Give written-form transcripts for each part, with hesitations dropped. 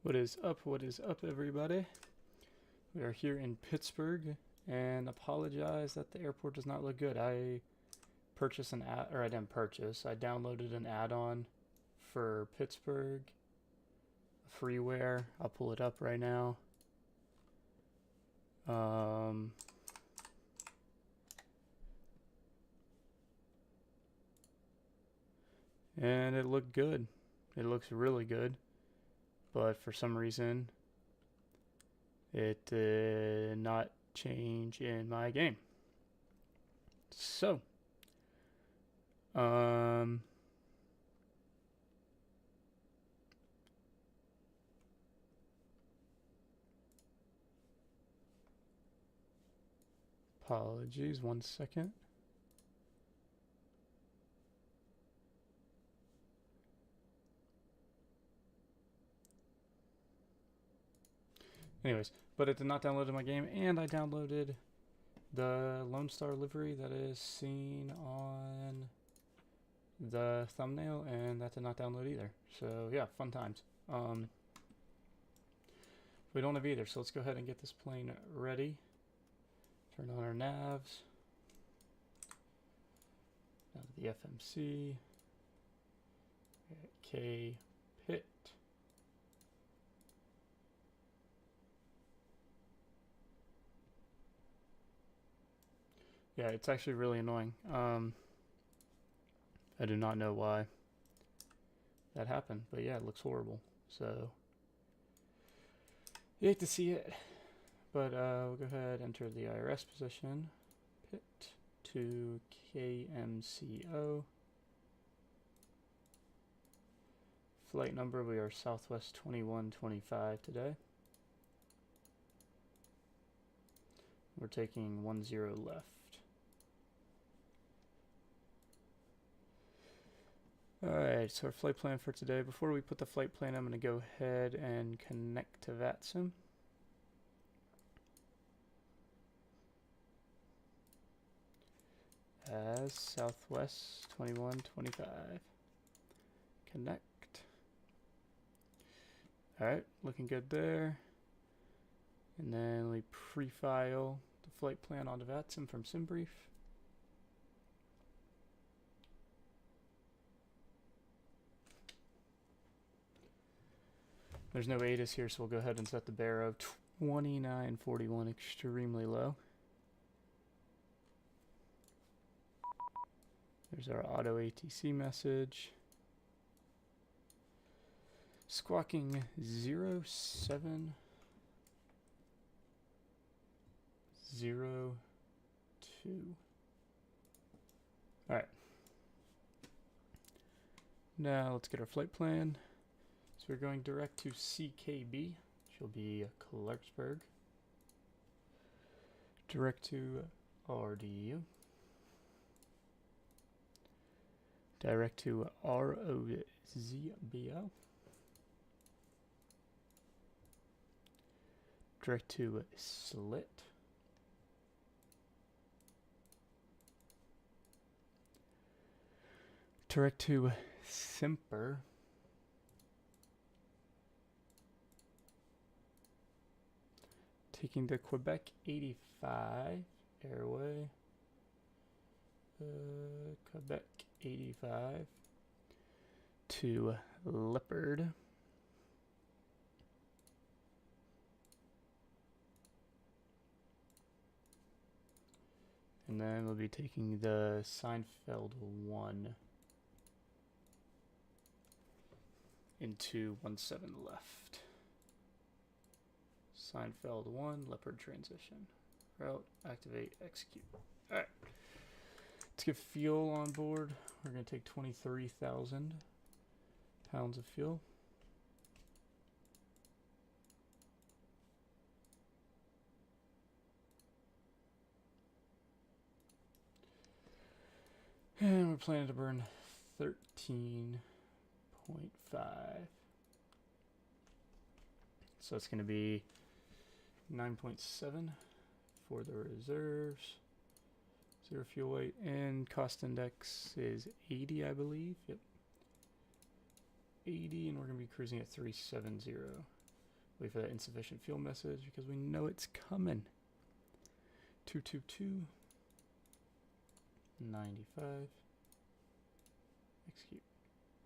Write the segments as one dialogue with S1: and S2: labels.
S1: What is up? What is up, everybody? We are here in Pittsburgh, and apologize that the airport does not look good. I purchased an ad, or I didn't purchase. I downloaded an add-on for Pittsburgh, freeware. I'll pull it up right now. And it looked good. It looks really good. But for some reason, it did not change in my game. So, apologies, 1 second. Anyways, but it did not download in my game, and I downloaded the Lone Star livery that is seen on the thumbnail, and that did not download either. So yeah, fun times. We don't have either, so let's go ahead and get this plane ready. Turn on our navs. Down to the FMC. K Pitt. Yeah, it's actually really annoying. I do not know why that happened, but yeah, it looks horrible. So, you hate to see it, but we'll go ahead and enter the IRS position. Pitt to KMCO. Flight number, we are Southwest 2125 today. We're taking 10 left. Alright, so our flight plan for today. Before we put the flight plan, I'm going to go ahead and connect to VATSIM. As Southwest 2125. Connect. Alright, looking good there. And then we pre-file the flight plan onto VATSIM from SimBrief. There's no ATIS here, so we'll go ahead and set the Barrow 2941 extremely low. There's our auto ATC message. Squawking 0702. Alright. Now let's get our flight plan. So we're going direct to CKB, which will be Clarksburg. Direct to RDU. Direct to ROZBO. Direct to Slit. Direct to Simper. Taking the Quebec 85 airway. Quebec 85 to Leopard. And then we'll be taking the Seinfeld 1 into 17 left. Seinfeld 1, Leopard transition. Route, activate, execute. Alright. Let's get fuel on board. We're going to take 23,000 pounds of fuel. And we're planning to burn 13.5. So it's going to be 9.7 for the reserves. 0 fuel weight, and cost index is 80, I believe. Yep. 80, and we're going to be cruising at 370. Wait for that insufficient fuel message because we know it's coming. 222 95. Execute.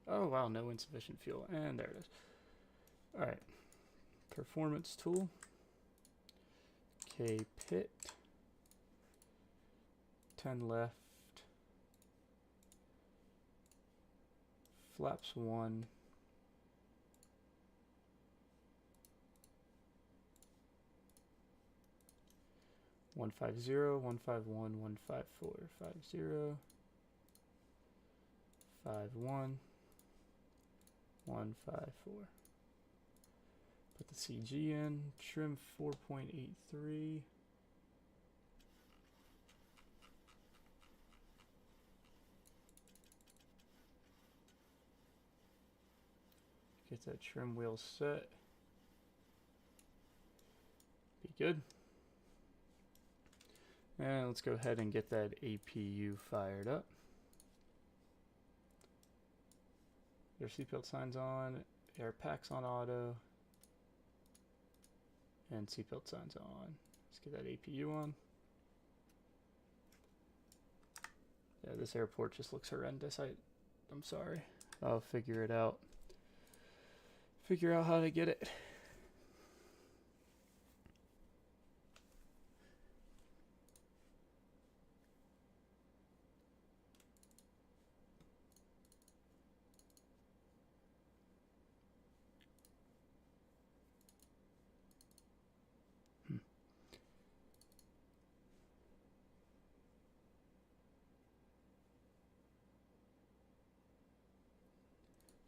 S1: Oh wow, no insufficient fuel, and there it is. All right, performance tool. K pit. 10 left. Flaps 1. One 150, 151, 154, 50, 51, 154. Put the CG in, trim 4.83. Get that trim wheel set. Be good. And let's go ahead and get that APU fired up. Your seatbelt signs on, air packs on auto, and seatbelt signs on. Let's get that APU on. Yeah, this airport just looks horrendous. I'm sorry. I'll figure it out. Figure out how to get it.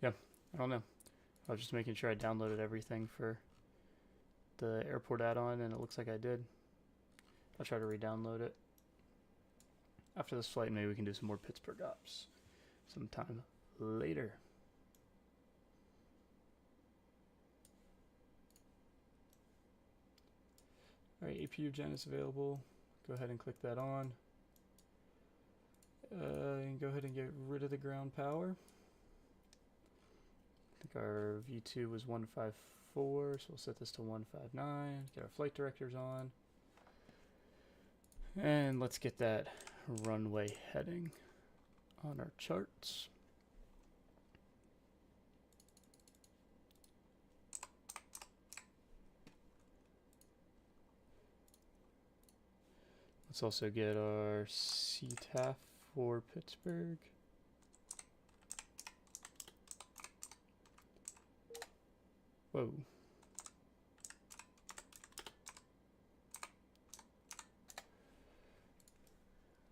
S1: Yeah, I don't know. I was just making sure I downloaded everything for the airport add-on, and it looks like I did. I'll try to re-download it. After this flight, maybe we can do some more Pittsburgh ops sometime later. Alright, APU gen is available. Go ahead and click that on. And go ahead and get rid of the ground power. I think our V2 was 154, so we'll set this to 159. Get our flight directors on. And let's get that runway heading on our charts. Let's also get our CTAF for Pittsburgh. Whoa.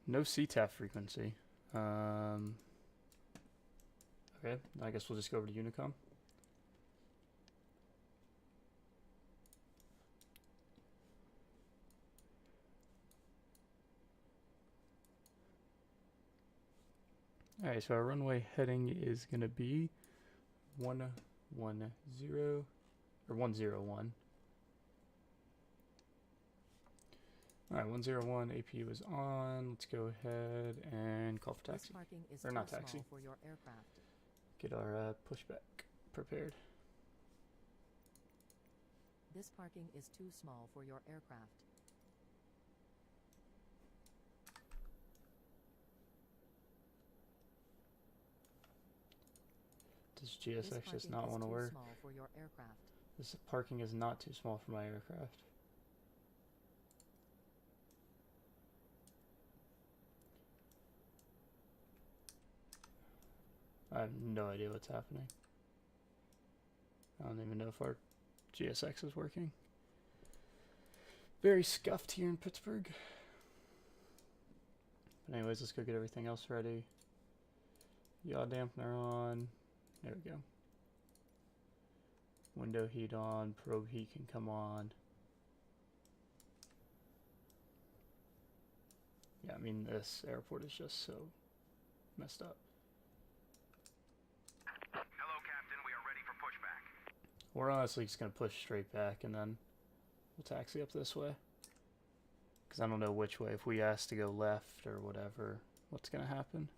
S1: No CTAF frequency. Okay, I guess we'll just go over to Unicom. Alright, so our runway heading is going to be 110 or 101. Alright, 101 APU is on. Let's go ahead and call for taxi.
S2: This parking is
S1: or
S2: too
S1: not taxi.
S2: small for your aircraft.
S1: Get our pushback prepared.
S2: This parking is too small for your aircraft.
S1: Does GSX just not want to work?
S2: Small for your aircraft.
S1: This parking is not too small for my aircraft. I have no idea what's happening. I don't even know if our GSX is working. Very scuffed here in Pittsburgh. But anyways, let's go get everything else ready. Yaw dampener on. There we go. Window heat on. Probe heat can come on. Yeah, I mean, this airport is just so messed up.
S3: Hello, Captain. We are ready for pushback.
S1: We're honestly just going to push straight back and then we'll taxi up this way. Because I don't know which way. If we ask to go left or whatever, what's going to happen?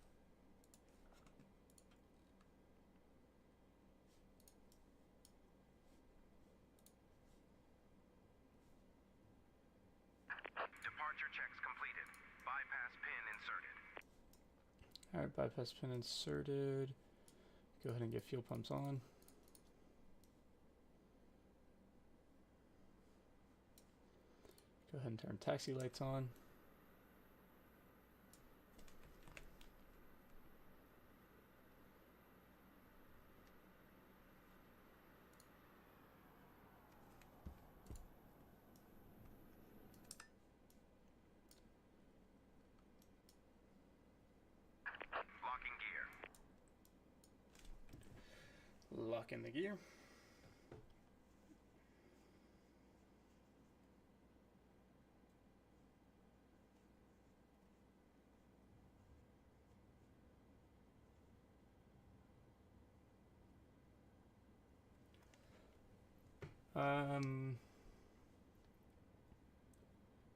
S1: Alright, bypass pin inserted. Go ahead and get fuel pumps on. Go ahead and turn taxi lights on.
S3: Locking gear.
S1: Lock in the gear.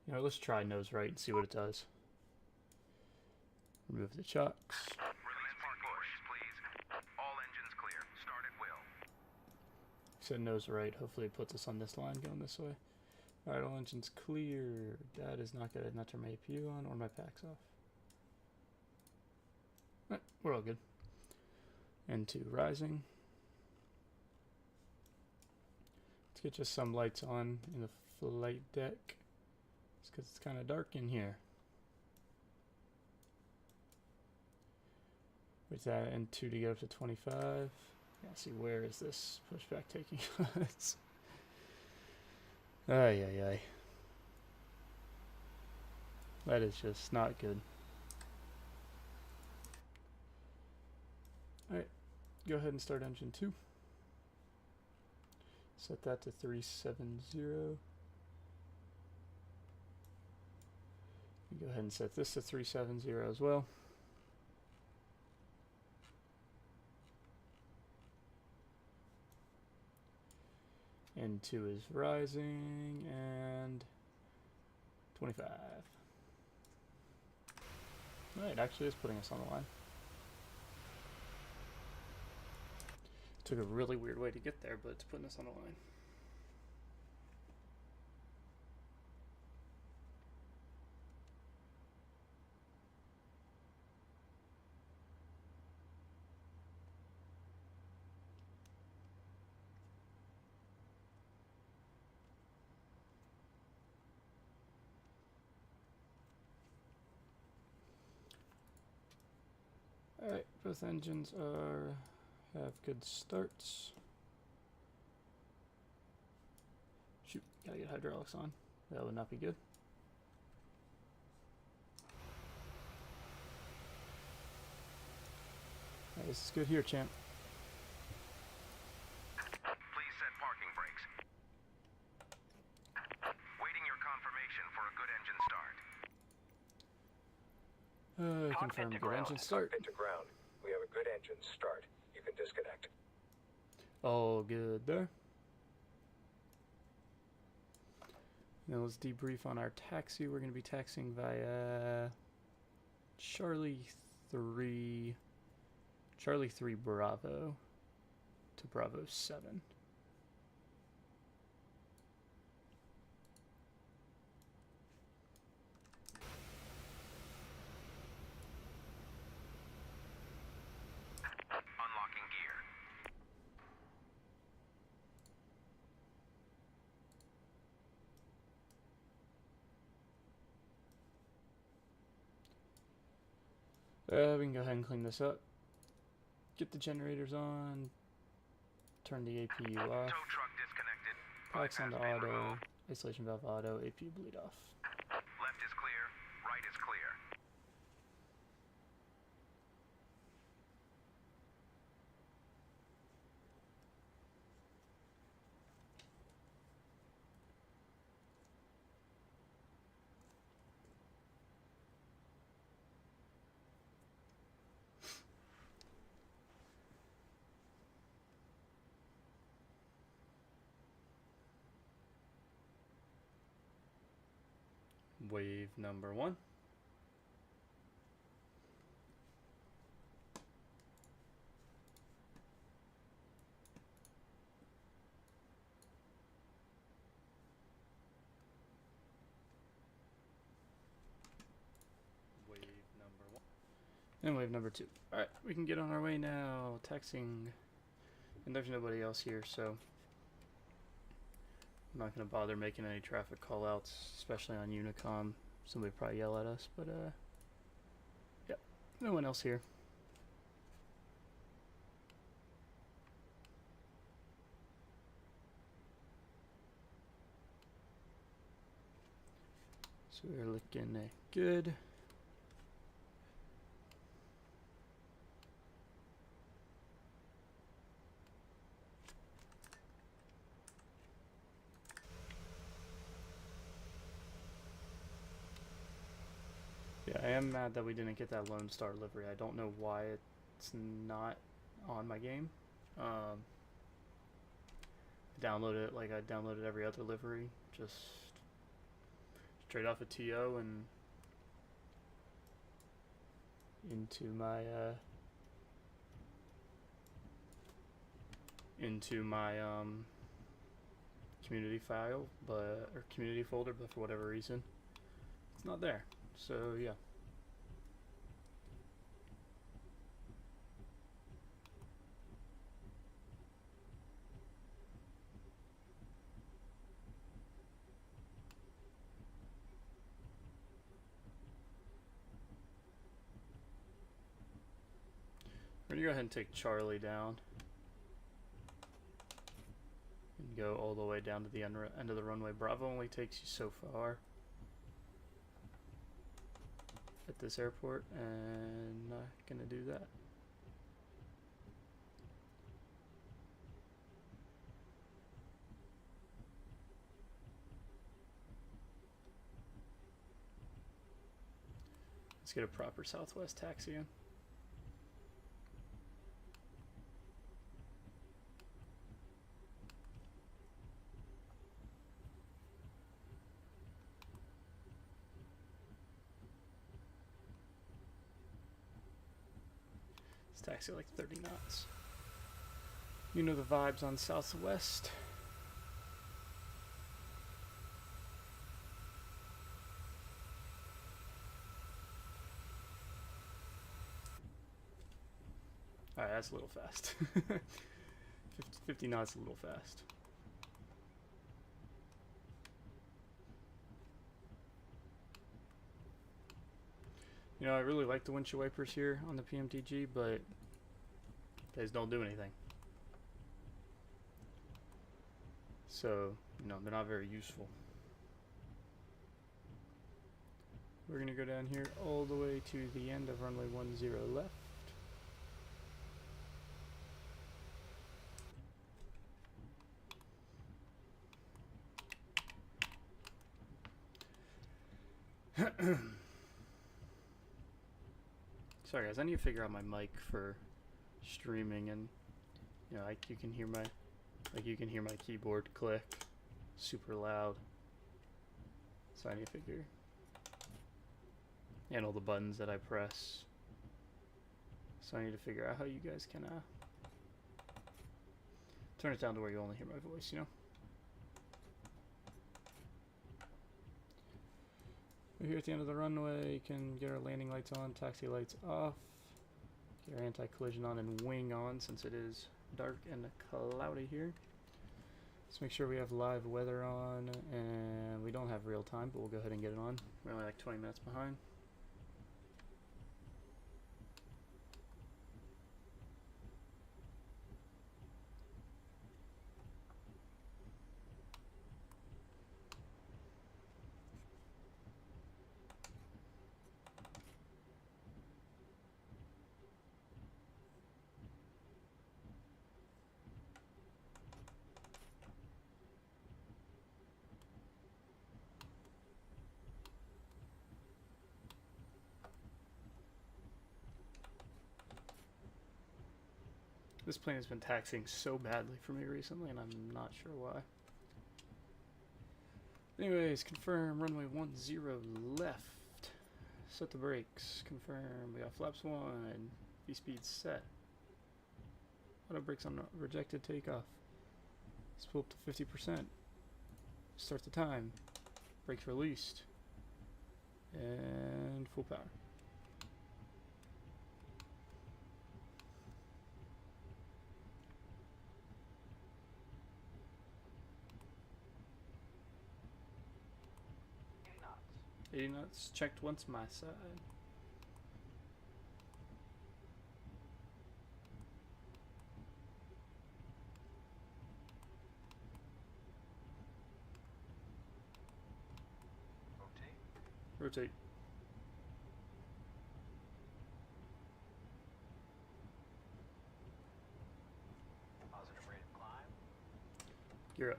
S1: You know, let's try nose right and see what it does. Remove the chocks.
S3: Release park push, please. All engines clear. Start at will.
S1: Said nose right. Hopefully it puts us on this line going this way. Alright, all engines clear. That is not good. I did not turn my APU on or my packs off. Alright, we're all good. N2 rising. Let's get just some lights on in the flight deck. It's because it's kind of dark in here. Wait, that N2 to get up to 25. Yeah, see, where is this pushback taking us? Ay, ay, ay. That is just not good. Alright, go ahead and start engine 2. Set that to 370. Go ahead and set this to 370 as well. N2 is rising and 25. Alright, actually it's putting us on the line. Took a really weird way to get there, but it's putting us on the line. Alright, both engines have good starts. Shoot, gotta get hydraulics on. That would not be good. Alright, this is good here, champ.
S3: Please set parking brakes. Waiting your confirmation for a good engine start.
S1: Confirm good engine start.
S4: Cockpit to ground. We have a good engine start. You can disconnect.
S1: All good there. Now let's debrief on our taxi. We're going to be taxiing via Charlie 3 Bravo to Bravo 7.
S3: Unlocking gear.
S1: We can go ahead and clean this up. Get the generators on. Turn the APU off.
S3: Tow truck disconnected.
S1: Packs onto
S3: Bypass pin
S1: auto.
S3: removed.
S1: Isolation valve auto. APU bleed off.
S3: Left is clear. Right is clear.
S1: Wave number 1. Wave number 1. And wave number 2. Alright, we can get on our way now. Taxing. And there's nobody else here, so I'm not going to bother making any traffic callouts, especially on Unicom. Somebody will probably yell at us, but yep, no one else here. So we're looking good. Yeah, I am mad that we didn't get that Lone Star livery. I don't know why it's not on my game. I downloaded it like I downloaded every other livery, just straight off a TO and into my community file, or community folder, but for whatever reason, it's not there. So yeah. We're gonna go ahead and take Charlie down and go all the way down to the end of the runway. Bravo only takes you so far at this airport, and not gonna do that. Let's get a proper Southwest taxi in. Taxi like 30 knots. You know the vibes on Southwest. Alright, that's a little fast. 50 knots a little fast. You know, I really like the windshield wipers here on the PMTG, but they just don't do anything. So, you know, they're not very useful. We're going to go down here all the way to the end of runway 10 left. Sorry guys, I need to figure out my mic for streaming, and you know, you can hear my keyboard click super loud. So I need to figure, and all the buttons that I press. So I need to figure out how you guys can turn it down to where you only hear my voice, you know? We're here at the end of the runway. You can get our landing lights on, taxi lights off, get our anti-collision on and wing on since it is dark and cloudy here. Let's make sure we have live weather on, and we don't have real time, but we'll go ahead and get it on. We're only like 20 minutes behind. This plane has been taxiing so badly for me recently, and I'm not sure why. Anyways, confirm runway 10 left. Set the brakes. Confirm. We got flaps 1. V-speed set. Auto brakes on rejected takeoff. Let's pull up to 50%. Start the time. Brakes released. And full power. 80 knots checked once my side. Rotate.
S3: Positive rate of climb.
S1: Gear up.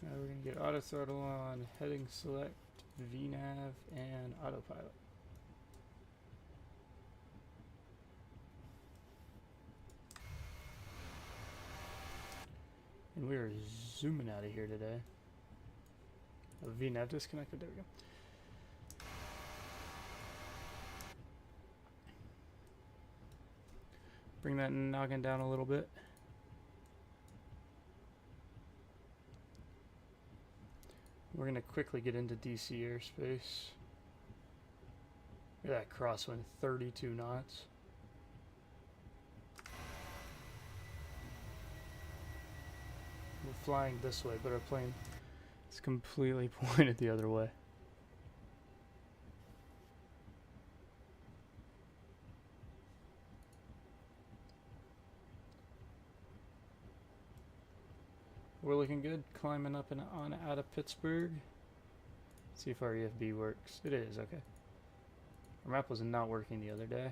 S1: Now we're going to get auto throttle on, heading select, VNav, and autopilot. And we are zooming out of here today. Oh, VNav disconnected, there we go. Bring that noggin down a little bit. We're going to quickly get into DC airspace. Look at that crosswind, 32 knots. We're flying this way, but our plane is completely pointed the other way. We're looking good, climbing up and on out of Pittsburgh. See if our EFB works. It is, okay. Our map was not working the other day.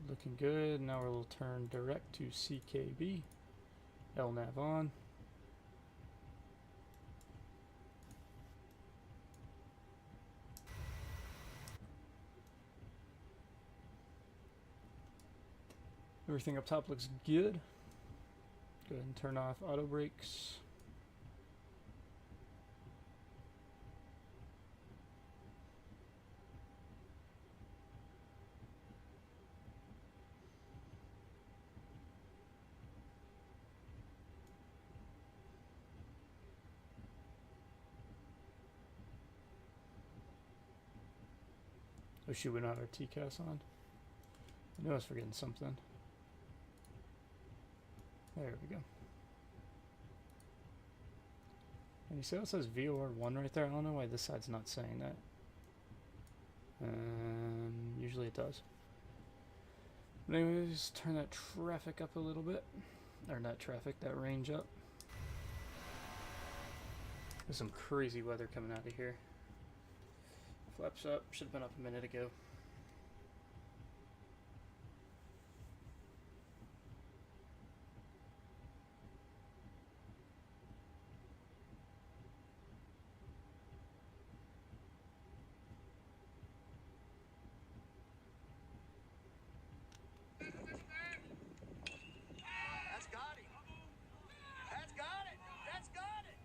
S1: Looking good. Now we'll turn direct to CKB. LNAV on. Everything up top looks good. Go ahead and turn off auto brakes. Oh shoot, we don't have our TCAS on. I knew I was forgetting something. There we go. And you see how it says VOR1 right there? I don't know why this side's not saying that. Usually it does. But anyways, turn that traffic up a little bit. Or not traffic, that range up. There's some crazy weather coming out of here. Flaps up, should have been up a minute ago.
S3: That's got him. That's got it. That's got it.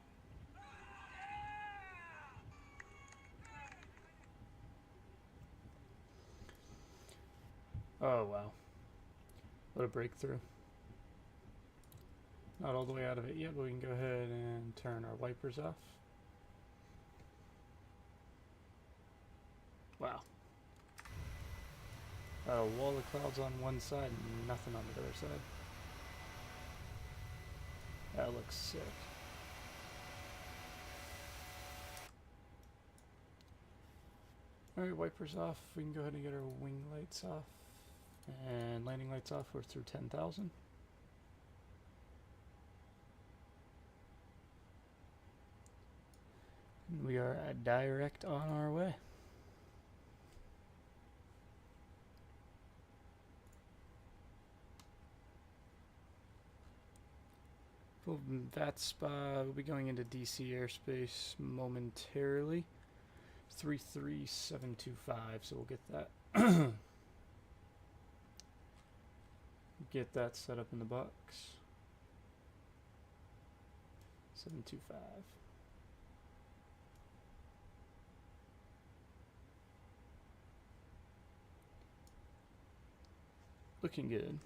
S1: Oh wow. What a breakthrough. Not all the way out of it yet, but we can go ahead and turn our wipers off. Wow. Got a wall of clouds on one side and nothing on the other side. That looks sick. Alright, wipers off. We can go ahead and get our wing lights off. And landing lights off. We're through 10,000. We are direct on our way. Full VATSIM, we'll be going into DC airspace momentarily. 33725, so we'll get that. Get that set up in the box. 725. Looking good.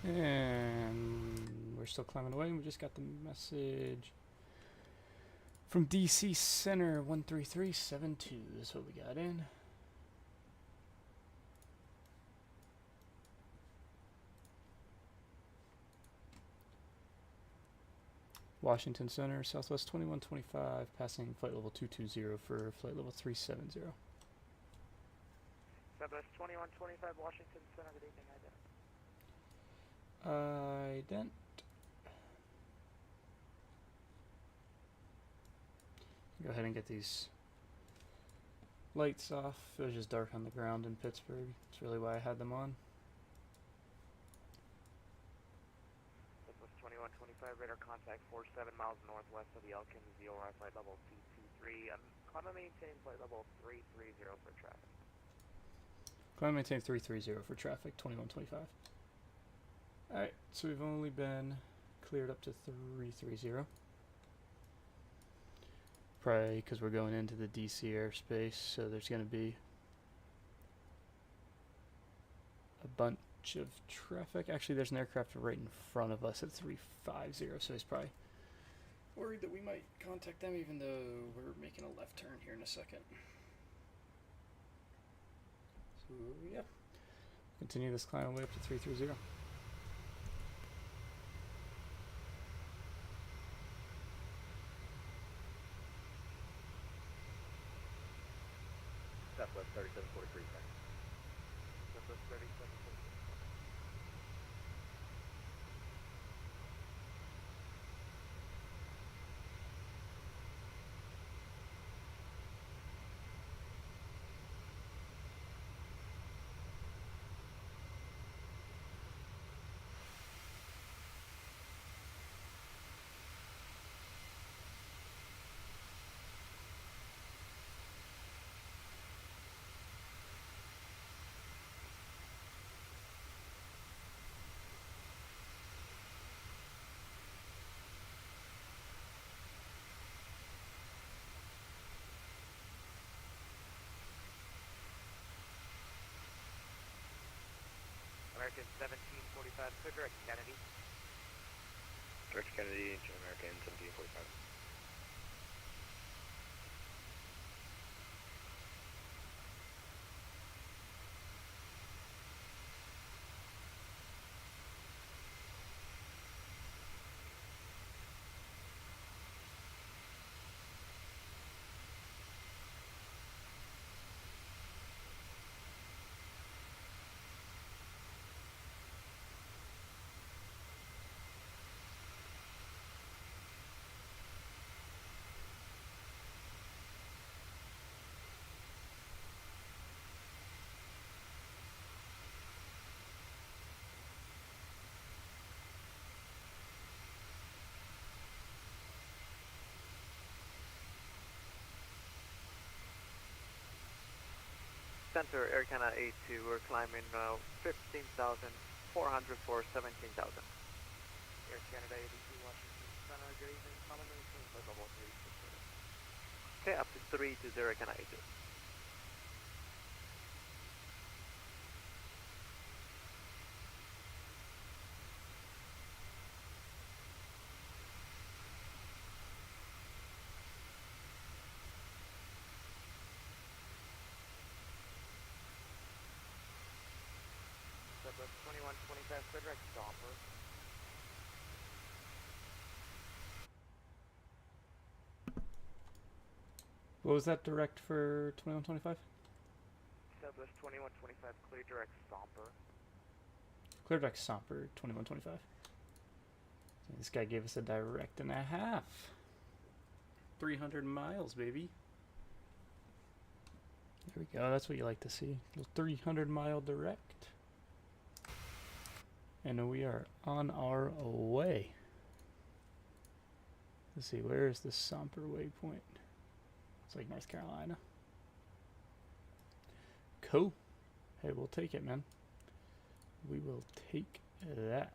S1: And we're still climbing away, and we just got the message from DC Center 13372. That's what we got in. Washington Center, Southwest 2125, passing flight level 220 for flight level 370.
S5: Southwest 2125, Washington Center, good evening,
S1: Ident. Go ahead and get these lights off. It was just dark on the ground in Pittsburgh. That's really why I had them on.
S5: Southwest 2125, radar contact 47 miles northwest of the Elkins, VOR flight level 223. Climb and maintain flight level 330 for traffic.
S1: Climb and maintain 330 for traffic, 2125. Alright, so we've only been cleared up to 330. Probably because we're going into the DC airspace, so there's going to be a bunch of traffic. Actually, there's an aircraft right in front of us at 350, so he's probably worried that we might contact them, even though we're making a left turn here in a second. So, yeah. Continue this climb way up to 330.
S5: Southwest 3743, Southwest 3743. American 1745, clear direct Kennedy. Direct Kennedy to American 1745. Center, Air Canada 82, we're climbing 15,400 for 17,000. Air Canada 82, Washington Center, good evening, common maintain flight level 360. Okay, up to 320, Air Canada 82. Southwest 2125, clear direct Stomper.
S1: What was that direct for 2125?
S5: Southwest 2125, clear direct Stomper.
S1: Clear direct Somper 2125. This guy gave us a direct and a half. 300 miles, baby. There we go. That's what you like to see. A 300-mile direct. And we are on our way. Let's see, where is the Somper waypoint? It's like North Carolina. Cool. Hey, we'll take it, man. We will take that.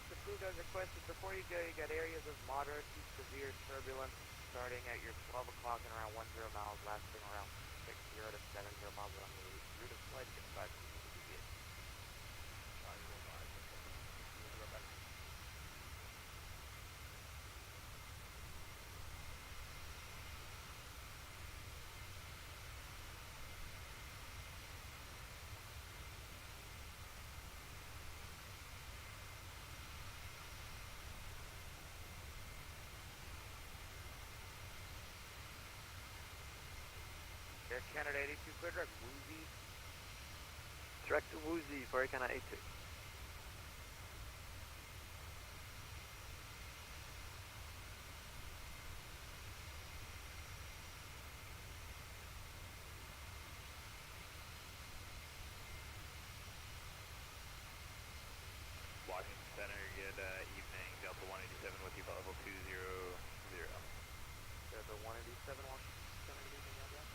S5: approved as requested. Before you go, you got areas of moderate to severe turbulence starting at your 12 o'clock and around 10 miles, lasting around 60 to 70 miles on the route of flight. Get 5 deviate. Air Canada 82, clear direct Woozy. Direct to Woozy for Air Canada 82.
S6: Washington Center, good evening, Delta 187 with you, level 200.
S5: Delta 187, Washington Center, good evening, Roger.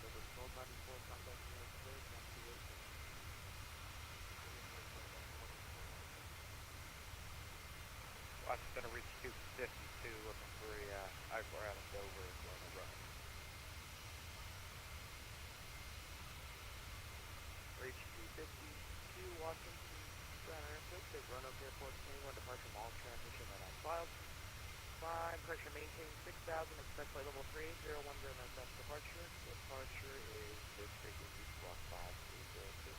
S5: Delta 1294, contact New York State, activation.
S6: Washington Center, reach 252, looking for a I-4 out of Dover, going to run.
S5: Reach 252, Washington Center, Pittsburgh, Roanoke Airport, 21, departure mall, transition and on file. Fine, pressure maintained 6,000, expect flight level 38010, that's departure. Departure is this frequency, block 5302.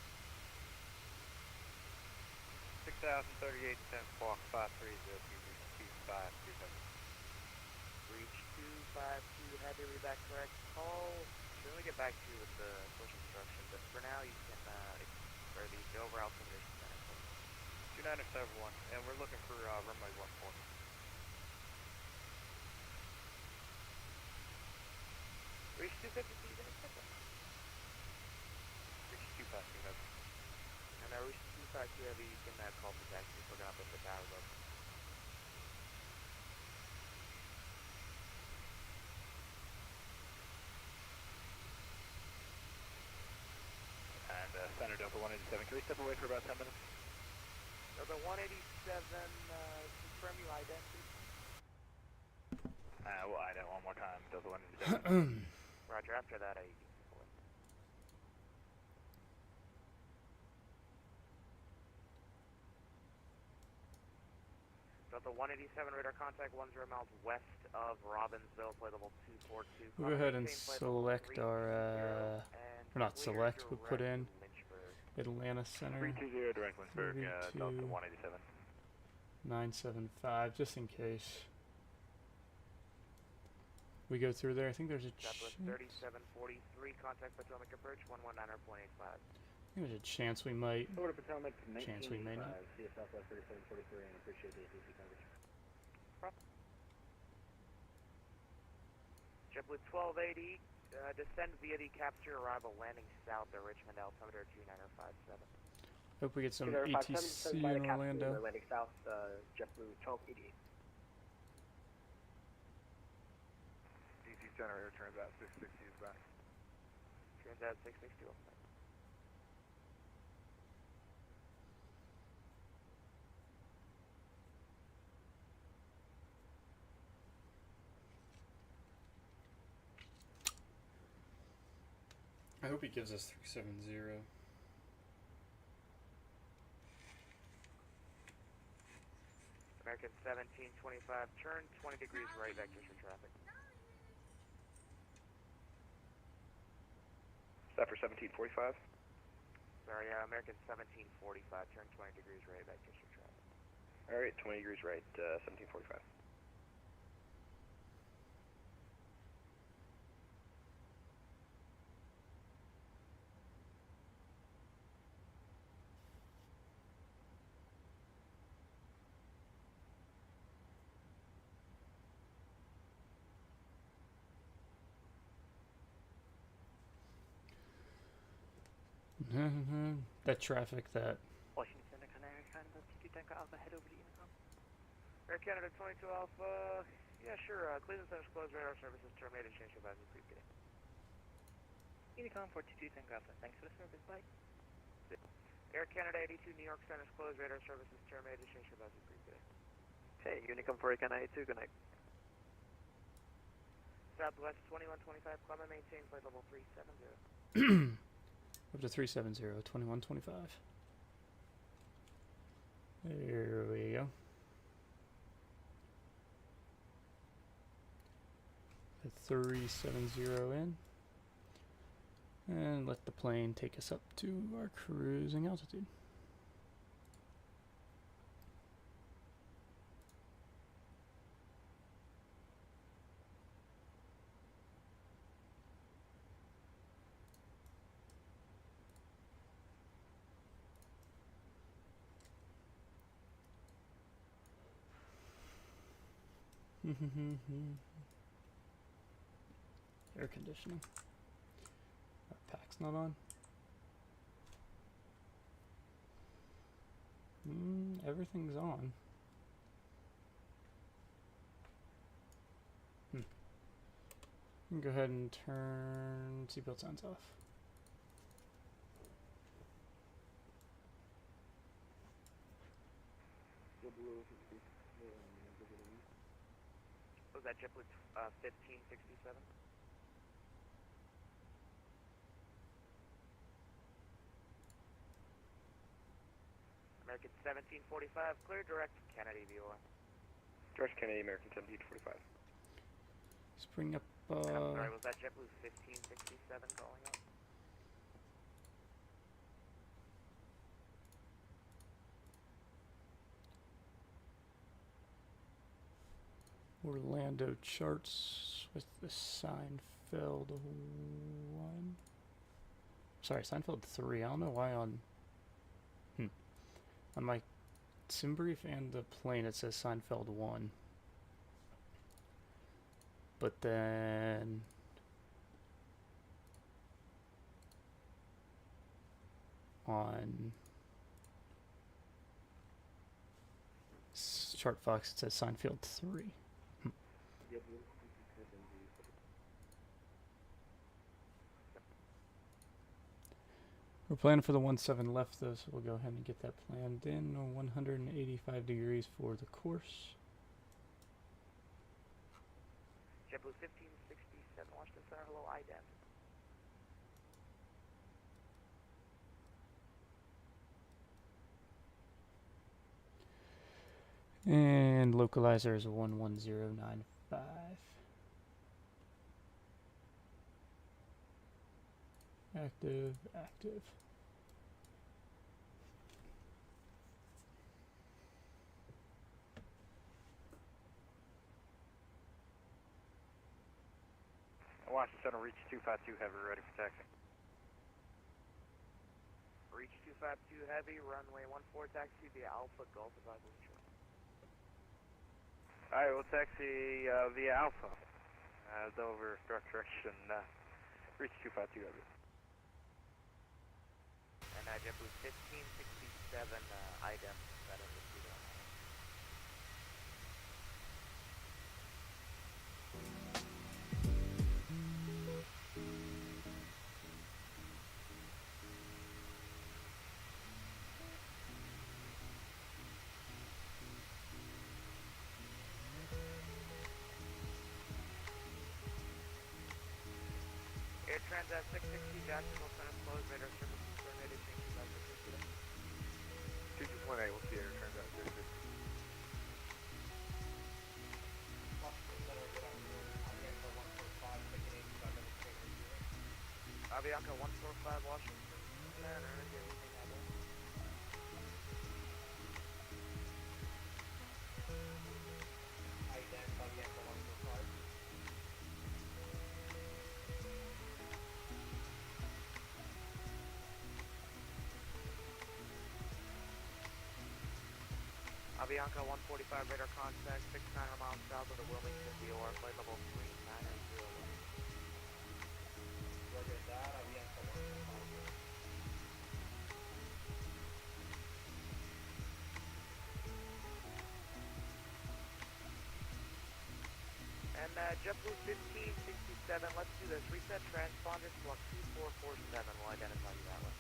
S6: 6,038 cents, block 5302, reach 2527.
S5: Reach 252, had to read that correct call. Should we get back to you with the push instruction, but for now you can, for the Dover altimeter center.
S6: 2971, and we're looking for runway 14.
S5: Reach 252, you can accept that.
S6: Reach 252 heavy.
S5: And reach 252 heavy, you can call for taxi, we're gonna put the towers up.
S6: And Center Delta 187, can we step away for about 10 minutes?
S5: Delta 187, confirm your identity.
S6: We'll ID one more time, Delta 187.
S5: Roger, after that, I Delta 187, radar contact 10 miles west of Robbinsville, flight level 242.
S1: We'll go ahead and select our, or not select, we'll put in Atlanta Center
S6: 320 direct Lynchburg, Delta 187.
S1: 975, just in case we go through there. I think there's a
S5: Southwest 3743, contact Potomac approach 119.85.
S1: I think there's a chance we might.
S7: Over to Potomac,
S1: Chance we may not.
S7: See you Southwest 3743 and appreciate the ATC coverage.
S5: JetBlue 1280, descend via the capture arrival landing south at Richmond, altimeter 2957.
S1: Hope we get some
S7: 2957,
S1: ETC
S7: by the
S1: in
S7: captain,
S1: Orlando.
S7: landing south, JetBlue 1288.
S6: DC Center, air turns out 660 is back.
S5: Turns out 662.
S1: I hope he gives us 370.
S5: American 1725, turn 20 degrees right, vectors for traffic.
S6: Stop for 1745.
S5: Sorry, American 1745, turn 20 degrees right, vectors for traffic.
S6: Alright, 20 degrees right, 1745.
S1: That traffic that
S5: Washington Center, Canary Canada, T2 Tango Alpha, head over to Intercom. Air Canada 22 Alpha, yeah sure, Cleveland Center's closed, radar services terminated, change your advisory, please get in.
S7: Intercom for 22 Tango Alpha, thanks for the service, bye.
S6: Air Canada 82, New York Center is closed. Radar services terminated. Change your buzzer briefly.
S5: Okay, Unicom for Air Canada 82, good night.
S6: Southwest 2125, climb and maintain flight level 370.
S1: Up to 370, 2125. There we go. Put 370 in. And let the plane take us up to our cruising altitude. Air conditioning. Our pack's not on. Everything's on. You can go ahead and turn seatbelt signs off.
S6: Was that JetBlue 1567? American 1745, clear direct Kennedy VOR.
S5: George Kennedy, American 1745.
S1: Let's bring up.
S6: I'm sorry, was that JetBlue 1567 calling up?
S1: Orlando charts with the Seinfeld 1. Sorry, Seinfeld 3. I don't know why on my sim brief and the plane it says Seinfeld 1. But then on Chart Fox it says Seinfeld 3. We're planning for the 17 left though, so we'll go ahead and get that planned in. 185 degrees for the course.
S6: JetBlue 1567, Washington Center, hello, IDEM.
S1: And localizer is 11095. Active, active.
S6: Washington Center, reach 252 heavy, ready for taxi. Reach 252 heavy, runway 14 taxi via Alpha Golf, advisory true. Alright, we'll taxi via Alpha. Dover, direct direction, reach 252 heavy. And JetBlue 1567, IDEM, that is the speed on. Air Transat 660, Jacksonville Center closed, radar services terminated, change your buzzer briefly.
S5: 2218, we'll see Air Transat 660.
S6: Avianca 145, Washington Center, good evening, Admiral. Avianca 145, radar contact, 690 miles south of the Wilmington VOR, flight level 3901. Roger that, Avianca 145. And JetBlue 1567, let's do this. Reset transponder to block 2447. We'll identify you that way.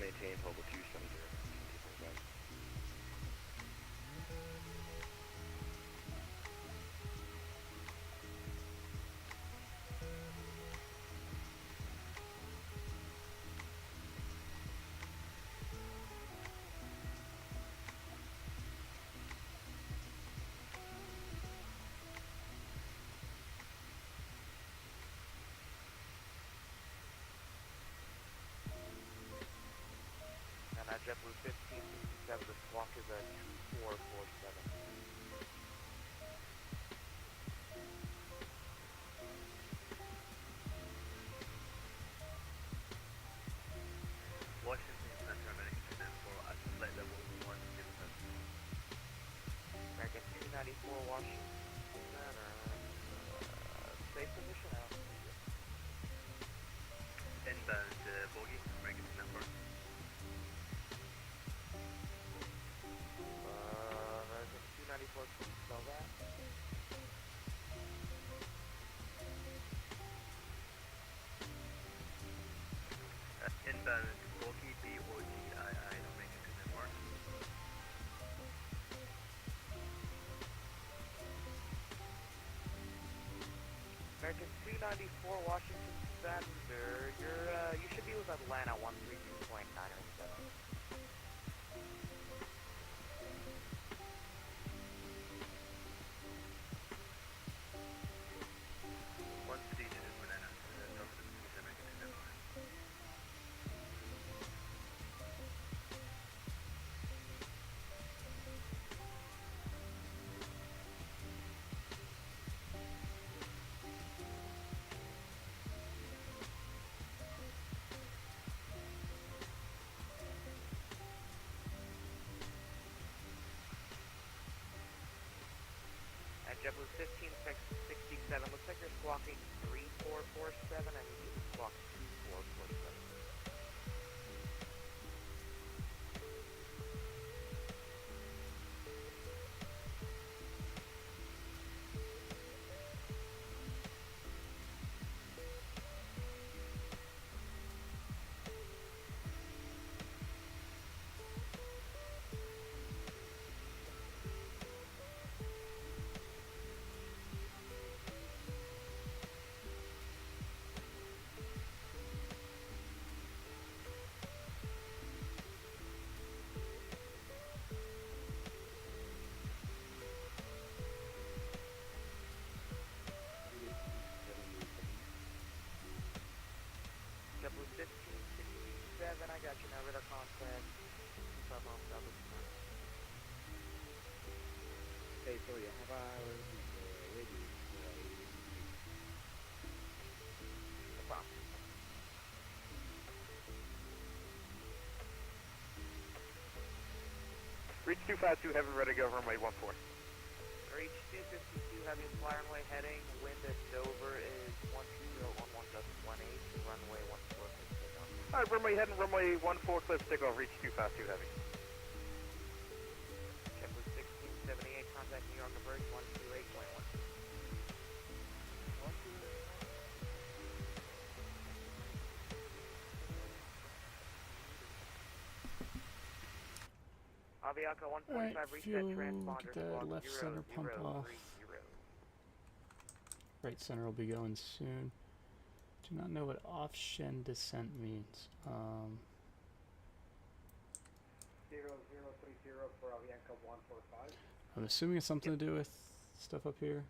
S6: maintain hold 270. JetBlue 1567, the squawk is a 2447.
S5: Washington Center, American 294, at flight level 107.
S6: American 294, Washington Center. Safe position out.
S5: Inbound bogey, American 294.
S6: American 294, can you spell that?
S5: Inbound bogey, B-O-G-I-I, American 294.
S6: American 294, Washington Center. You should be with Atlanta 132.907.
S5: One station is banana, top of the American 294.
S6: At JetBlue 1567, looks like you're squawking 3447 and you can squawk 2447. JetBlue 1567, I got you now, radar contact. 25 miles south of Smyrna.
S7: Hey, sorry, have I ready?
S6: No problem.
S5: Reach 252, heavy ready to go, runway 14.
S6: Reach 252, having fly runway heading. Wind at Dover is 12011.18, runway 14, clear takeoff.
S5: Alright, runway heading, runway 14, clear takeoff, reach 252, heavy.
S6: JetBlue 1678, contact New York approach 128.1. Avianca 145,
S1: Alright,
S6: reset
S1: fuel,
S6: transponder
S1: get that
S6: squawk
S1: left center pump
S6: 0030.
S1: off. Right center will be going soon. Do not know what off-shen descent means.
S7: 0030 for Avianca 145.
S1: I'm assuming it's something to do with stuff up here.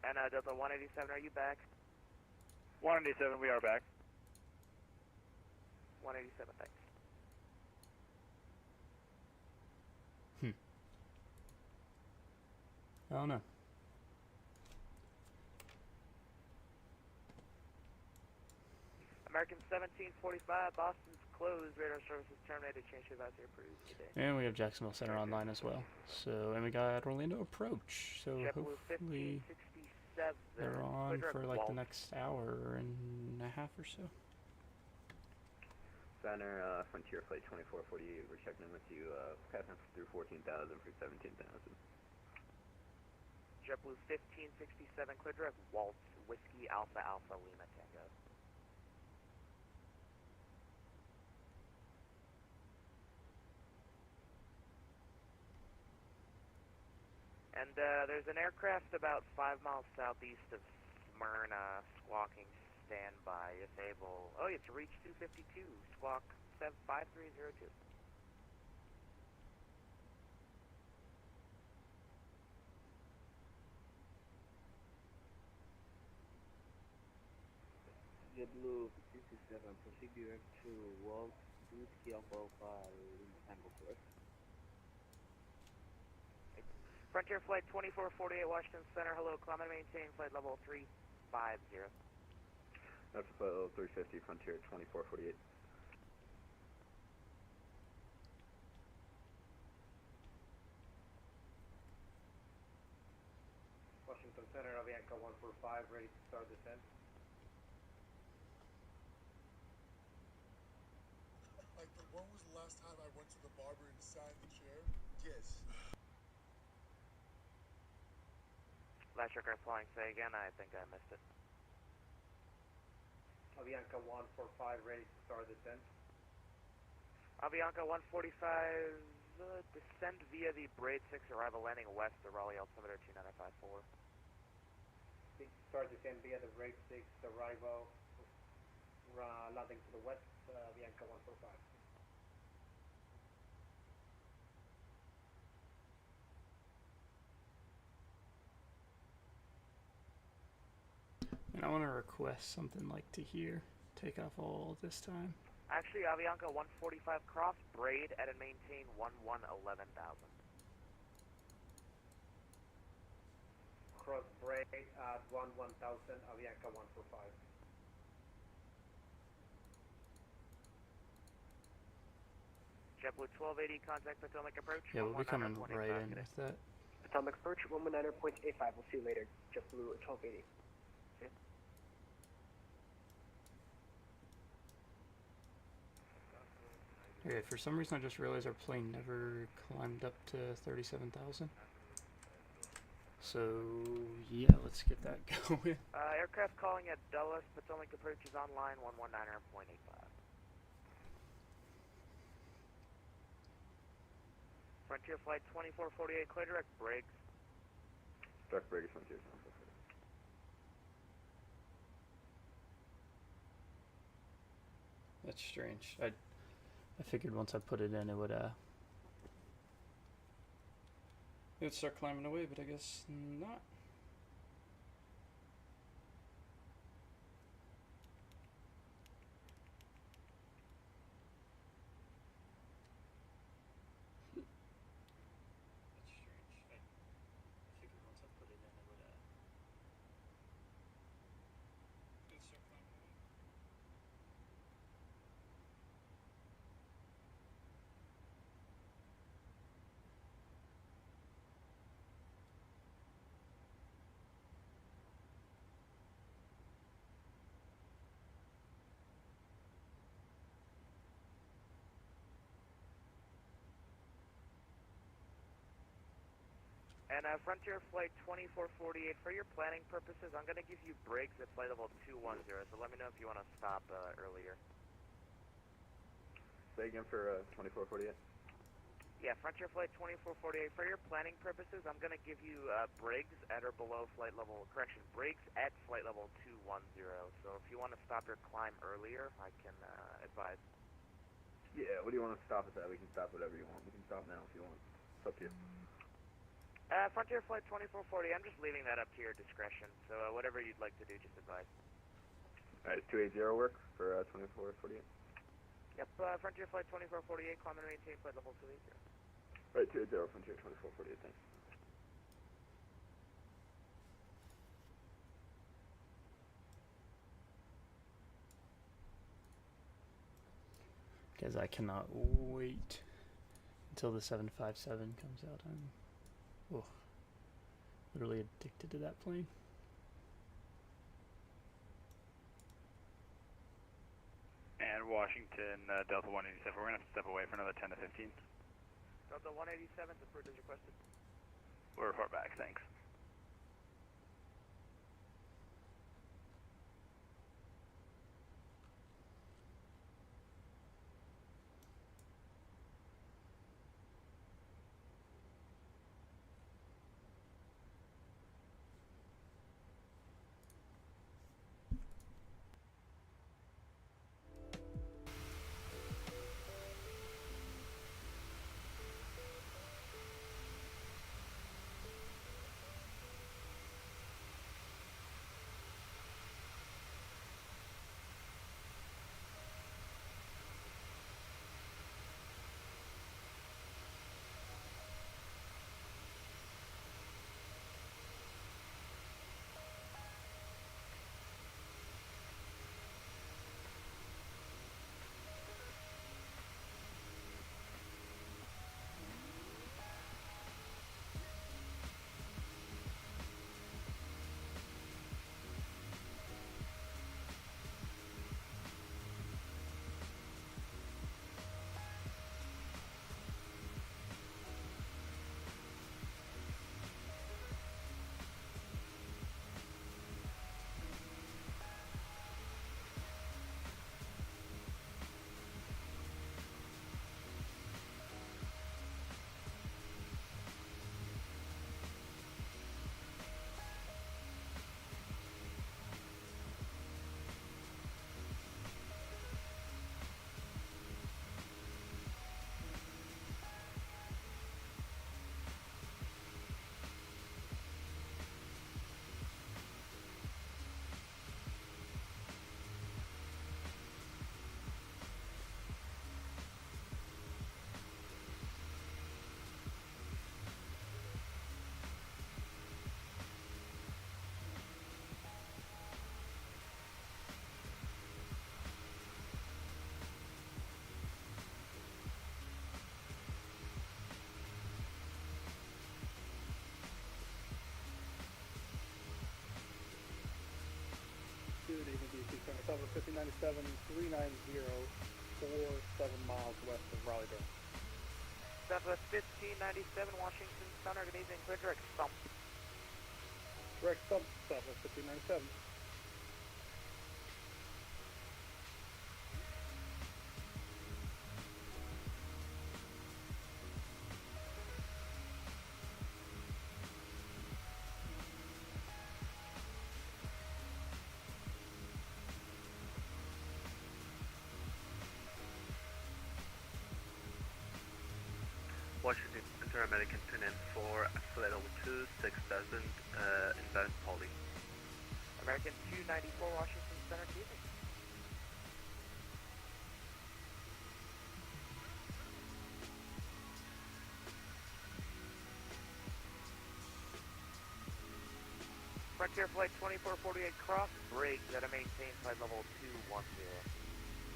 S6: And Delta 187, are you back?
S5: 187, we are back.
S6: 187, thanks.
S1: I don't know.
S6: American 1745, Boston's closed. Radar services terminated. Change to advisory approved today.
S1: And we have Jacksonville Center online as well. So, and we got Orlando approach. So
S6: JetBlue
S1: hopefully
S6: 1567.
S1: they're on
S6: Clear
S1: for
S6: direct
S1: like the
S6: Walt.
S1: next hour and a half or so.
S8: Center, Frontier Flight 2448, we're checking in with you, passing through 14,000 for 17,000.
S6: JetBlue 1567, clear direct Walt, Whiskey Alpha Alpha Lima Tango. And there's an aircraft about 5 miles southeast of Smyrna, squawking standby, if able. Oh, it's reach 252, squawk 5302.
S7: JetBlue 67, proceed direct to Walt 2 Alpha Alpha Lima Tango first.
S6: Frontier Flight 2448, Washington Center, hello, climb and maintain flight level 350.
S8: That's flight level 350, Frontier 2448.
S7: Washington Center, Avianca 145, ready to start descent.
S9: Like, when was the last time I went to the barber and sat in the chair? Yes.
S6: Last aircraft flying, say again, I think I missed it.
S7: Avianca 145, ready to start descent.
S6: Avianca 145, descend via the Braid 6 arrival landing west of Raleigh altimeter 2954.
S7: Start descent via the Braid 6 arrival, landing to the west, Avianca 145.
S1: And I want to request something like to here. Take off all this time.
S6: Actually, Avianca 145 cross Braid at and maintain 11,000.
S7: Cross Braid at 1000, Avianca 145.
S6: JetBlue 1280, contact Potomac approach.
S1: Yeah, we'll be coming
S6: 119.85
S1: right in
S6: today.
S1: with that.
S7: Potomac approach 119.85. We'll see you later. JetBlue 1280.
S1: Okay, for some reason I just realized our plane never climbed up to 37,000. So, yeah, let's get that going.
S6: Aircraft calling at Dulles, Potomac approach is online 119.85. Frontier Flight 2448, clear direct Briggs.
S8: Direct Briggs, Frontier 2448.
S1: That's strange. I figured once I put it in, it would start climbing away, but I guess not. That's strange. I figured once I put it in, it would start climbing away.
S6: And Frontier Flight 2448, for your planning purposes, I'm going to give you Briggs at flight level 210, so let me know if you want to stop earlier.
S8: Say again for 2448.
S6: Yeah, Frontier Flight 2448, for your planning purposes, I'm going to give you Briggs at or below flight level, correction, Briggs at flight level 210, so if you want to stop your climb earlier, I can advise.
S8: Yeah, what do you want to stop us at? We can stop whatever you want. We can stop now if you want. It's up to you.
S6: Frontier Flight 2440, I'm just leaving that up to your discretion, so whatever you'd like to do, just advise.
S8: Alright, does 280 work for 2448?
S6: Yep, Frontier Flight 2448, climb and maintain flight level 280.
S8: Right, 280, Frontier 2448, thanks.
S1: Because I cannot wait until the 757 comes out. I'm literally addicted to that plane.
S3: And Washington, Delta 187, we're going to have to step away for another 10 to 15.
S6: Delta 187, deferred as requested.
S3: We'll report back, thanks.
S7: Center, Southwest 1597, 390, 47 miles west of Raleigh-Durham.
S6: Southwest 1597, Washington Center, good evening, clear direct stump.
S7: Direct stump, Southwest 1597.
S5: Washington Center, American 294, flight level 2, 6000, inbound Poly.
S6: American 294, Washington Center, good evening. Frontier Flight 2448 cross, brig that I maintain flight level 210.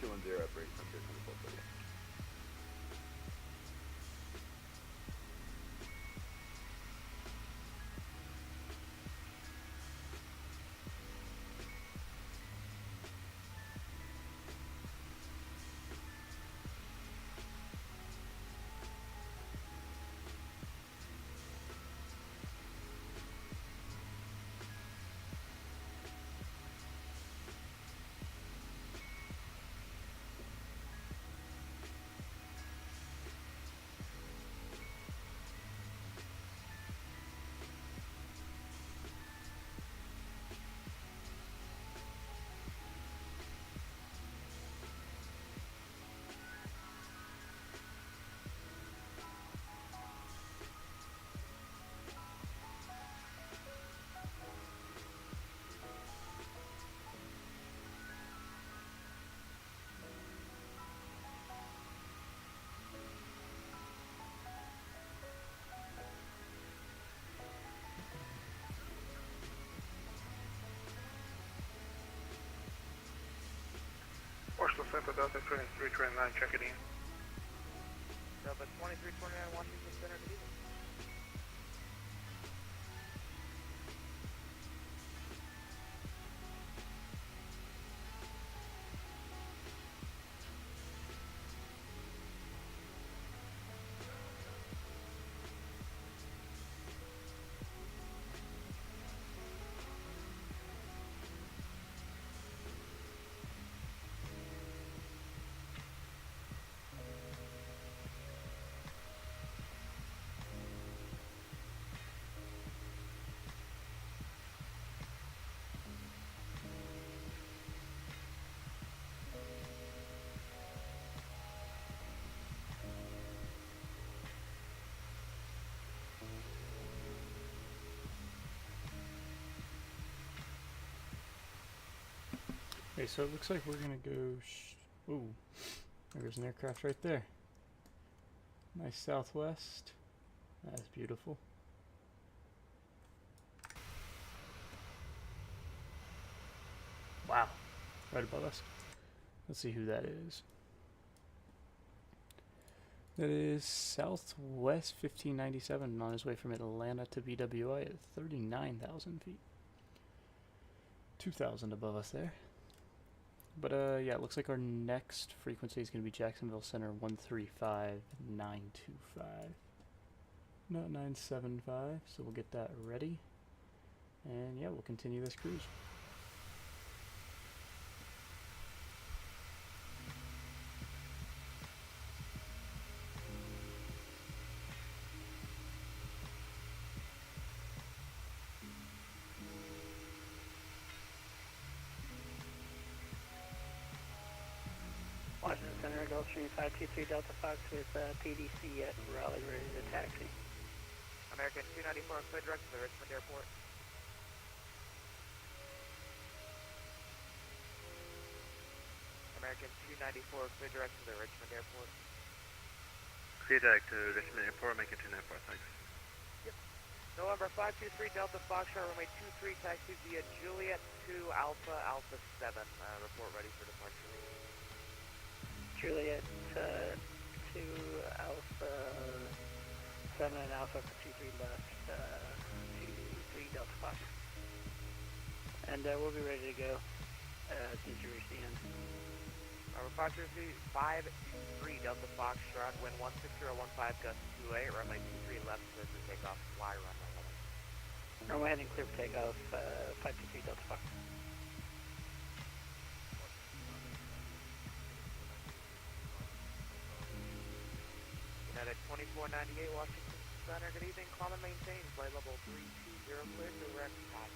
S8: 210, bridge Frontier 2448.
S5: Washington Center, Delta 2329, check it in.
S6: Delta 2329, Washington Center, good evening.
S1: Okay, so it looks like we're gonna go. Ooh, there's an aircraft right there. Nice southwest. That's beautiful. Wow, right above us. Let's see who that is. That is Southwest 1597 on his way from Atlanta to BWI at 39,000 feet. 2,000 above us there. But yeah, it looks like our next frequency is going to be Jacksonville Center 135925. Not 975, so we'll get that ready. And yeah, we'll continue this cruise.
S7: Washington Center, Gulfstream 523 Delta Fox with PDC at Raleigh, ready to taxi.
S6: American 294, clear direct to the Richmond Airport. American 294, clear direct to the Richmond Airport.
S5: Clear direct to Richmond Airport, make it 294, thanks.
S6: November 523 Delta Foxtrot, runway 23, taxi via Juliet 2 Alpha, Alpha 7. Report ready for departure.
S7: Juliet 2 Alpha 7 and Alpha for 23 left, 23 Delta Fox. And we'll be ready to go.
S5: Did you reach the end?
S6: Foxtrot 5-3 Delta Foxtrot, wind 16015, gust 28, runway 23 left, clear for takeoff, fly runway 11.
S5: Runway heading clear for takeoff, 523 Delta Fox.
S6: United 2498 Washington Center, good evening, climb and maintain, flight level 320, clear, direct path.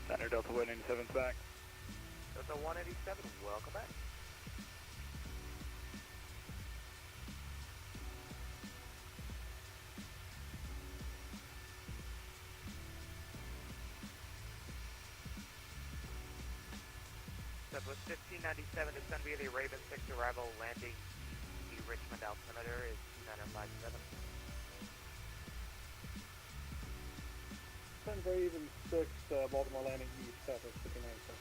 S5: Center Delta 187's back.
S6: Delta 187, welcome back. Southwest 1597, descend via the Raven 6 arrival, landing the Richmond altimeter is 2957.
S7: Send Raven 6, Baltimore landing east, Southwest 5997.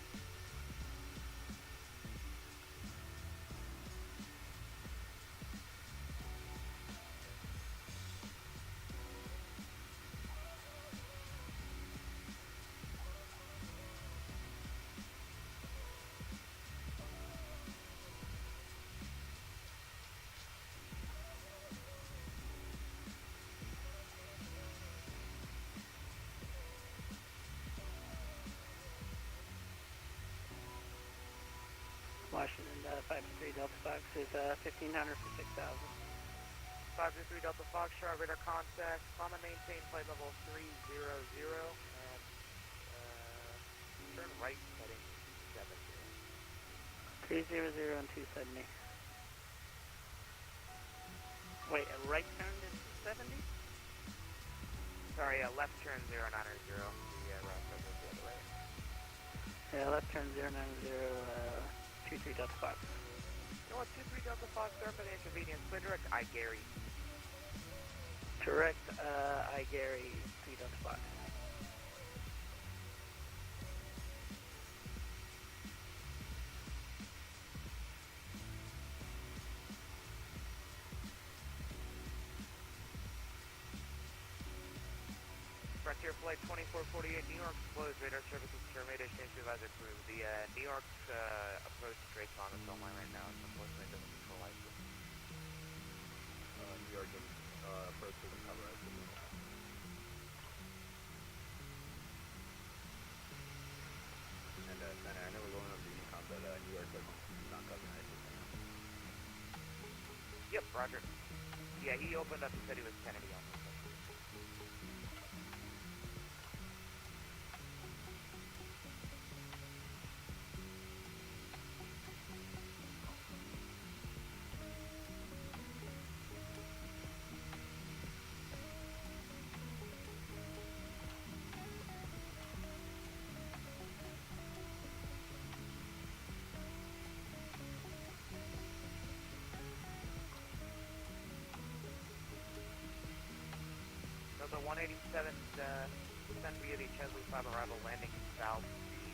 S5: Washington 523 Delta Fox is 1500 for 6,000.
S6: 523 Delta Foxtrot, radar contact, climb and maintain flight level 300, and turn right heading 70.
S5: 300 and 270. Wait, a right turn is 70?
S6: Sorry, left turn 090, the right turn is the other way.
S5: Yeah, left turn 090, 23 Delta Fox.
S6: You know what, 23 Delta Fox, there for the inconvenience, clear direct, I Gary.
S5: Direct, I Gary 3 Delta Fox.
S6: Frontier Flight 2448, New York closed, radar services terminated, change supervisor approved. The New York's approach straight on its own line right now, so unfortunately it doesn't control license.
S8: New York approach doesn't cover us. And Center, I know we're going over the Yukon, but New York does not cover us.
S6: Yep, roger. Yeah, he opened up and said he was Kennedy on this. The 187 sent via the Chesley 5 arrival landing south the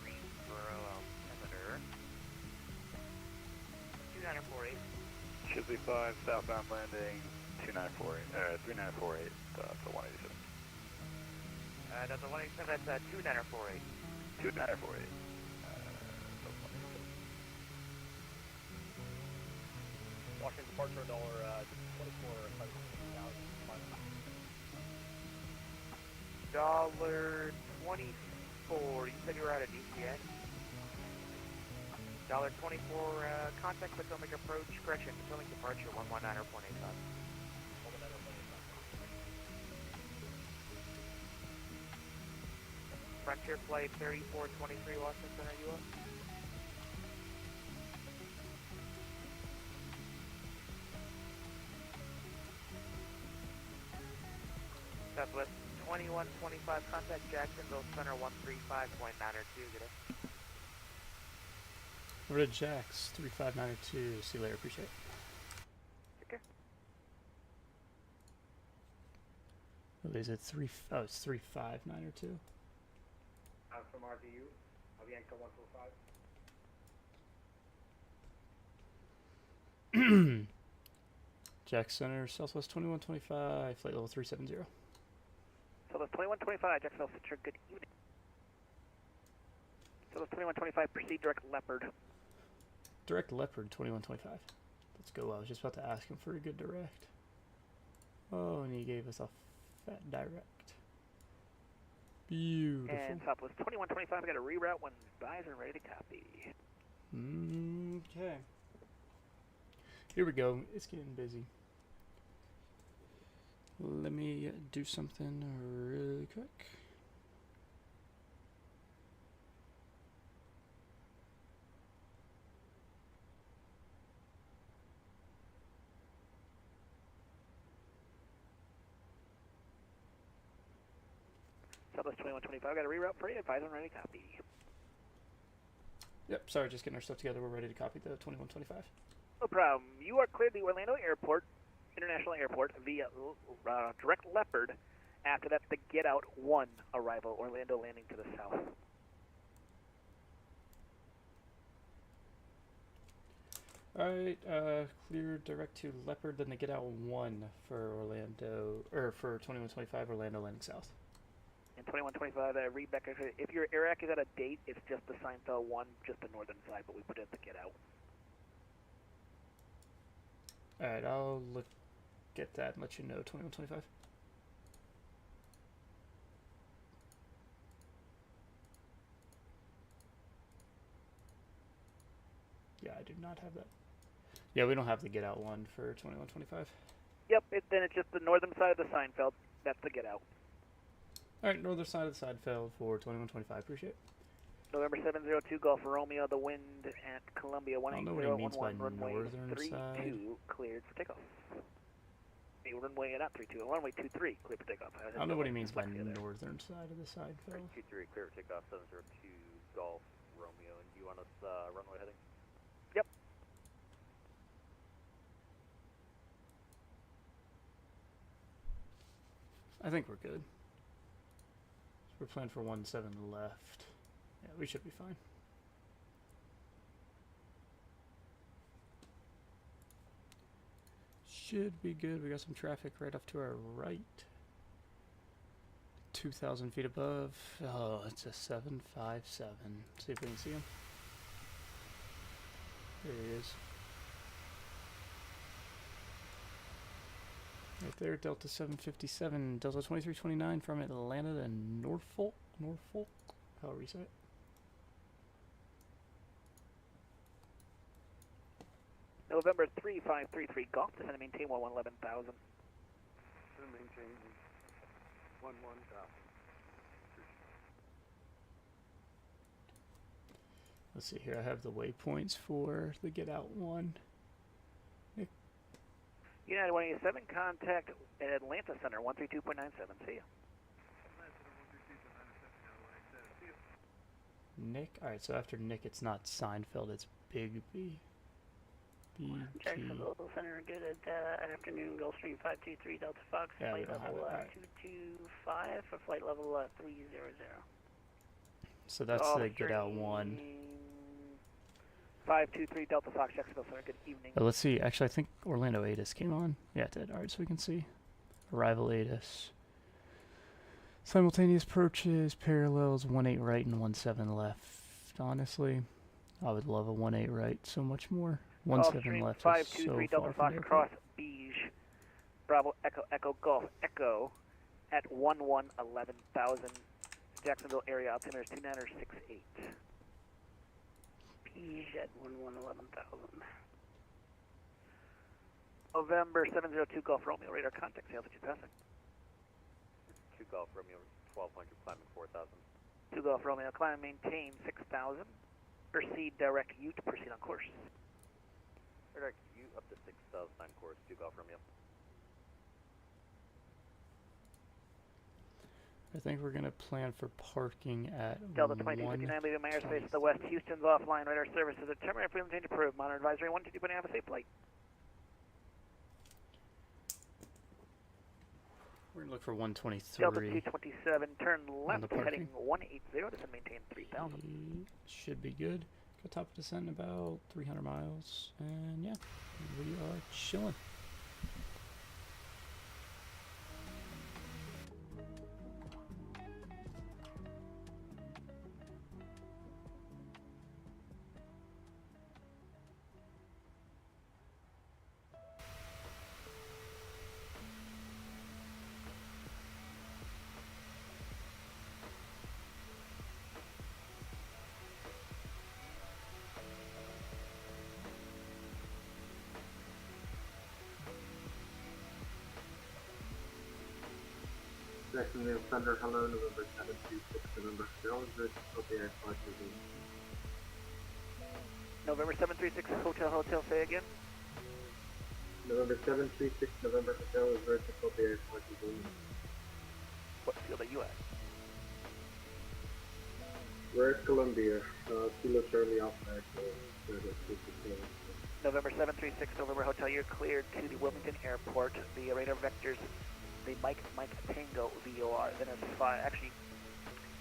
S6: Greensboro altimeter 2948.
S5: Chesley 5 southbound landing 3948 to 187.
S6: That's the 187, that's 2948.
S5: 2948.
S7: Washington departure $24,
S6: $24. You said you were out of DCA. $24. Contact Potomac approach. Correction. Potomac departure 119.85. Frontier flight 3423 Washington Center, US. Southwest 2125, contact Jacksonville Center 135.902, good day.
S1: Over to Jax, 3592. See you later, appreciate it.
S6: Take care.
S1: What is it? Oh, it's 35902.
S7: From RDU, Avianca 145.
S1: Jack Center, Southwest 2125, flight level 370.
S6: So that's 2125, Jacksonville Center, good evening. So that's 2125, proceed direct Leopard.
S1: Direct Leopard 2125. Let's go. I was just about to ask him for a good direct. Oh, and he gave us a fat direct. Beautiful.
S6: And Southwest 2125, I got a reroute when buys are ready to copy.
S1: Okay. Here we go. It's getting busy. Let me do something really quick.
S6: Southwest 2125, I got a reroute for you. Advise on ready to copy.
S1: Yep, sorry, just getting our stuff together. We're ready to copy the 2125.
S6: No problem. You are cleared the Orlando Airport, International Airport, via direct Leopard. After that, the Get Out 1 arrival, Orlando landing to the south.
S1: Alright, clear direct to Leopard, then the Get Out 1 for Orlando, or for 2125, Orlando landing south.
S6: And 2125, read back. If your Iraq is at a date, it's just the Seinfeld 1, just the northern side, but we put it at the Get Out.
S1: Alright, I'll look at that and let you know, 2125. Yeah, I do not have that. Yeah, we don't have the Get Out 1 for 2125.
S6: Yep, then it's just the northern side of the Seinfeld. That's the Get Out.
S1: Alright, northern side of the Seinfeld for 2125, appreciate it.
S6: November 702, Golf Romeo, the wind at Columbia 18011, runway
S1: northern
S6: 32,
S1: side.
S6: cleared for takeoff. Hey, runway, not 32, runway 23, cleared for takeoff.
S1: I don't know what he means by northern side of the Seinfeld.
S8: 23, clear for takeoff, 702 Golf Romeo, and you want us runway heading?
S6: Yep.
S1: I think we're good. We're planning for 17 left. Yeah, we should be fine. Should be good. We got some traffic right off to our right. 2,000 feet above. Oh, it's a 757. See if we can see him. There he is. Right there, Delta 757, Delta 2329 from Atlanta to Norfolk, however you say it.
S6: November 3533, Golf, descend and maintain 11,000.
S5: Maintain 11,000.
S1: Let's see here, I have the waypoints for the Get Out 1.
S6: United 187, contact at Atlanta Center, 132.97, see ya.
S1: Nick? Alright, so after Nick it's not Seinfeld, it's Bigby.
S10: Jacksonville Center, good afternoon, Gulfstream 523 Delta Fox,
S1: Yeah,
S10: flight level
S1: right.
S10: 225 for flight level 300.
S1: So that's the Get Out 1.
S6: 523 Delta Fox, Jacksonville Center, good evening.
S1: Let's see, actually I think Orlando ATIS came on. Yeah, it did. Alright, so we can see. Arrival ATIS. Simultaneous approaches, parallels, 18 right and 17 left. Honestly, I would love a 18 right so much more. 17 left is
S6: 523
S1: so
S6: Delta
S1: far
S6: Fox
S1: from
S6: across Beige, Bravo Echo Echo Golf Echo at 11,000 Jacksonville area altimeter is 2968.
S10: Beige at 11,000.
S6: November 702 Golf Romeo, radar contact, altitude passing.
S8: 2 Golf Romeo, 1200, climbing 4,000.
S6: 2 Golf Romeo, climb and maintain 6,000. Proceed direct U to proceed on course.
S8: Direct U up to 6,000 on course, 2 Golf Romeo.
S1: I think we're going to plan for parking at
S6: Delta 2259, leaving my airspace to the west. Houston's offline, radar services are terminated, frequent change approved. Monitor advisory 122, have a safe flight.
S1: We're gonna look for 123.
S10: Delta 227, turn left,
S1: the parking.
S10: heading 180, descend maintain 3000.
S1: Should be good. Go top of descent about 300 miles, and yeah, we are chilling.
S11: Jacksonville Thunder, hello, November 736, November Hotel, good, OPI 520.
S10: November 736 Hotel, say again.
S11: November 736, November Hotel is versus OPI 520.
S10: What field are you at?
S11: We're at Columbia, Kilo Charlie Alpha,
S10: November 736 November Hotel, you're cleared to the Wilmington Airport via radar vectors, the Mike Tango VOR, then it's actually,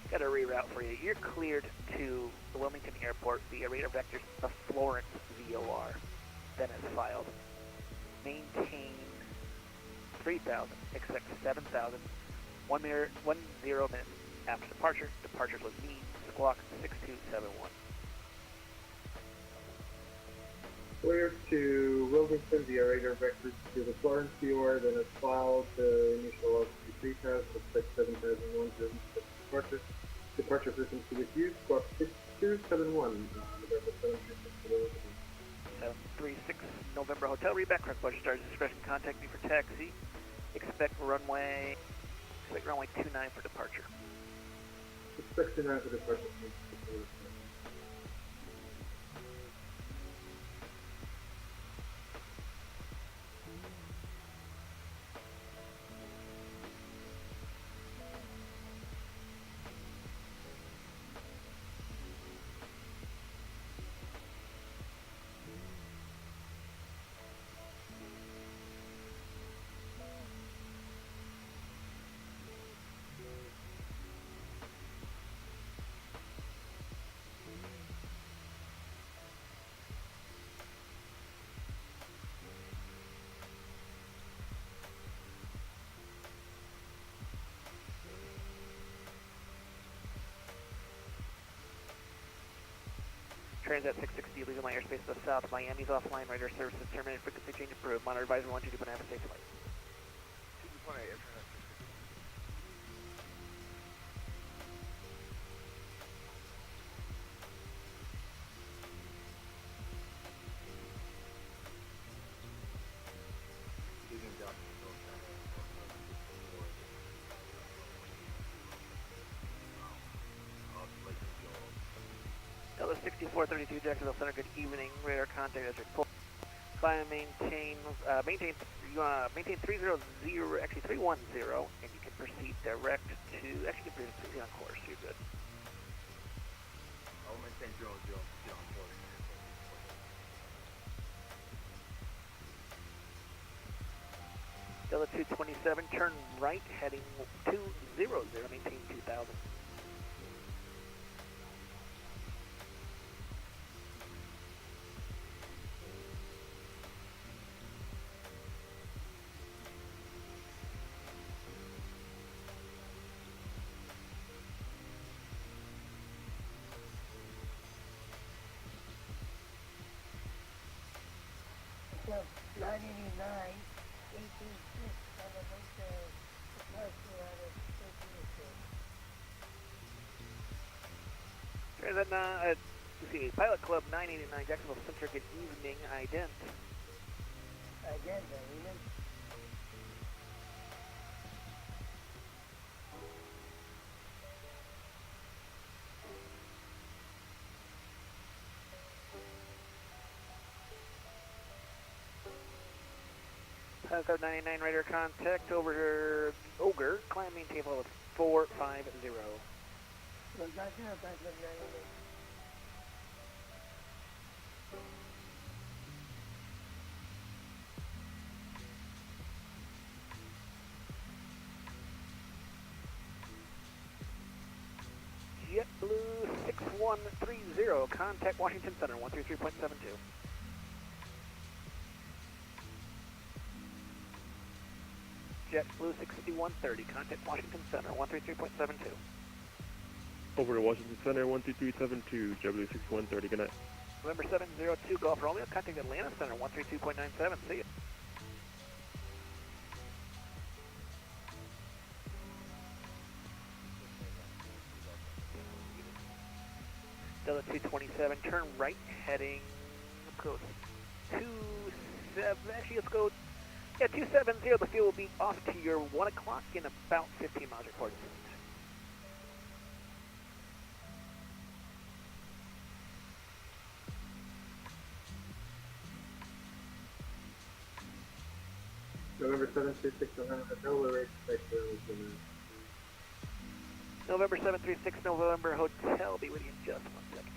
S10: got a reroute for you. You're cleared to the Wilmington Airport via radar vectors, the Florence VOR, then it's filed. Maintain 3000, expect 7000, 10 minutes after departure. Departure was mean, squawk 6271.
S11: Clear to Wilmington via radar vectors to the Florence VOR, then it's filed, initial altitude 3000, expect 7010, departure. Departure frequency with you, squawk 6271, November
S10: 736 November Hotel, read back, correct budget stars discretion, contact me for taxi. Expect runway 29 for departure.
S11: Expect 29 for departure.
S10: Transat 660, leaving my airspace to the south. Miami's offline, radar services terminated, frequency change approved. Monitor advisor 122, have a safe flight.
S5: 228, Internet
S10: 6432 Jacksonville Center, good evening. Radar contact as report. Climb maintain 300, actually 310, and you can proceed direct to, actually you can proceed on course, you're good.
S8: I'll maintain 0, on course.
S10: Delta 227, turn right, heading 200, maintain 2000.
S12: So, 989, 18 on the motel, departure out of Tokyo.
S10: Let's see, Pilot Club 989, Jacksonville Center, good evening, ident.
S12: Ident, even.
S10: Pilot Club 99 radar contact over Ogre, climb maintain level of 450.
S12: Well, Pilot Club 99.
S10: 6130, contact Washington Center, 133.72. JetBlue 6130, contact Washington Center, 133.72.
S13: Over to Washington Center, 13372, JetBlue 6130, good night.
S10: November 702, Golf Romeo, contact Atlanta Center, 132.97, see you. Delta 227, turn right, heading, let's go 27, actually let's go, yeah, 270, the fuel will be off to your 1 o'clock in about 15 miles reported.
S11: November 736, November Hotel, we're expecting
S10: November 736, November Hotel, be with you in just 1 second.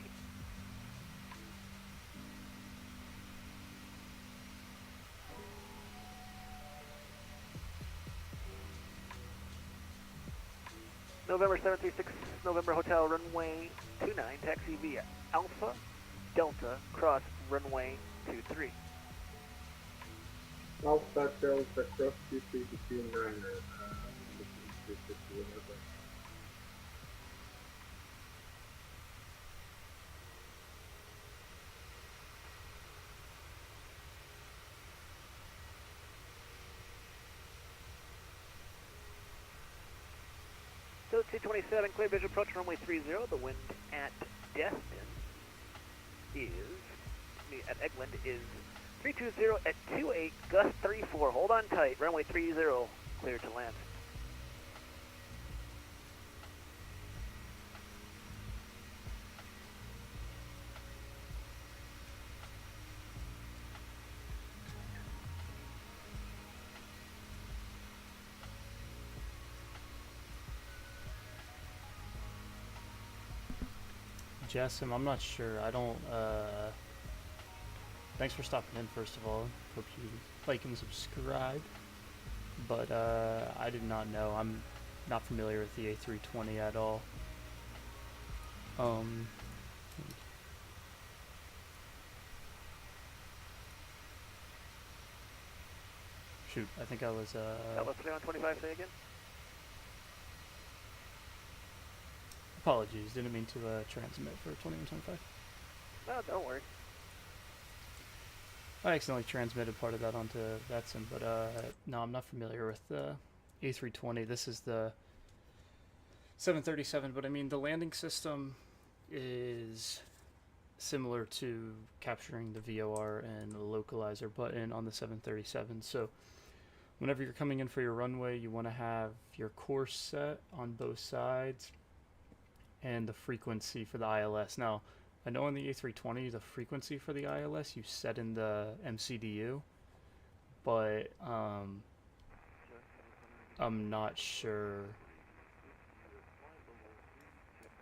S10: November 736, November Hotel, runway 29, taxi via Alpha, Delta, cross runway 23.
S11: Alpha Delta cross 23 between 9 and 351.
S10: Delta 227, clear visual approach runway 30, the wind at Destin is, at Egland is 320 at 28, gust 34, hold on tight, runway 30, clear to land.
S1: Jessim, I'm not sure. I don't, thanks for stopping in, first of all. Hope you like and subscribe. But, I did not know. I'm not familiar with the A320 at all. Shoot, I think I was,
S10: What's 325, say again?
S1: Apologies, didn't mean to transmit for 2125.
S10: No, don't worry.
S1: I accidentally transmitted part of that onto VATSIM, but no, I'm not familiar with the A320. This is the 737, but I mean, the landing system is similar to capturing the VOR and the localizer button on the 737. So whenever you're coming in for your runway, you want to have your course set on both sides and the frequency for the ILS. Now, I know on the A320, the frequency for the ILS you set in the MCDU, but I'm not sure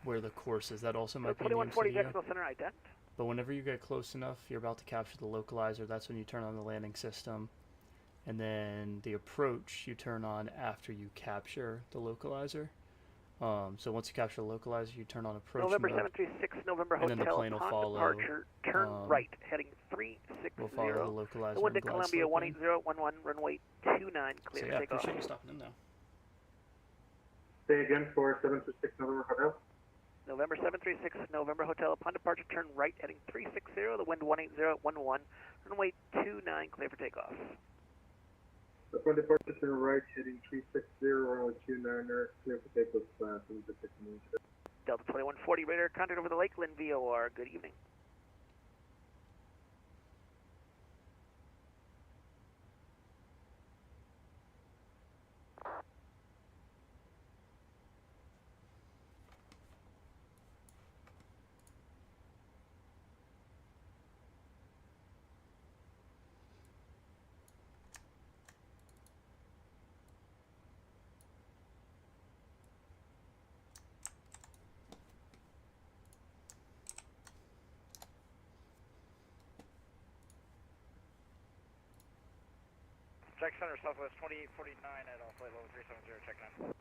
S1: where the course is. That also might be in the
S10: 2140
S1: MCDU.
S10: Jacksonville Center, ident.
S1: But whenever you get close enough, you're about to capture the localizer, that's when you turn on the landing system. And then the approach you turn on after you capture the localizer. So once you capture the localizer, you turn on approach
S10: November
S1: mode,
S10: 736, November
S1: and then the
S10: Hotel,
S1: plane will
S10: upon
S1: follow.
S10: departure, turn right, heading 360.
S1: We'll follow the localizer.
S10: The wind
S1: and
S10: at
S1: glide
S10: Columbia,
S1: slope in.
S10: 18011, runway 29, clear
S1: So
S10: to
S1: yeah,
S10: take off.
S1: appreciate you stopping in now.
S11: Say again for 736 November Hotel.
S10: November 736, November Hotel, upon departure, turn right, heading 360, the wind 18011, runway 29, clear for takeoff.
S11: Upon departure, turn right, heading 360, runway 29, clear for takeoff, 736 November.
S10: Delta 2140, radar contact over the Lakeland VOR, good evening.
S5: Check Center Southwest 2049 at flight level 370, checking in.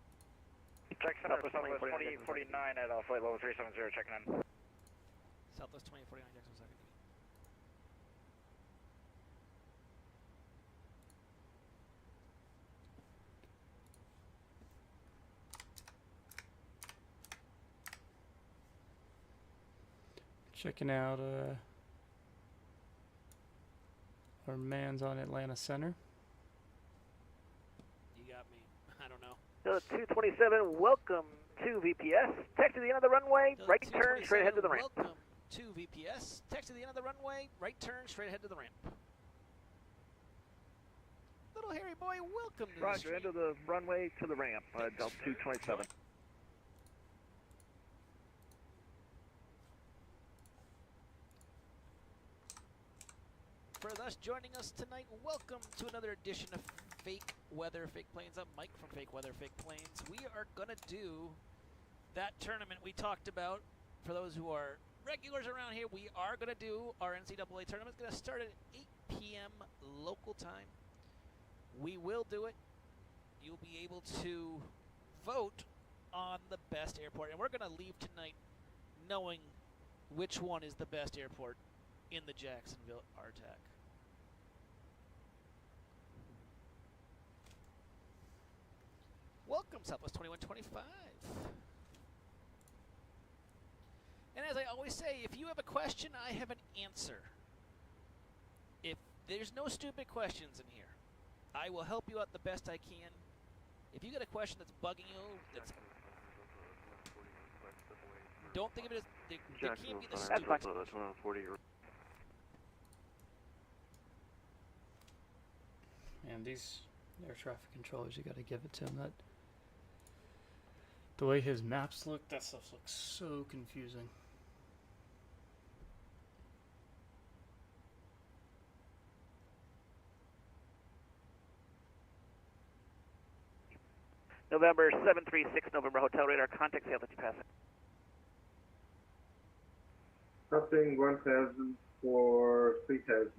S5: Check Center Southwest 2049 at flight level 370, checking in.
S14: Southwest 2049, Jackson 2nd.
S1: Checking out our man's on Atlanta Center.
S14: You got me. I don't know.
S10: So 227, welcome to VPS. Text to the end of the runway, right turn, straight ahead to the ramp.
S14: Welcome to VPS. Text to the end of the runway, right turn, straight ahead to the ramp. Little hairy boy, welcome to the
S5: Roger,
S14: stream.
S5: end of the runway to the ramp, Delta 227.
S14: For those joining us tonight, welcome to another edition of Fake Weather, Fake Planes. I'm Mike from Fake Weather, Fake Planes. We are going to do that tournament we talked about. For those who are regulars around here, we are going to do our NCAA tournament. It's going to start at 8 p.m. local time. We will do it. You'll be able to vote on the best airport. And we're going to leave tonight knowing which one is the best airport in the Jacksonville RTAC. Welcome, Southwest 2125. And as I always say, if you have a question, I have an answer. If there's no stupid questions in here, I will help you out the best I can. If you get a question that's bugging you, don't think of it as they can't be the stupid questions.
S1: Man, these air traffic controllers, you gotta give it to him. That the way his maps look, that stuff looks so confusing.
S10: November 736, November Hotel Radar, contact sail that you pass it.
S11: Crossing 1000 for 3000.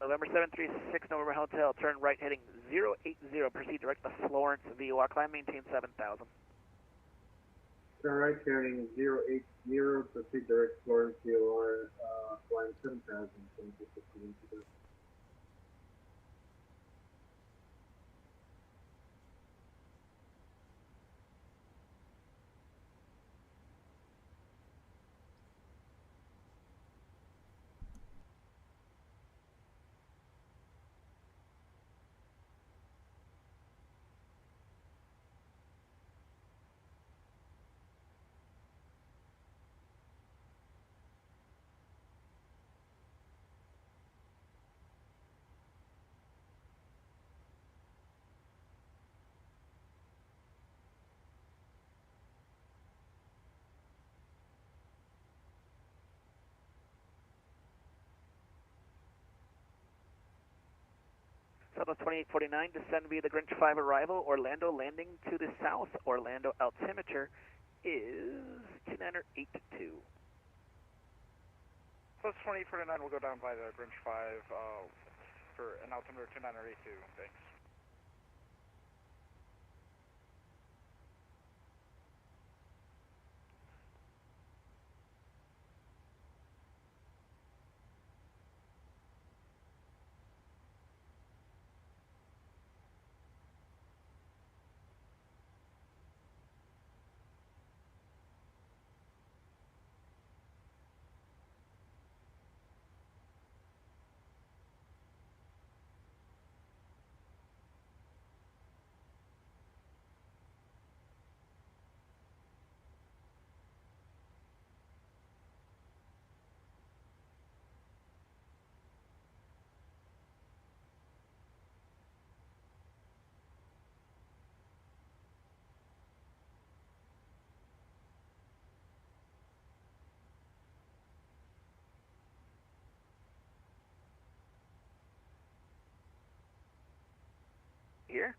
S10: November 736, November Hotel, turn right heading 080, proceed direct to Florence, VOR, climb, maintain 7000.
S11: Turn right heading 080, proceed direct Florence, VOR, flying 7000.
S10: Southwest 2849, descend via the Grinch 5 arrival, Orlando landing to the south, Orlando altimeter is 2982.
S5: Southwest 2849 will go down by the Grinch 5 for an altimeter 2982, thanks.
S10: Here?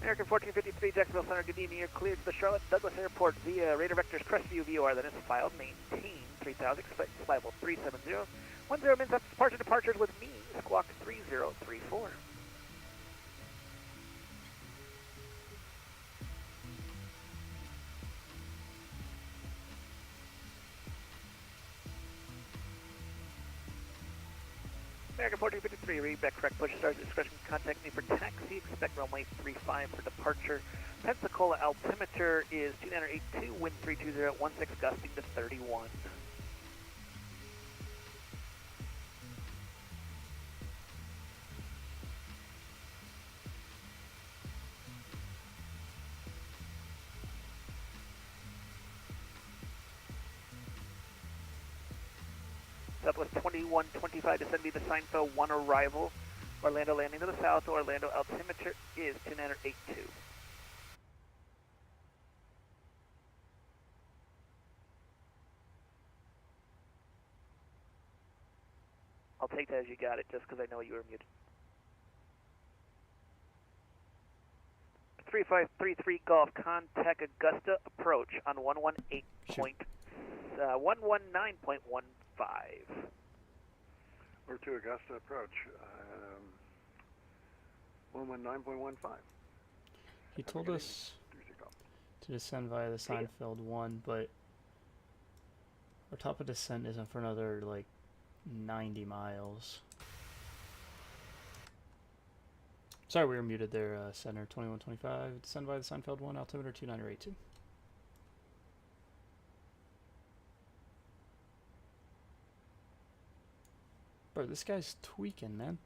S10: American 1453, Jacksonville Center, good evening. You're cleared to the Charlotte Douglas Airport via Radar Vector's Crestview VOR. That is filed. Maintain 3000, flight 370. 10 minutes after departures with me, squawk 3034. American 1453, read back correct push start discretion, contact me for taxi, expect runway 35 for departure. Pensacola altimeter is 2982, wind 320, 16 gusting to 31. Southwest 2125, descend via the Seinfeld 1 arrival. Orlando landing to the south, Orlando altimeter is 2982. I'll take that as you got it, just because I know you were muted. 3533 Golf, contact Augusta approach on 119.15.
S15: Or to Augusta approach, 119.15.
S1: He told us to descend via the Seinfeld 1, but our top of descent isn't for another, like, 90 miles. Sorry, we were muted there, Center 2125. Descend via the Seinfeld 1, altimeter 2982. Bro, this guy's tweaking, man.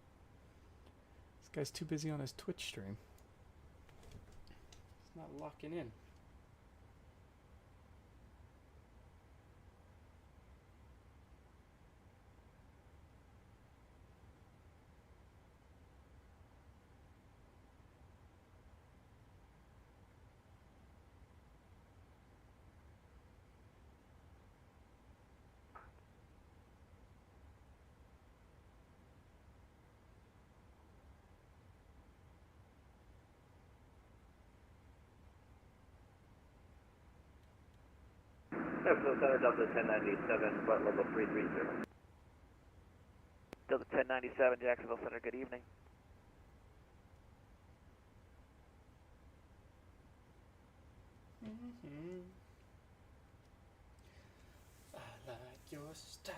S1: This guy's too busy on his Twitch stream. He's not locking in.
S8: Jacksonville Center, Delta 1097, flight level 330.
S10: Delta 1097, Jacksonville Center, good evening.
S1: I like your style.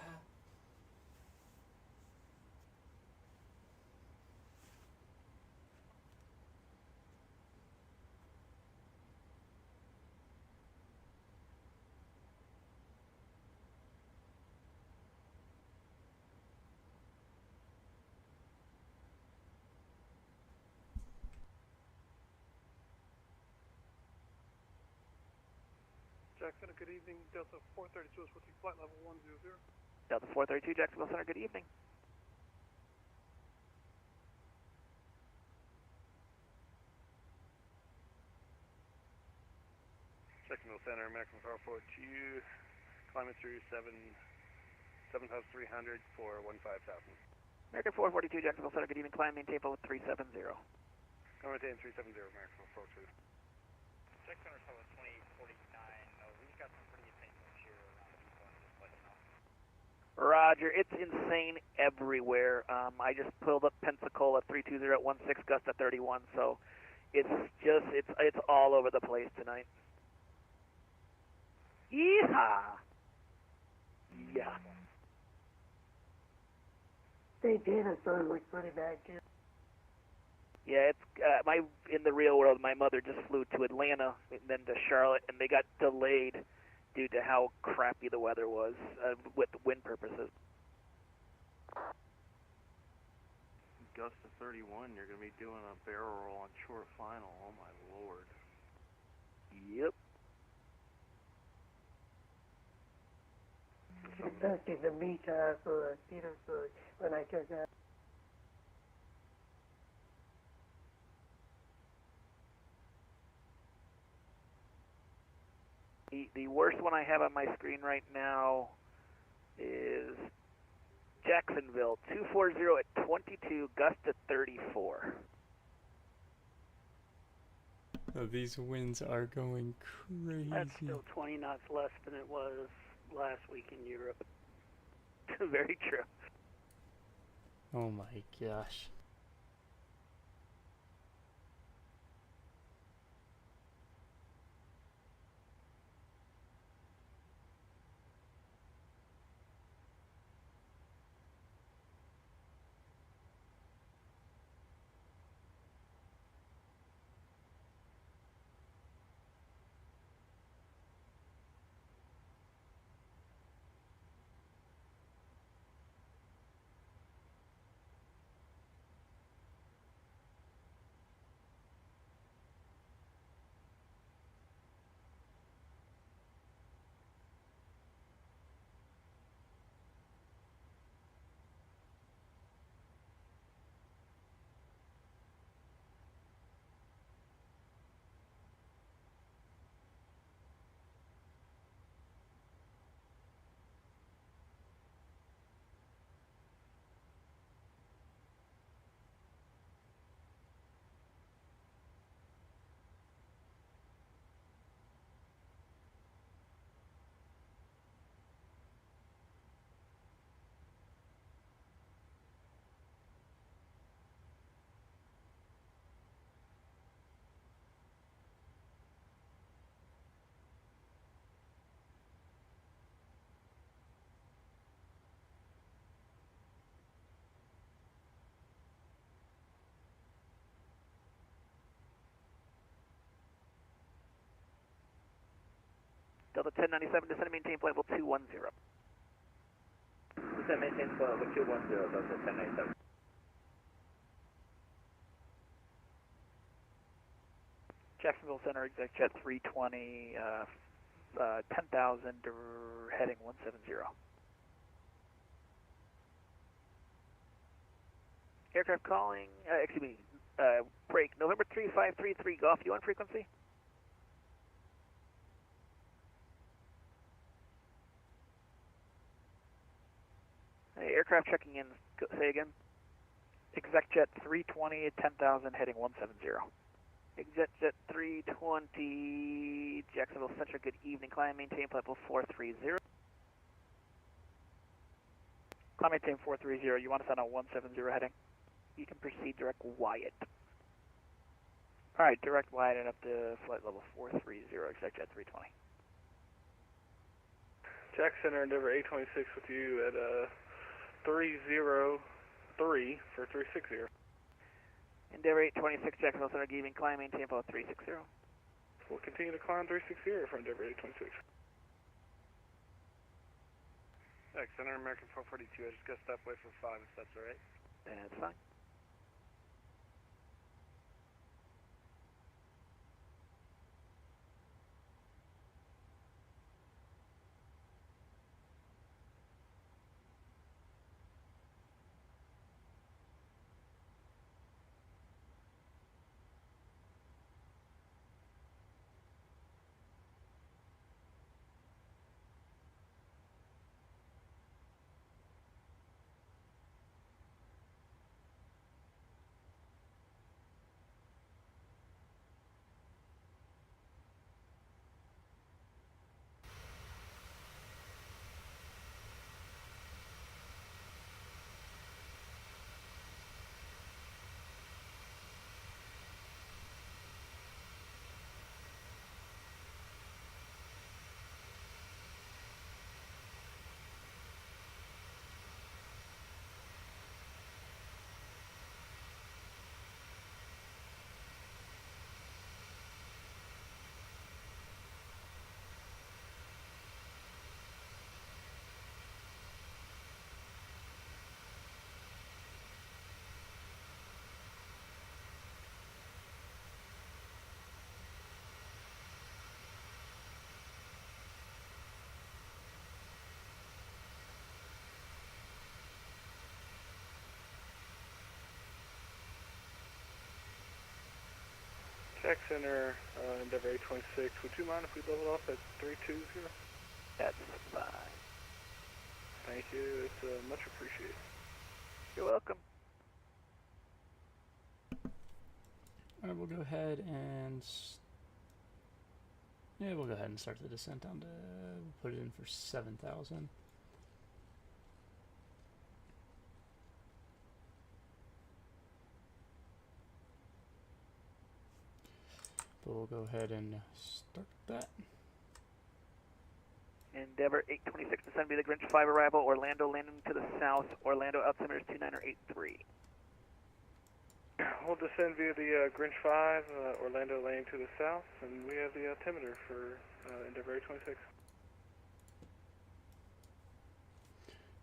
S16: Jackson, good evening. Delta 432 is with you, flight level 100.
S10: Delta 432, Jacksonville Center, good evening.
S15: Jacksonville Center, maximum power for you, climbing through 7,300 for 15,000.
S10: American 442, Jacksonville Center, good evening. Climb, maintain flow 370.
S15: Maintain 370, maximum approach.
S5: Check center, so 2049. We've got some pretty insane winds here around the depot, just let you know.
S10: Roger, it's insane everywhere. I just pulled up Pensacola 320 at 16 gust to 31, so it's all over the place tonight. Yeehaw! Yeah.
S12: St. Petersburg was pretty bad too.
S10: Yeah, it's in the real world. My mother just flew to Atlanta and then to Charlotte, and they got delayed due to how crappy the weather was with wind purposes.
S17: Gust to 31, you're going to be doing a barrel roll on short final. Oh my lord.
S10: Yep.
S12: Contacted the META for Petersburg when I took that.
S10: The worst one I have on my screen right now is Jacksonville 240 at 22, gust to 34.
S1: These winds are going crazy.
S10: That's still 20 knots less than it was last week in Europe. Very true.
S1: Oh my gosh.
S10: Delta 1097, descend and maintain flight level 210.
S8: Descend maintain flight level 210, Delta 1097.
S10: Jacksonville Center, exec jet 320, 10,000, heading 170. Aircraft calling, excuse me, break, November 3533, Golf, you on frequency? Hey, aircraft checking in, say again. Exec jet 320, 10,000, heading 170. Exec jet 320, Jacksonville Center, good evening, climb, maintain flight level 430. Climb, maintain 430, you want us on a 170 heading? You can proceed direct Wyatt. Alright, direct Wyatt and up to flight level 430, exec jet 320.
S15: Jack Center, Endeavor 826 with you at 303 for 360.
S10: Endeavor 826, Jacksonville Center, good evening, climb, maintain flight 360.
S15: We'll continue to climb 360 for Endeavor 826. Jack Center, American 442, I just got step away for 5 if that's alright.
S10: That's fine.
S15: Jack Center, Endeavor 826, would you mind if we level off at 320?
S10: That's fine.
S15: Thank you, it's much appreciated.
S10: You're welcome.
S1: Alright, we'll go ahead and Yeah, we'll go ahead and start the descent down to, we'll put it in for 7,000. But we'll go ahead and start that.
S10: Endeavor 826 descend via the Grinch 5 arrival, Orlando landing to the south, Orlando altimeter is 29083.
S16: We'll descend via the Grinch 5, Orlando landing to the south, and we have the altimeter for Endeavor 826.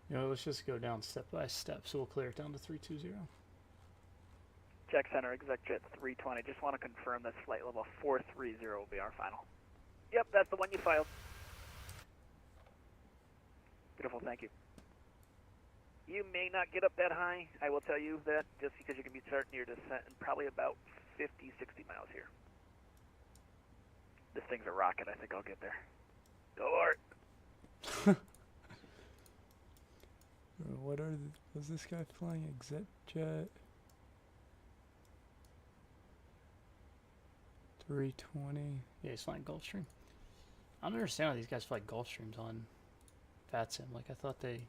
S1: You know, let's just go down step by step, so we'll clear it down to 320.
S10: Check center, exec jet 320. Just want to confirm that flight level 430 will be our final. Yep, that's the one you filed. Beautiful, thank you. You may not get up that high, I will tell you that, just because you're going to be starting your descent in probably about 50, 60 miles here. This thing's a rocket, I think I'll get there. Go Art!
S1: What are was this guy flying exec jet? 320. Yeah, he's flying Gulfstream. I don't understand why these guys fly Gulfstreams on VATSIM. Like, I thought they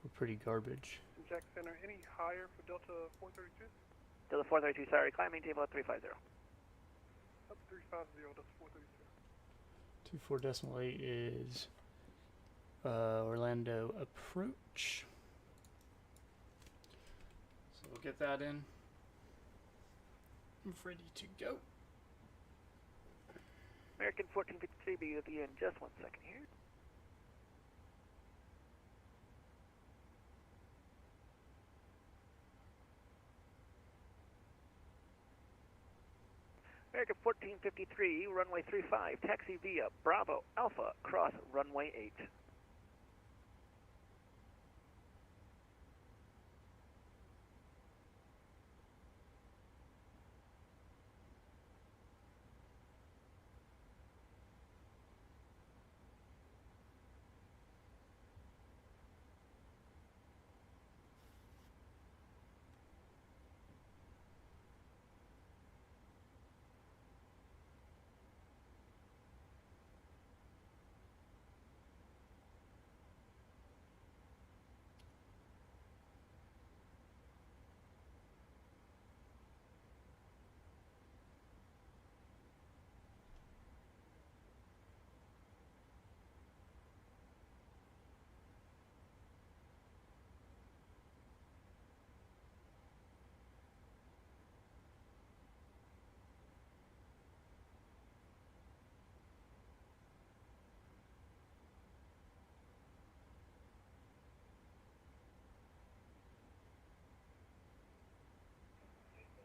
S1: were pretty garbage.
S16: Jack Center, any higher for Delta 432?
S10: Delta 432, sorry, climb maintain about 350.
S16: Up 350, Delta 432.
S1: 24.8 is Orlando approach. So we'll get that in. I'm ready to go.
S10: American 1453, be with you in just 1 second here. American 1453, runway 35, taxi via Bravo Alpha, cross runway 8.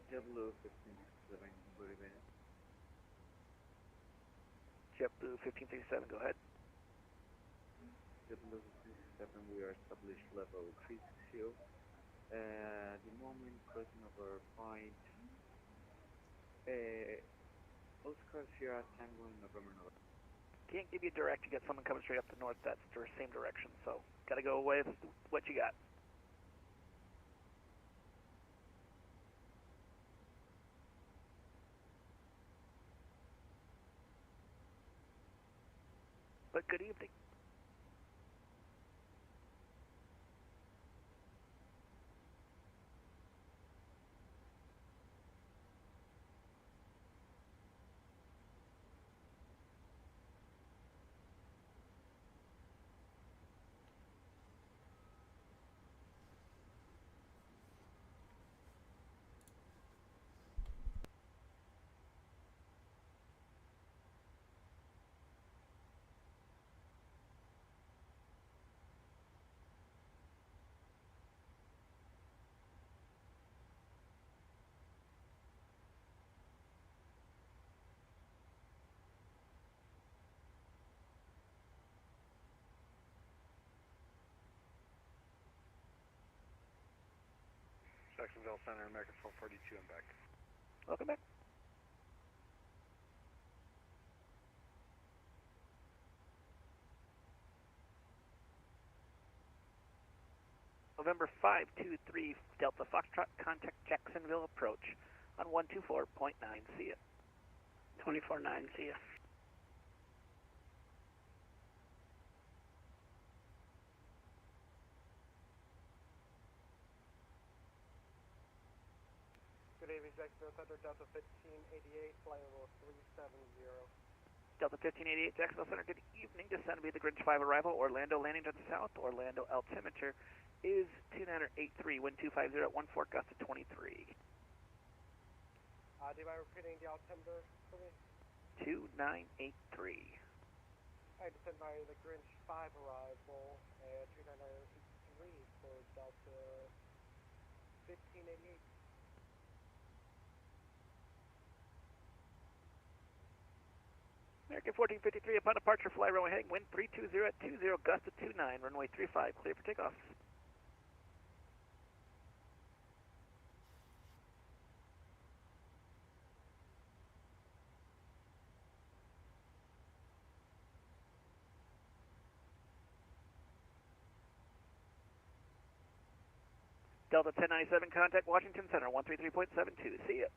S8: JetBlue 1567, good evening.
S10: JetBlue 1567, go ahead.
S8: JetBlue 1567, we are established level 360. At the moment, crossing over point Oscar Sierra Tango in November.
S10: Can't give you direct, you got someone coming straight up the north, that's the same direction, so gotta go with what you got. But good evening.
S15: Jacksonville Center, American 442, and back.
S10: Welcome back. November 523, Delta Foxtrot, contact Jacksonville approach on 124.9, see it. 24-9, see ya.
S7: Good evening, Jacksonville Center, Delta 1588, flight level 370.
S10: Delta 1588, Jacksonville Center, good evening. Descend via the Grinch 5 arrival, Orlando landing to the south. Orlando altimeter is 2983, wind 250 at 14, gust of 23.
S7: Do you mind repeating the altimeter for me?
S10: 2983.
S7: I descend by the Grinch 5 arrival at 2983 for Delta 1588.
S10: American 1453, upon departure, fly runway heading, wind 320 at 20, gust of 29, runway 35, clear for takeoff. Delta 1097, contact Washington Center, 133.72, see ya.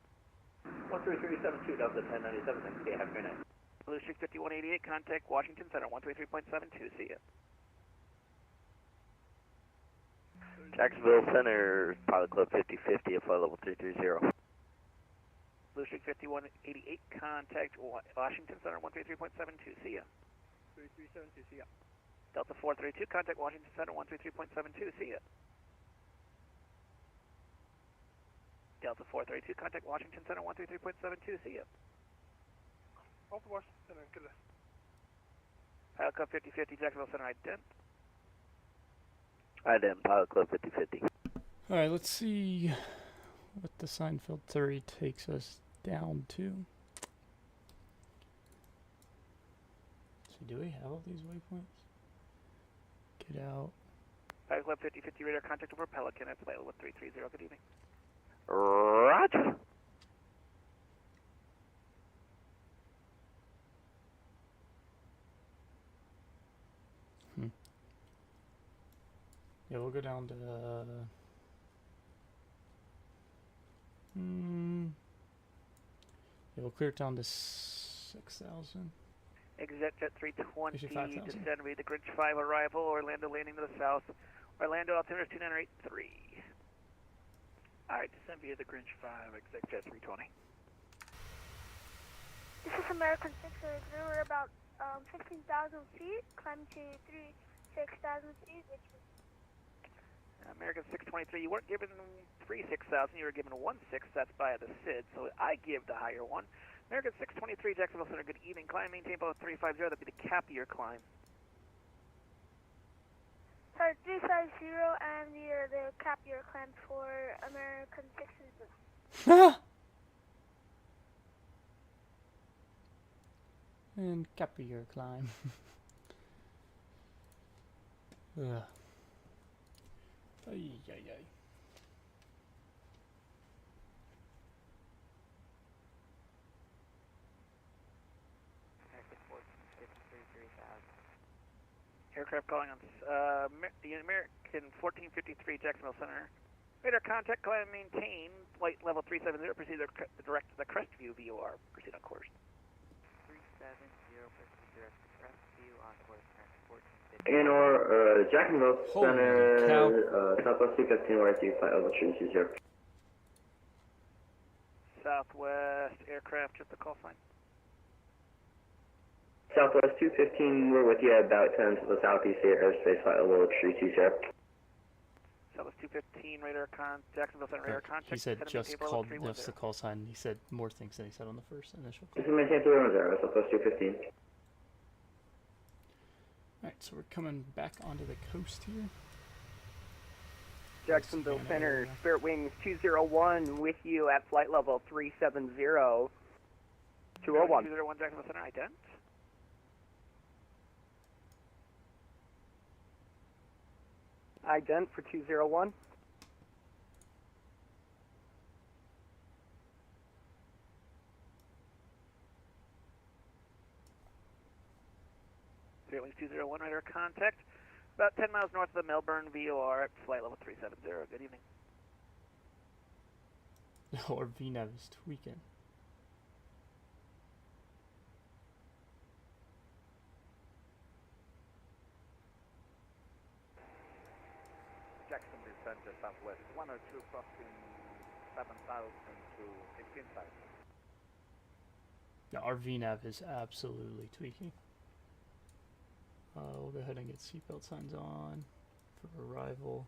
S18: 13372, Delta 1097, thanks, okay, have a great night.
S10: Blue Streak 5188, contact Washington Center, 133.72, see ya.
S18: Jacksonville Center, Pilot Club 5050 at flight level 330.
S10: Blue Streak 5188, contact Washington Center, 133.72, see ya.
S18: 3372, see ya.
S10: Delta 432, contact Washington Center, 133.72, see ya. Delta 432, contact Washington Center, 133.72, see ya.
S16: Off the Washington Center, good day.
S10: Pilot Club 5050, Jacksonville Center, ident.
S18: Ident, Pilot Club 5050.
S1: Alright, let's see what the Seinfeld theory takes us down to. So do we have all these waypoints? Get out.
S10: Pilot Club 5050, radar contact over Pelican at flight level 330, good evening.
S18: Roger.
S1: Yeah, we'll go down to yeah, we'll clear it down to 6,000.
S10: Exit jet 320,
S1: 5,000.
S10: descend via the Grinch 5 arrival, Orlando landing to the south. Orlando altimeter is 2983. Alright, descend via the Grinch 5, exit jet 320.
S19: This is American 603. We're about 15,000 feet, climbing to 6,000 feet, which is
S10: American 623, you weren't given 6,000, you were given 16, that's by the SID, so I give the higher one. American 623, Jacksonville Center, good evening. Climb, maintain both 350, that'd be the cap of your climb.
S19: sorry, 350, and the cap year climb for American 603.
S1: And cap your climb. Ugh. Ay, ay, ay.
S10: Aircraft calling on the American 1453 Jacksonville Center. Radar contact, climb, maintain, flight level 370, proceed direct to the Crestview VOR. Proceed on course.
S6: 370, proceed direct to Crestview on course transport.
S18: ANOR, Jacksonville
S1: Holy
S18: Center,
S1: cow.
S18: Southwest 215, RT, flight level 320.
S10: Southwest aircraft, just the call sign.
S18: Southwest 215, we're with you about 10 to the southeast here, airspace flight level 320.
S10: Southwest 215, radar Jacksonville Center radar contact.
S1: He said
S10: send a
S1: just
S10: maintain
S1: called
S10: level
S1: that's the call sign. He said more things than he said on the first initial call.
S18: This is maintain 310, Southwest 215.
S1: Alright, so we're coming back onto the coast here.
S20: Jacksonville Center, Spirit Wings 201 with you at flight level 370. 201.
S10: 201 Jacksonville Center, ident.
S20: Ident for 201.
S10: Spirit Wings 201 radar contact. About 10 miles north of the Melbourne VOR at flight level 370. Good evening.
S1: Or VNAV is tweaking.
S5: Center Southwest 102 crossing 7,000 to 15,000.
S1: Yeah, our VNAV is absolutely tweaking. We'll go ahead and get seatbelt signs on for arrival.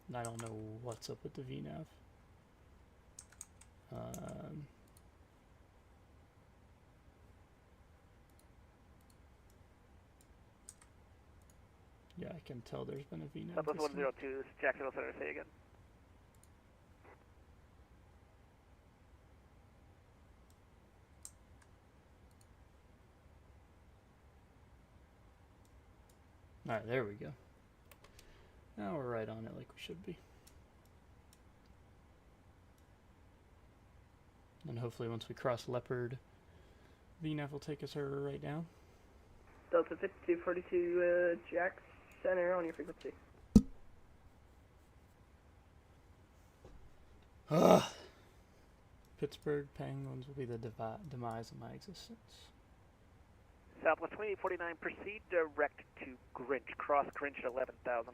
S1: And I don't know what's up with the VNAV. Yeah, I can tell there's been a VNAV.
S10: Southwest 102, Jacksonville Center, say again.
S1: Alright, there we go. Now we're right on it like we should be. And hopefully once we cross Leopard, VNAV will take us right down.
S20: Delta 5242, Jack Center on your frequency.
S1: Pittsburgh Penguins will be the demise of my existence.
S10: Southwest 2849, proceed direct to Grinch. Cross Grinch at 11,000.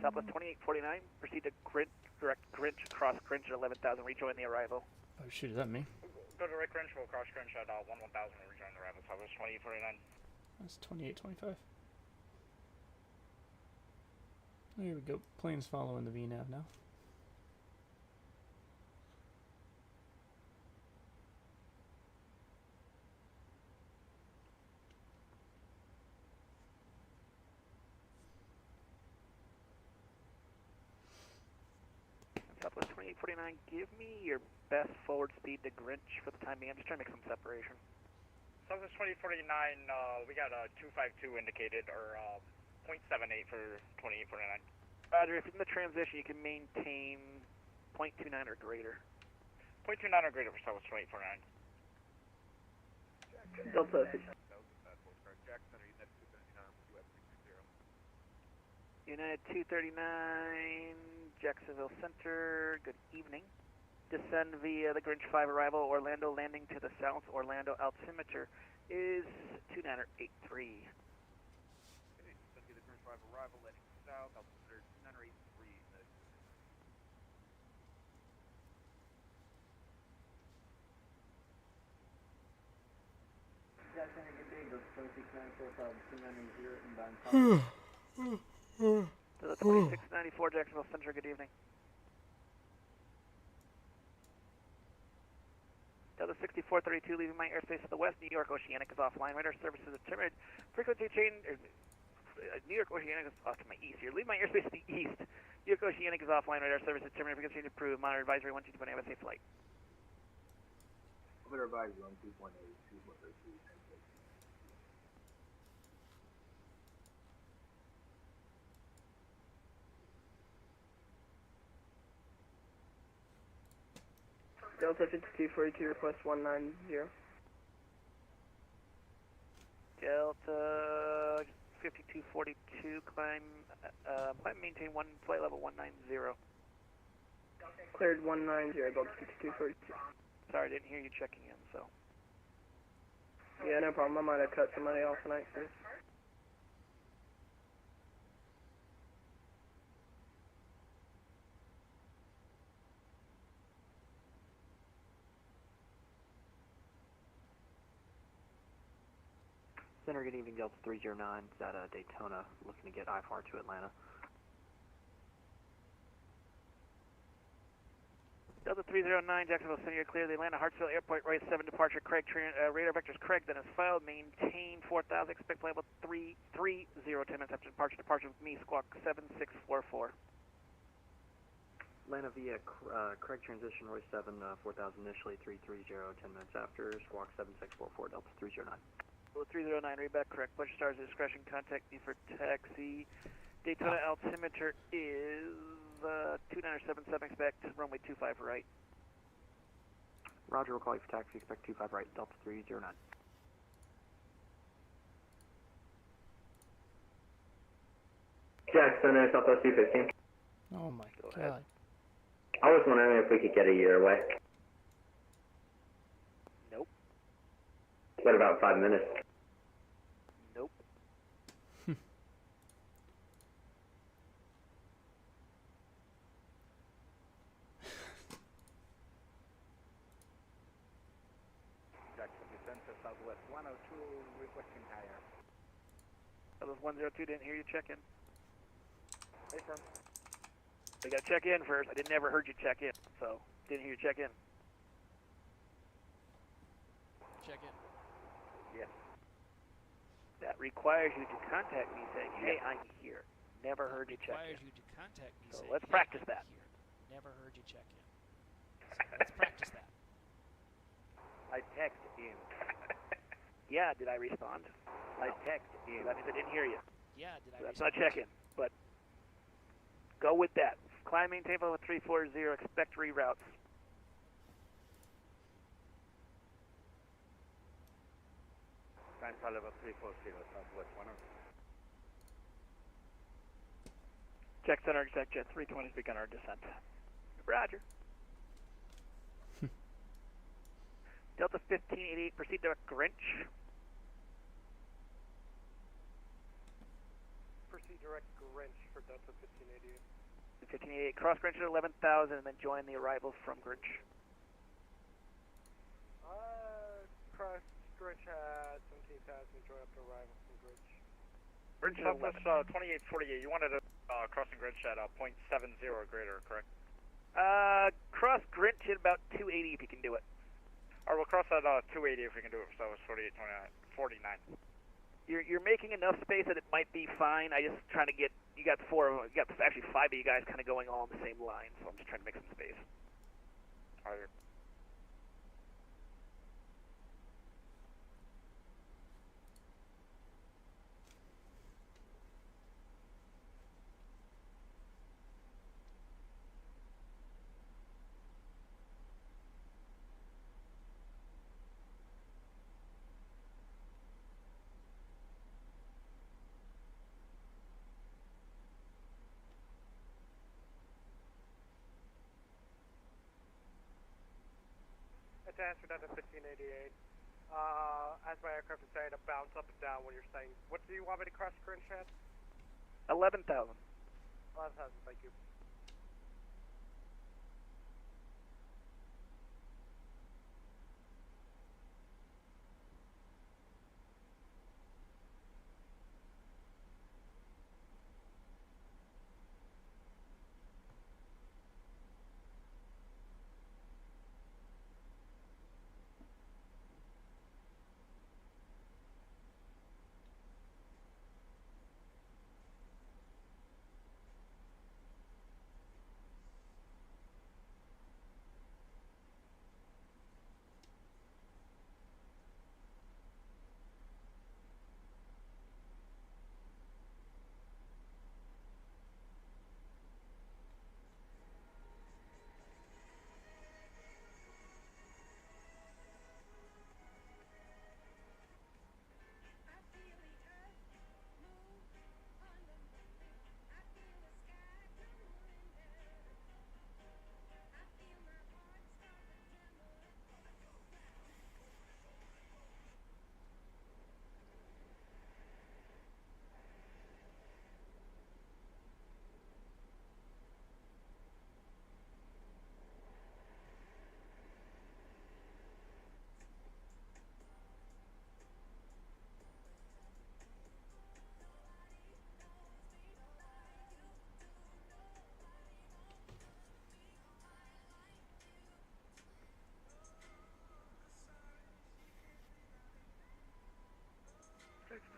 S10: Southwest 2849, proceed to Grinch, direct Grinch, cross Grinch at 11,000, rejoin the arrival.
S1: Oh shoot, is that me?
S6: Go direct Grinch, we'll cross Grinch at 1,000 and rejoin the arrival. Southwest 2849.
S1: That's 2825. There we go. Plane's following the VNAV now.
S10: Southwest 2849, give me your best forward speed to Grinch for the time being. I'm just trying to make some separation.
S6: Southwest 2049, we got a 252 indicated, or 0.78 for 2849.
S10: Roger, if in the transition you can maintain 0.29 or greater.
S6: 0.29 or greater for Southwest 2849.
S20: Delta.
S5: Jackson, United 239, US 630.
S10: United 239, Jacksonville Center, good evening. Descend via the Grinch 5 arrival, Orlando landing to the south, Orlando altimeter is 2983.
S5: Okay, descend via the Grinch 5 arrival, landing south, altimeter 2983.
S8: Jackson, good day, Delta 2694, 2980 inbound.
S10: Delta 2694, Jacksonville Center, good evening. Delta 6432, leaving my airspace to the west, New York Oceanic is offline. Radar services are terminated. Frequency change, New York Oceanic is off to my east here. Leave my airspace to the east. New York Oceanic is offline. Radar services terminated. Frequency change approved. Monitor advisory 12.8. Have a safe flight.
S5: Orbiter advisory 12.8, 2.32.
S20: Delta 5242, request 190.
S10: Delta 5242, climb maintain flight level 190.
S20: Cleared 190, Delta 5242.
S10: Sorry, I didn't hear you checking in, so.
S20: Yeah, no problem. I might have cut somebody off tonight, please.
S8: Center, good evening, Delta 309, it's at Daytona, looking to get IFR to Atlanta.
S10: Delta 309, Jacksonville Center, you're clear. The Atlanta Hartsfield Airport, right 7 departure, Craig, radar vectors Craig, then is filed, maintain 4,000, expect flight level 330, 10 minutes after departure with me, squawk 7644.
S8: Atlanta via Craig transition, Roy 7, 4,000 initially, 330, 10 minutes after, squawk 7644, Delta 309.
S10: 309, read back correct. Pleasure stars at discretion. Contact me for taxi. Daytona altimeter is 2977. Expect runway 25 right.
S8: Roger, we'll call you for taxi. Expect 25 right. Delta 309.
S18: Jack Center, Southwest 215.
S1: Oh my god.
S18: I was wondering if we could get a year away.
S10: Nope.
S18: What about 5 minutes?
S10: Nope.
S5: Jacksonville Center, Southwest 102, requesting higher.
S10: Southwest 102, didn't hear you check in.
S5: Hey, firm.
S10: We gotta check in first. I never heard you check in, so didn't hear you check in.
S14: Check in.
S5: Yes.
S10: That requires you to contact me saying, hey, I'm here. Never heard you check
S14: Requires
S10: in.
S14: you to contact me.
S10: So
S14: saying,
S10: let's
S14: "Hey,
S10: practice
S14: I'm
S10: that.
S14: here." Never heard you check in. So let's practice that.
S5: I text in.
S10: Yeah, did I respond?
S5: I text in.
S10: That means I didn't hear you.
S14: Yeah, did I?
S10: So that's
S14: respond?
S10: not check-in, but go with that. Climb, maintain level 340, expect reroutes.
S5: Climb flight level 340, Southwest 102.
S10: Check center, exec jet 320, begin our descent. Roger. Delta 1588, proceed to Grinch.
S7: Proceed direct Grinch for Delta 1588.
S10: 1588, cross Grinch at 11,000 and then join the arrivals from Grinch.
S7: Cross Grinch at 17,000, join up to arrival from Grinch.
S10: Grinch at 11.
S5: 2848, you wanted to crossing Grinch at 0.70 or greater, correct?
S10: Cross Grinch at about 280 if you can do it.
S5: Or we'll cross at 280 if we can do it, so it's 49.
S10: You're making enough space that it might be fine. I just trying to get, you got actually 5 of you guys kind of going all on the same line, so I'm just trying to make some space.
S5: Alright.
S7: To answer that at 1588, as my aircraft is saying, to bounce up and down when you're saying, what do you want me to cross Grinch at?
S10: 11,000.
S7: 11,000, thank you.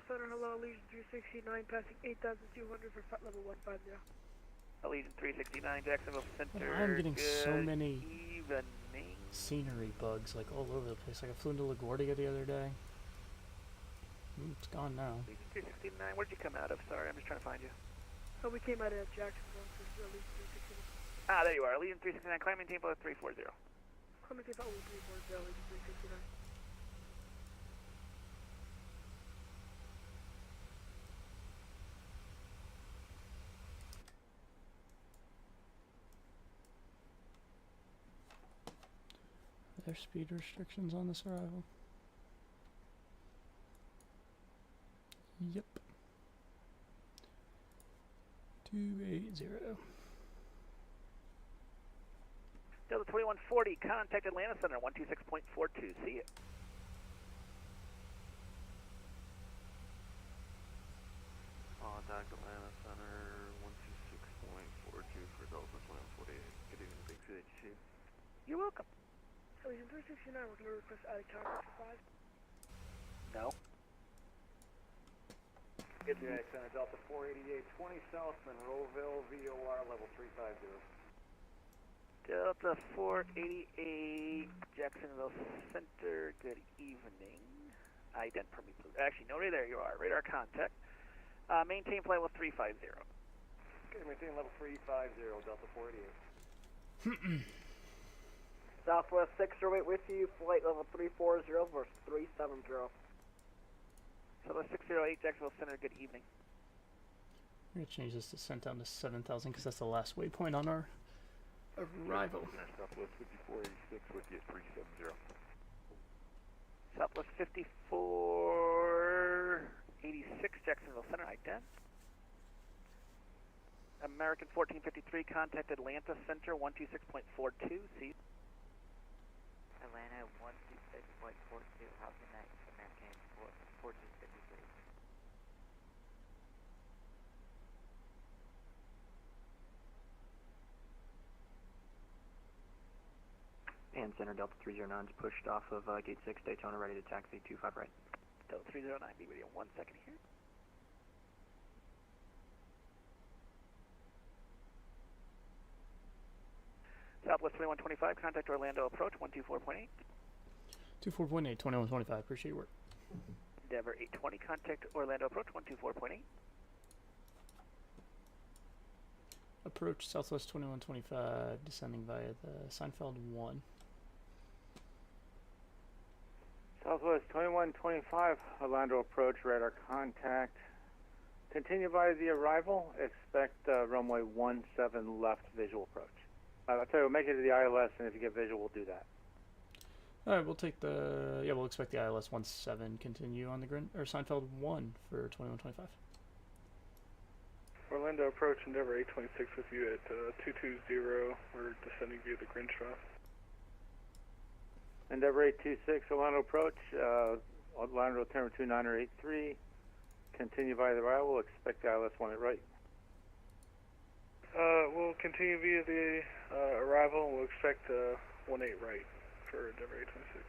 S12: Center, hello, Legion 369, passing 8,200 for flight level 150.
S10: Legion 369, Jacksonville Center.
S1: I'm getting so
S10: good
S1: many
S10: evening.
S1: scenery bugs like all over the place. Like I flew into LaGuardia the other day. It's gone now.
S10: Legion 369, where'd you come out of? Sorry, I'm just trying to find you.
S12: Oh, we came out of Jacksonville, so it's Legion 369.
S10: Ah, there you are. Legion 369, climb maintain below 340.
S12: Climb maintain below 340, Legion 369.
S1: Are there speed restrictions on this arrival? Yep. 280.
S10: Delta 2140, contact Atlanta Center, 126.42. See you.
S17: Contact Atlanta Center, 126.42 for Delta 2148. Good evening, Big CHC.
S10: You're welcome.
S12: Legion 369, we're going to request out of tower for 5.
S10: No.
S5: Good day, Center Delta 488, 20 South Monroeville, VOR level 350.
S10: Delta 488, Jacksonville Center, good evening. Ident permit, please. Actually, no, right there you are. Radar contact. Maintain flight level 350.
S5: Okay, maintain level 350, Delta 488.
S20: Southwest 608 with you, flight level 340 versus 370.
S10: Southwest 608, Jacksonville Center, good evening.
S1: I'm going to change this to sent down to 7,000 because that's the last waypoint on our arrival.
S13: Southwest 5486 with you at 370.
S10: Southwest 5486, Jacksonville Center, ident. American 1453, contact Atlanta Center, 126.42. See.
S6: Atlanta 126.42. How can I American 1453?
S18: And Center Delta 309 is pushed off of Gate 6, Daytona, ready to taxi 25 right.
S10: Delta 309, be with you in 1 second here. Southwest 2125, contact Orlando approach, 124.8.
S1: 24.8, 2125, appreciate your work.
S10: Endeavor 820, contact Orlando approach, 124.8.
S1: Approach Southwest 2125, descending via the Seinfeld 1.
S5: Southwest 2125, Orlando approach, radar contact. Continue via the arrival, expect runway 17 left visual approach. I'll tell you, we'll make it to the ILS, and if you get visual, we'll do that.
S1: Alright, we'll take the, we'll expect the ILS 17 continue on the Seinfeld 1 for 2125.
S16: Orlando approach, Endeavor 826 with you at 220. We're descending via the Grinshaw.
S5: Endeavor 826, Orlando approach, Orlando Terminal 2983. Continue via the arrival, we'll expect the ILS 1 at right.
S16: We'll continue via the arrival, and we'll expect 18 right for Endeavor 826.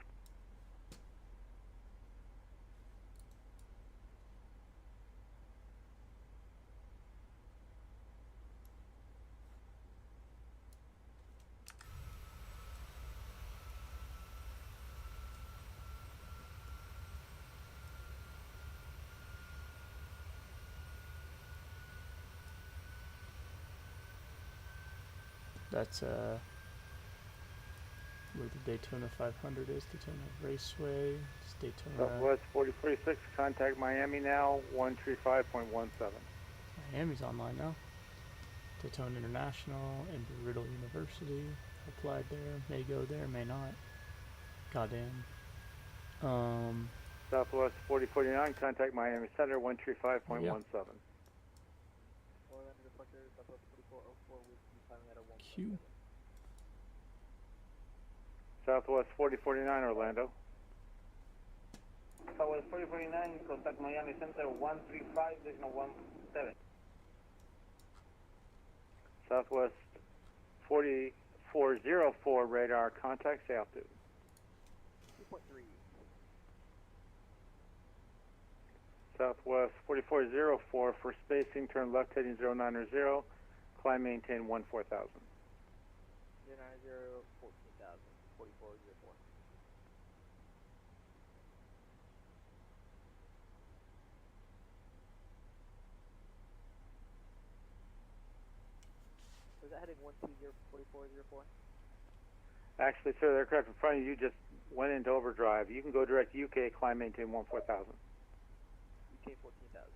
S1: That's where the Daytona 500 is, Daytona Raceway, it's Daytona...
S5: Southwest 4046, contact Miami now, 135.17.
S1: Miami's online now. Daytona International, Embry-Riddle University, applied there, may go there, may not. Goddamn.
S5: Southwest 4049, contact Miami Center, 135.17.
S1: Yeah. Q.
S5: Southwest 4049, Orlando.
S20: Southwest 4049, contact Miami Center, 135.17.
S5: Southwest 4404, radar contact, say altitude.
S20: 2.3.
S5: Southwest 4404, for spacing, turn left heading 090, climb maintain 14,000.
S20: 090, 14,000, 4404. Was that heading 1204404?
S5: Actually, sir, the aircraft in front of you just went into overdrive. You can go direct UK, climb maintain 14,000.
S20: UK 14,000.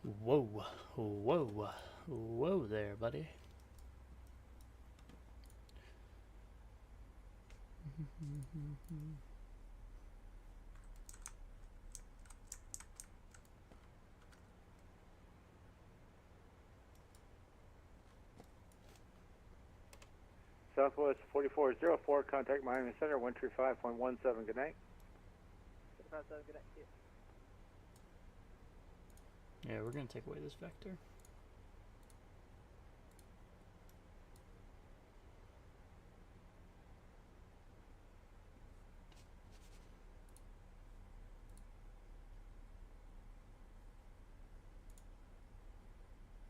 S1: Whoa, whoa, whoa there, buddy.
S21: Southwest 4404, contact Miami Center 135.17. Good night.
S20: Good night.
S1: Yeah, we're gonna take away this vector.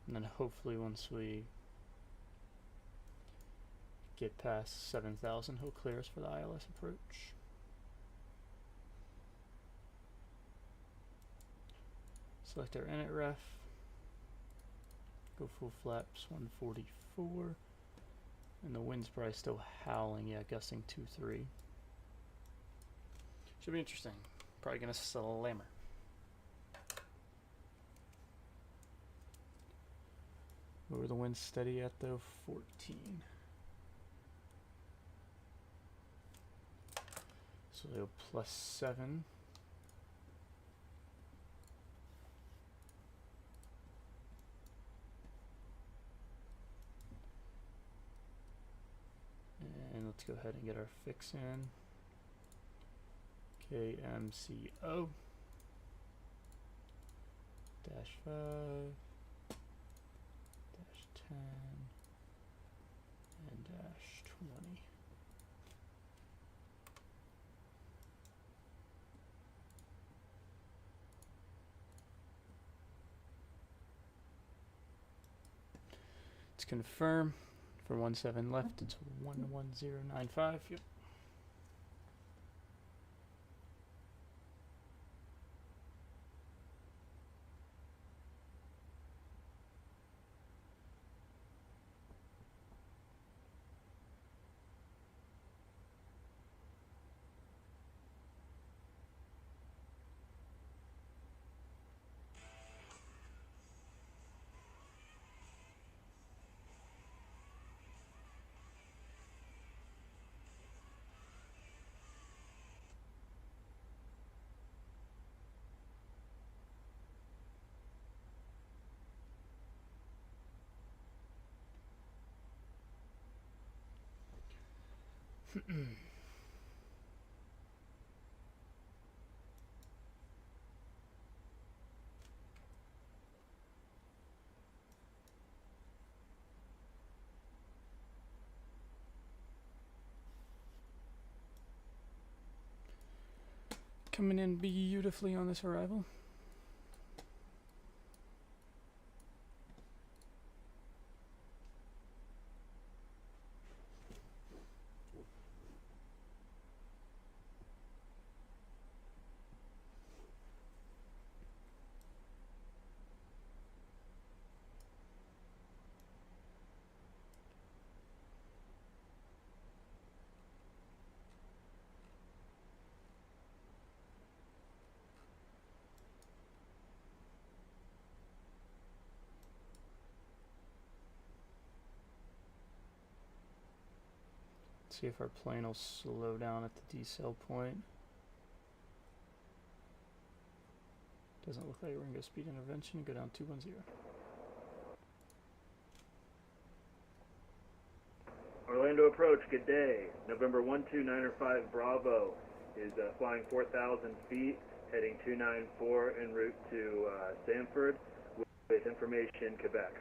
S1: And then hopefully once we get past 7,000, he'll clear us for the ILS approach. Select our init ref. Go full flaps 144. And the wind's probably still howling, yeah, gusting 2-3. Should be interesting. Probably gonna slam her. What were the winds steady at though? 14. So they'll +7. And let's go ahead and get our fix in. MCO -5 -10 and -20. Let's confirm for 17 left. It's 11095. Yep. Coming in beautifully on this arrival. See if our plane will slow down at the decel point. Doesn't look like we're going to go speed intervention and go down 210.
S22: Orlando approach, good day. November 12905 Bravo is flying 4,000 feet, heading 294 en route to Sanford with information Quebec.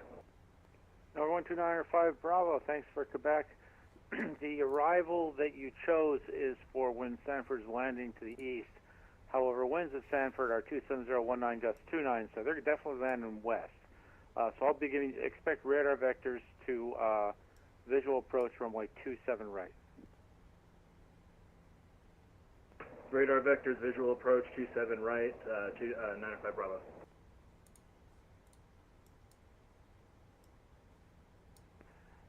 S21: Number 12905 Bravo, thanks for Quebec. The arrival that you chose is for when Sanford's landing to the east. However, winds at Sanford are 27019 gust 29, so they're definitely landing west. So I'll be giving, expect radar vectors to visual approach runway 27 right.
S22: Radar vectors, visual approach 27 right, 905 Bravo.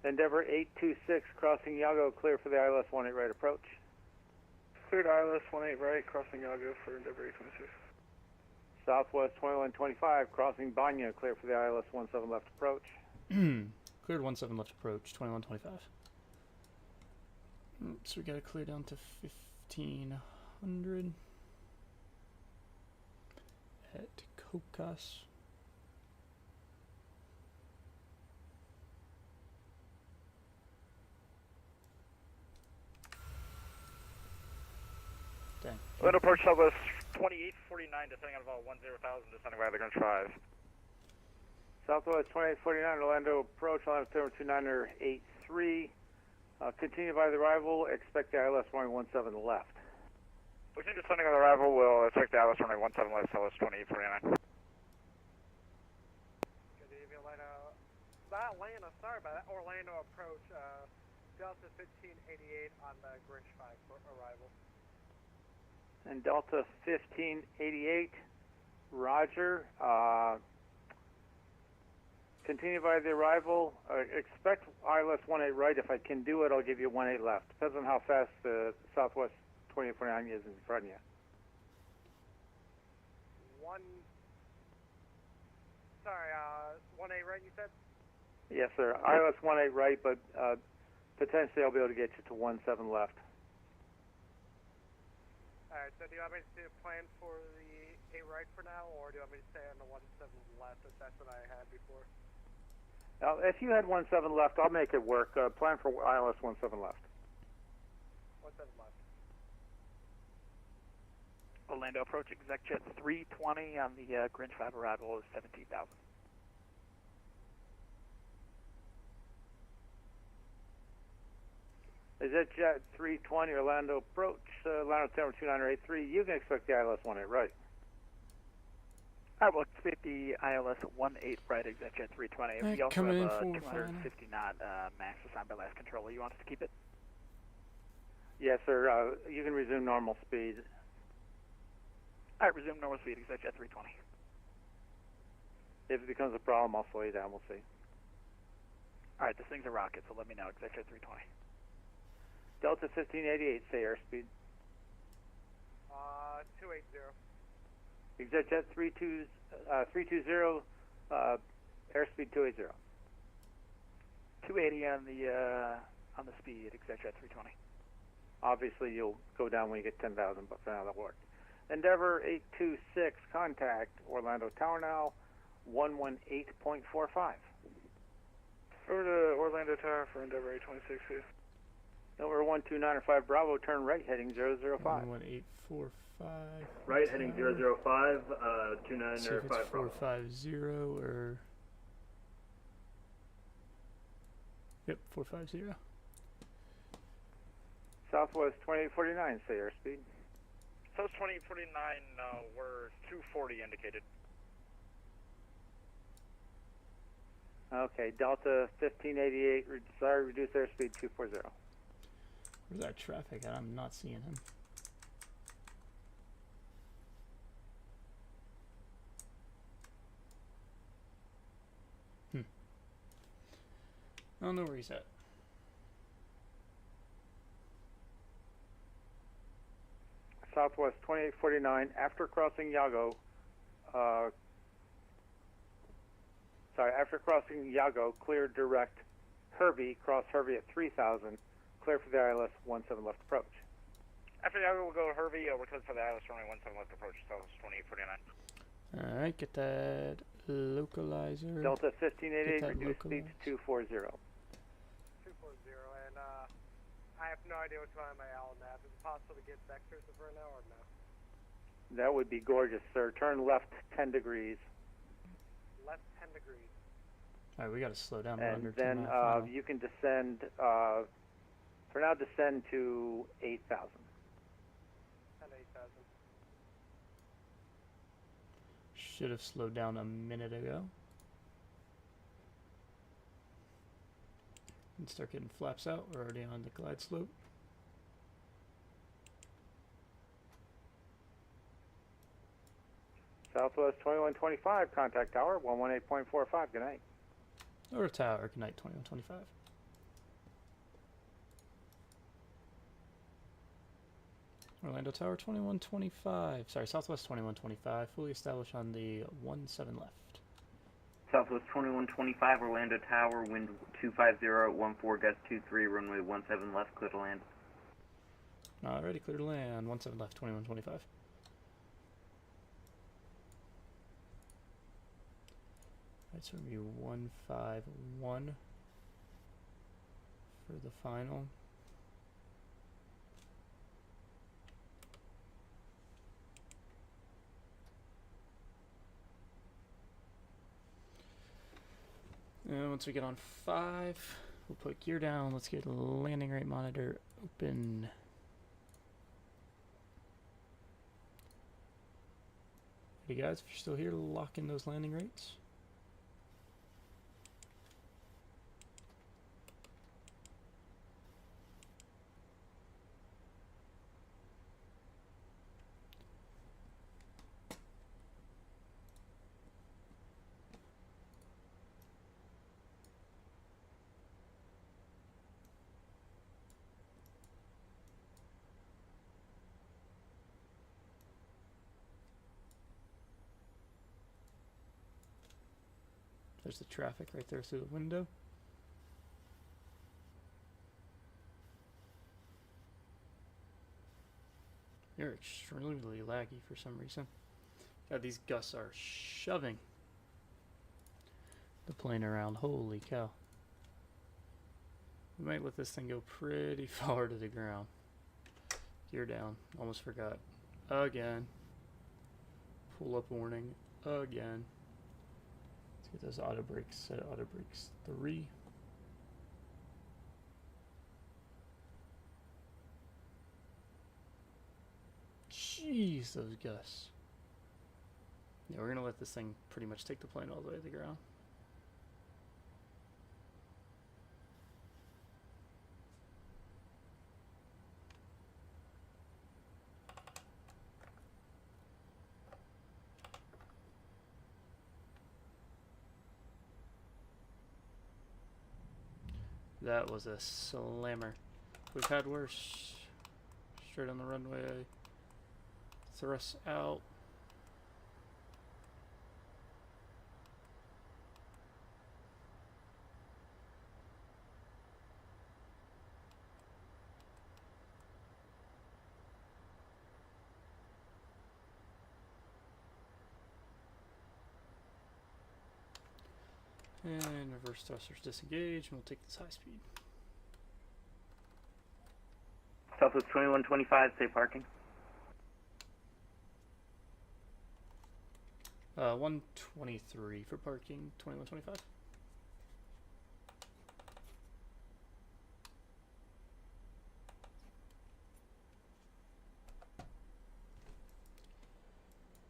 S21: Endeavor 826 crossing Yago, clear for the ILS 18 right approach.
S16: Cleared ILS 18 right, crossing Yago for Endeavor 826.
S21: Southwest 2125, crossing Banya, clear for the ILS 17 left approach.
S1: Cleared 17 left approach, 2125. So we got to clear down to 1500 at Cocos. Dang.
S6: Wind approach Southwest 2849, descending out of all 10,000, descending by the Grinch 5.
S21: Southwest 2849, Orlando approach, line of 29er83. Continue by the arrival, expect the ILS running 17 left.
S6: We think descending on the arrival, we'll expect the ILS running 17 left, Southwest 2849.
S5: Good evening, Atlanta. Not Atlanta, sorry about that. Orlando approach, Delta 1588 on the Grinch 5 for arrival.
S21: And Delta 1588, Roger. Continue by the arrival. Expect ILS 18 right. If I can do it, I'll give you 18 left. Depends on how fast the Southwest 2849 is in front of you.
S5: One A right, you said?
S21: Yes, sir. ILS 18 right, but potentially I'll be able to get you to 17 left.
S5: Alright, so do you want me to plan for the A right for now, or do you want me to stay on the 17 left if that's what I had before?
S21: Now, if you had 17 left, I'll make it work. Plan for ILS 17 left.
S5: 17 left.
S10: Orlando approach, exec jet 320 on the Grinch 5 arrival is 17,000.
S21: ExecJet 320, Orlando approach, Orlando Tower 2983. You can expect the ILS 18 right.
S10: All right, we'll expect the ILS 18 right, ExecJet 320. We also
S1: coming
S10: have
S1: in
S10: a
S1: for
S10: 250 knot max assigned by last controller. You want us to keep it?
S21: Yes, sir. You can resume normal speed.
S10: All right, resume normal speed, ExecJet 320.
S21: If it becomes a problem, I'll slow you down. We'll see.
S10: All right, this thing's a rocket, so let me know, ExecJet 320.
S21: Delta 1588, say airspeed.
S5: 280.
S21: ExecJet 320, airspeed 280.
S10: 280 on the speed, ExecJet 320.
S21: Obviously, you'll go down when you get 10,000, but for now, that'll work. Endeavor 826, contact Orlando Tower now, 118.45.
S16: Over to Orlando Tower for Endeavor 826, please.
S21: Number 12905 Bravo, turn right, heading 005.
S1: 11845.
S22: Right, heading 005, 2905 Bravo.
S1: 450 or... Yep, 450.
S21: Southwest 2849, say airspeed.
S6: Southwest 2849, we're 240 indicated.
S21: Okay, Delta 1588, sorry, reduce airspeed 240.
S1: Where's our traffic at? I'm not seeing him. I don't know where he's at.
S21: Southwest 2849, after crossing Yago, after crossing Yago, clear direct Hervey, cross Hervey at 3000, clear for the ILS 17 left approach.
S6: After Yago, we'll go to Hervey, we're clear for the ILS runway 17 left approach, Southwest 2849.
S1: Alright, get that localizer.
S21: Delta 1588, reduce speed to 240.
S5: 240, and I have no idea what's going on my owl nav. Is it possible to get vectors of her now or no?
S21: That would be gorgeous, sir. Turn left 10 degrees.
S5: Left 10 degrees.
S1: Alright, we gotta slow down.
S21: And then you can descend, for now descend to 8,000.
S5: 8,000.
S1: Should have slowed down a minute ago. And start getting flaps out. We're already on the glide slope.
S21: Southwest 2125, contact tower, 118.45, good night.
S1: Or tower, good night, 2125. Orlando Tower 2125. Sorry, Southwest 2125. Fully established on the 17 left.
S18: Southwest 2125, Orlando Tower, wind 250 at 14, gust 23, runway 17 left, clear to land.
S1: Already clear to land. 17 left, 2125. Alright, so it'll be 151 for the final. And once we get on 5, we'll put gear down. Let's get landing rate monitor open. Hey guys, if you're still here, lock in those landing rates. There's the traffic right there through the window. You're extremely laggy for some reason. God, these gusts are shoving the plane around. Holy cow. We might let this thing go pretty far to the ground. Gear down. Almost forgot. Again. Pull up warning. Again. Get those auto brakes, set auto brakes 3. Jeez, those gusts. Yeah, we're gonna let this thing pretty much take the plane all the way to the ground. That was a slammer. We've had worse. Straight on the runway. Thrust out. And reverse thrusters disengage, and we'll take this high speed.
S18: Southwest 2125, safe parking.
S1: 123 for parking, 2125.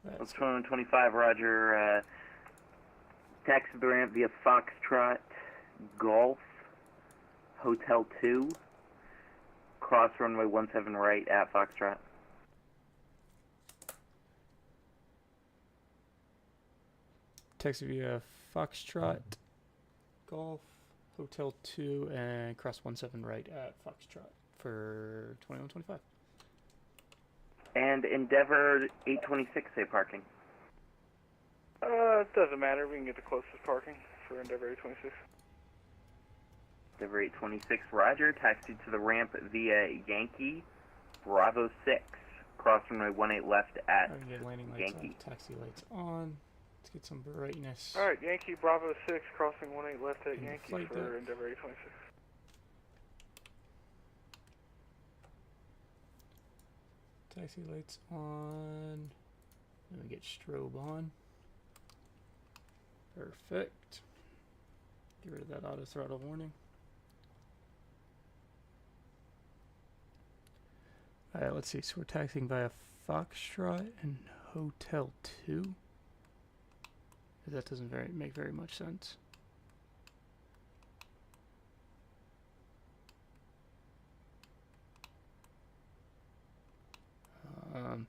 S18: Southwest 2125, roger. Taxi the ramp via Foxtrot, Golf, Hotel 2, cross runway 17 right at Foxtrot.
S1: Taxi via Foxtrot, Golf, Hotel 2, and cross 17 right at Foxtrot for 2125.
S18: And Endeavor 826, say parking.
S16: It doesn't matter. We can get the closest parking for Endeavor 826.
S18: Endeavor 826, roger. Taxi to the ramp via Yankee, Bravo 6. Cross runway 18 left at
S1: landing lights
S18: Yankee.
S1: On, taxi lights on. Let's get some brightness.
S16: Alright, Yankee, Bravo 6, crossing 18 left at
S1: And
S16: Yankee
S1: flight
S16: for
S1: deck.
S16: Endeavor 826.
S1: Taxi lights on. Then we get strobe on. Perfect. Get rid of that auto throttle warning. Alright, let's see. So we're taxiing via Foxtrot and Hotel 2. That doesn't make very much sense. I'm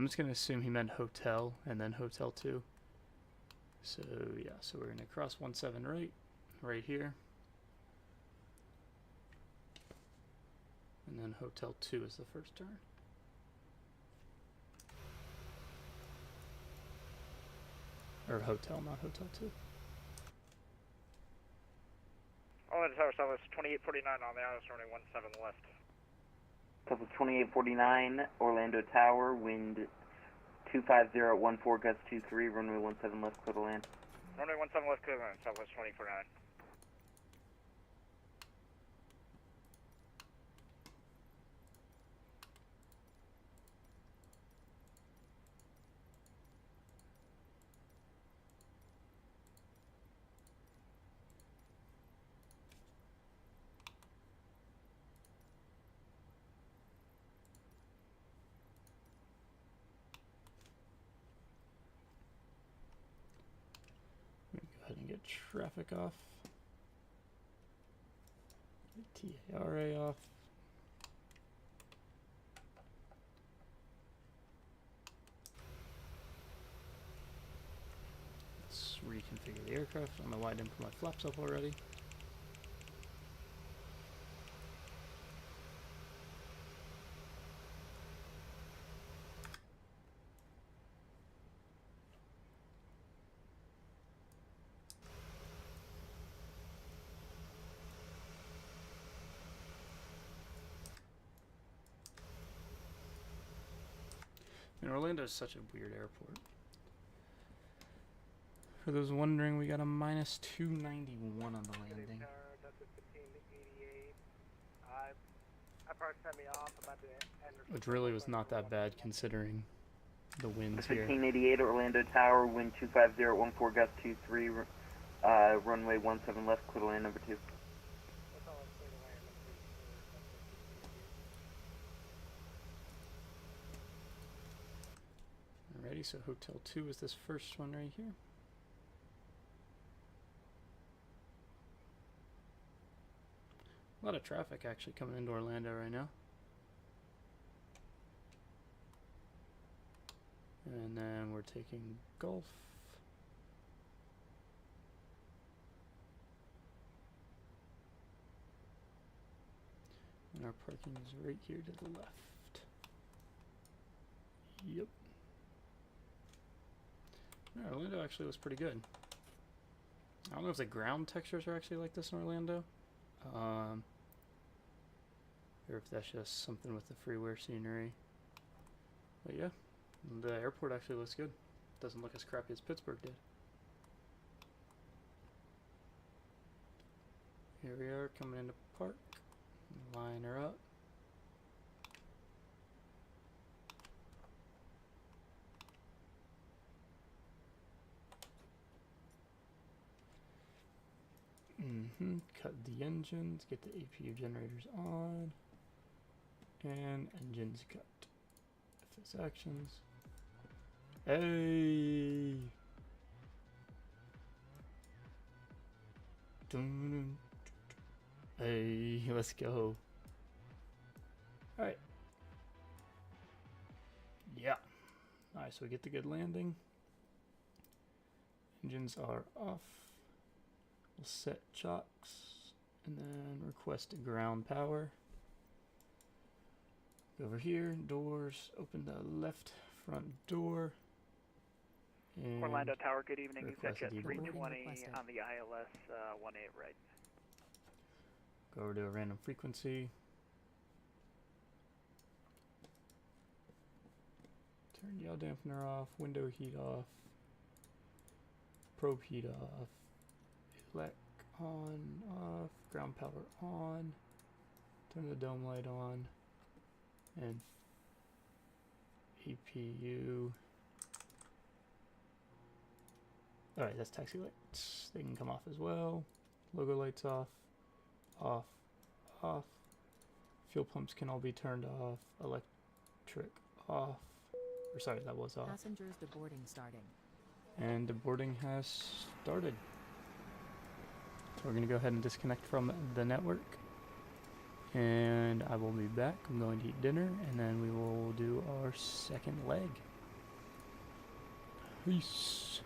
S1: just going to assume he meant hotel and then Hotel 2. So yeah, so we're going to cross 17 right here. And then Hotel 2 is the first turn. Or hotel, not Hotel 2.
S10: Orlando Tower, Southwest 2849 on the ILS runway 17 left.
S18: Southwest 2849, Orlando Tower, wind 25014, gust 23, runway 17 left, clear to land.
S10: Runway 17 left, clear to land, Southwest 2849.
S1: Go ahead and get traffic off. Get TARA off. Let's reconfigure the aircraft. I don't know why I didn't put my flaps up already. And Orlando is such a weird airport. For those wondering, we got a minus 291 on the landing. Which really was not that bad considering the winds here.
S18: 1588, Orlando Tower, wind 25014, gust 23, runway 17 left, clear to land number 2.
S1: Alrighty, so Hotel 2 is this first one right here. A lot of traffic actually coming into Orlando right now. And then we're taking Gulf. And our parking is right here to the left. Yep. Yeah, Orlando actually looks pretty good. I don't know if the ground textures are actually like this in Orlando. Or if that's just something with the freeware scenery. But yeah, the airport actually looks good. Doesn't look as crappy as Pittsburgh did. Here we are coming into park. Line her up. Cut the engines, get the APU generators on, and engines cut. FS actions. Hey! Dun, hey, let's go. Alright. Yeah. Alright, so we get the good landing. Engines are off. We'll set chocks and then request ground power. Go over here, doors, open the left front door. And
S10: Orlando Tower, good evening. You've got
S1: request
S10: jet
S1: a
S10: 320 on the ILS 18 right.
S1: Go over to a random frequency. Turn yaw dampener off, window heat off, probe heat off, elect on, off, ground power on, turn the dome light on, and APU. Alright, that's taxi lights. They can come off as well. Logo lights off, off, off. Fuel pumps can all be turned off. Electric off. Or sorry, that was off.
S2: Passengers deboarding starting.
S1: And deboarding has started. So we're going to go ahead and disconnect from the network. And I will be back. I'm going to eat dinner and then we will do our second leg. Peace.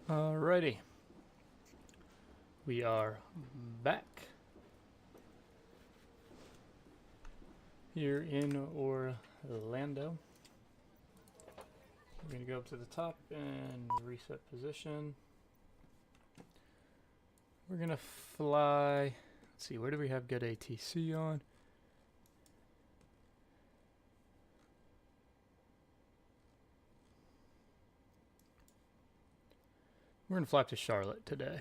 S1: Alrighty. We are back here in Orlando. We're going to go up to the top and reset position. We're going to fly. Let's see, where do we have good ATC on? We're going to fly up to Charlotte today.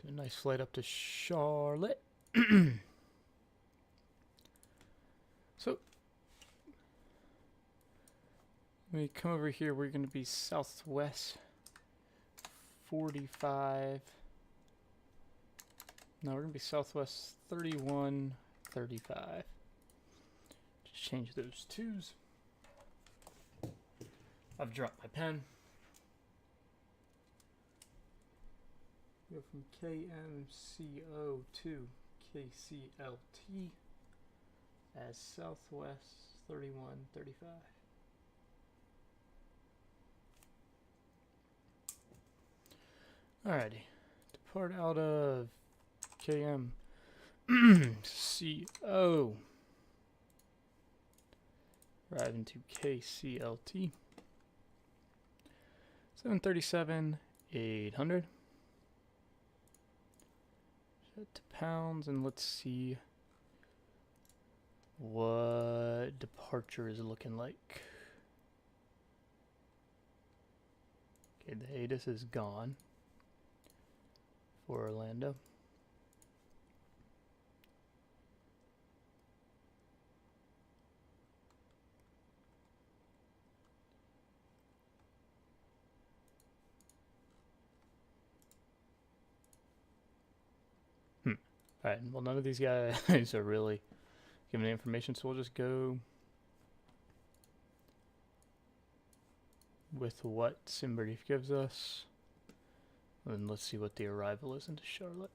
S1: Do a nice flight up to Charlotte. So, when we come over here, we're going to be southwest 45. No, we're going to be southwest 3135. Just change those twos. I've dropped my pen. Go from KMCO to KCLT as Southwest 3135. Alrighty, depart out of KMCO, arrive into KCLT, 737-800. Set to pounds, and let's see what departure is looking like. Okay, the ATIS is gone for Orlando. Alright, well, none of these guys are really giving the information, so we'll just go with what SimBrief gives us. And let's see what the arrival is into Charlotte.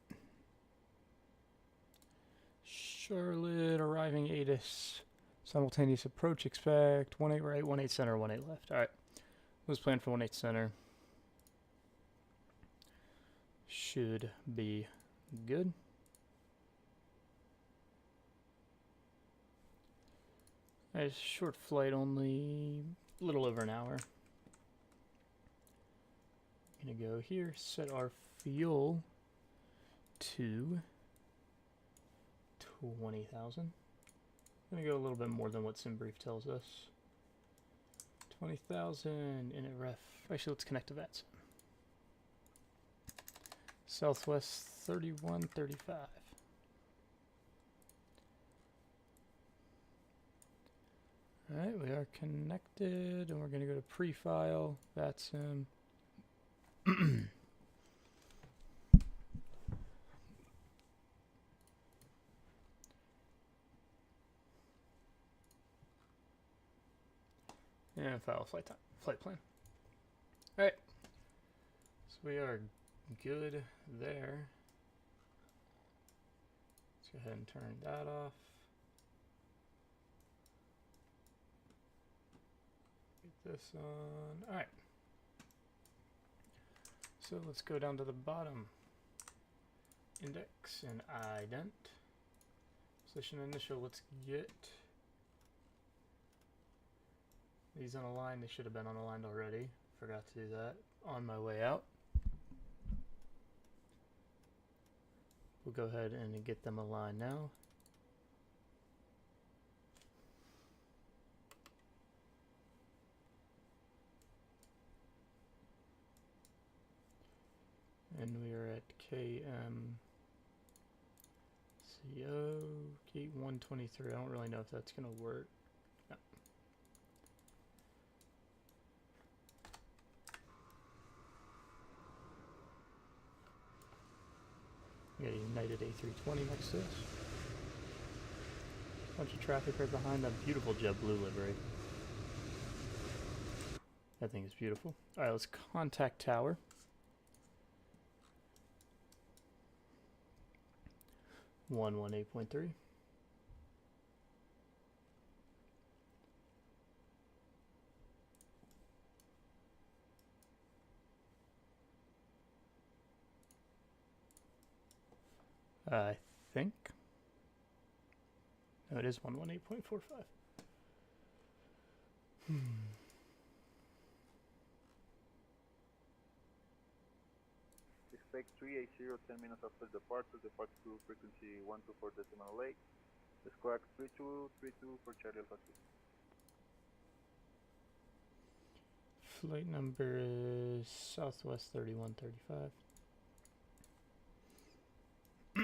S1: Charlotte, arriving ATIS. Simultaneous approach, expect 18 right, 18 center, 18 left. Alright, let's plan for 18 center. Should be good. Alright, short flight, only a little over an hour. Gonna go here, set our fuel to 20,000. Gonna go a little bit more than what SimBrief tells us. 20,000 init ref. Actually, let's connect to VATSIM. Southwest 3135. Alright, we are connected, and we're going to go to pre-file, VATSIM. And file flight plan. Alright, so we are good there. Let's go ahead and turn that off. This on. Alright. So let's go down to the bottom. Index and ident. Position initial, let's get these unaligned. They should have been unaligned already. Forgot to do that on my way out. We'll go ahead and get them aligned now. And we are at KMCO, gate 123. I don't really know if that's going to work. No. We got a United A320 next to us. Bunch of traffic right behind that beautiful JetBlue livery. That thing is beautiful. Alright, let's contact tower. One 8.3. I think. No, it is 118.45.
S2: Expect 380 10 minutes after departure to frequency 124.8. Squawk 3232 for Charlie Alpha 2.
S1: Flight number is Southwest 3135. I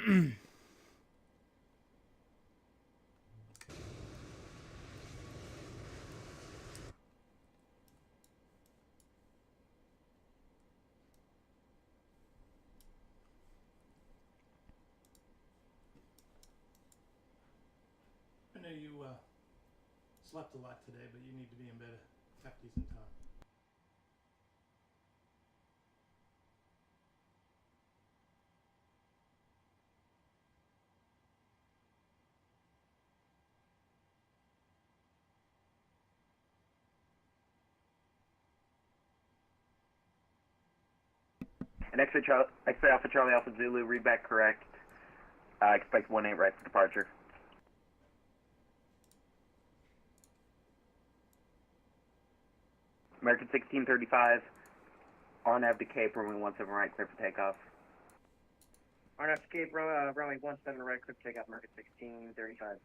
S1: know you slept a lot today, but you need to be in bed a half decent time.
S18: And X-ray Alpha Charlie Alpha Zulu, read back correct. Expect 18 right for departure. American 1635, RNAV to Cape, runway 17 right, clear for takeoff.
S20: RNAV to Cape, runway 17 right, clear for takeoff, American 1635.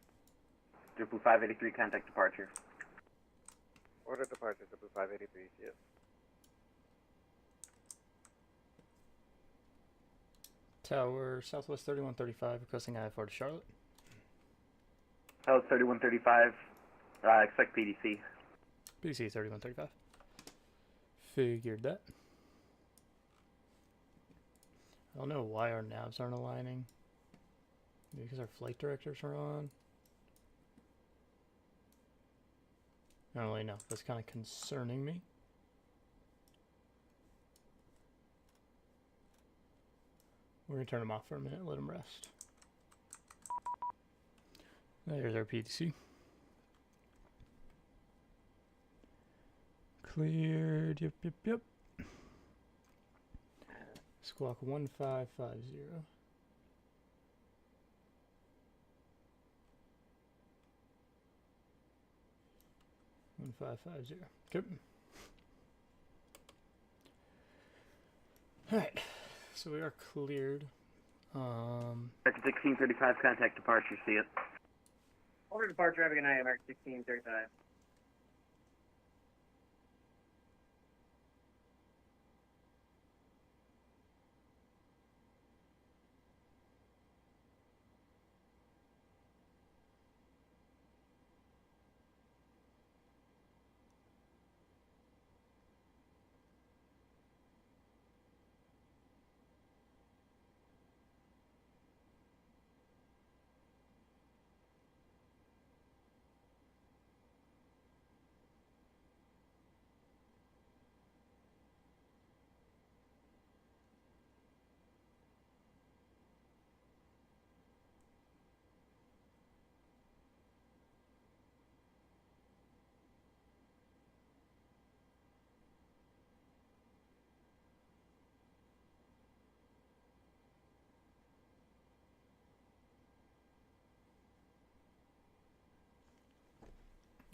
S18: Triple 583, contact departure.
S5: Order departure, 583, yes.
S1: Tower, Southwest 3135, requesting IFR to Charlotte.
S18: South 3135, expect PDC.
S1: PDC 3135. Figured that. I don't know why our navs aren't aligning. Maybe because our flight directors are on. I don't really know. That's kind of concerning me. We're going to turn them off for a minute, let them rest. There's our PDC. Cleared, yep. Squawk 1550. 1550. Good. Alright, so we are cleared.
S18: American 1635, contact departure, see it.
S20: Order departure, have a good night, American 1635.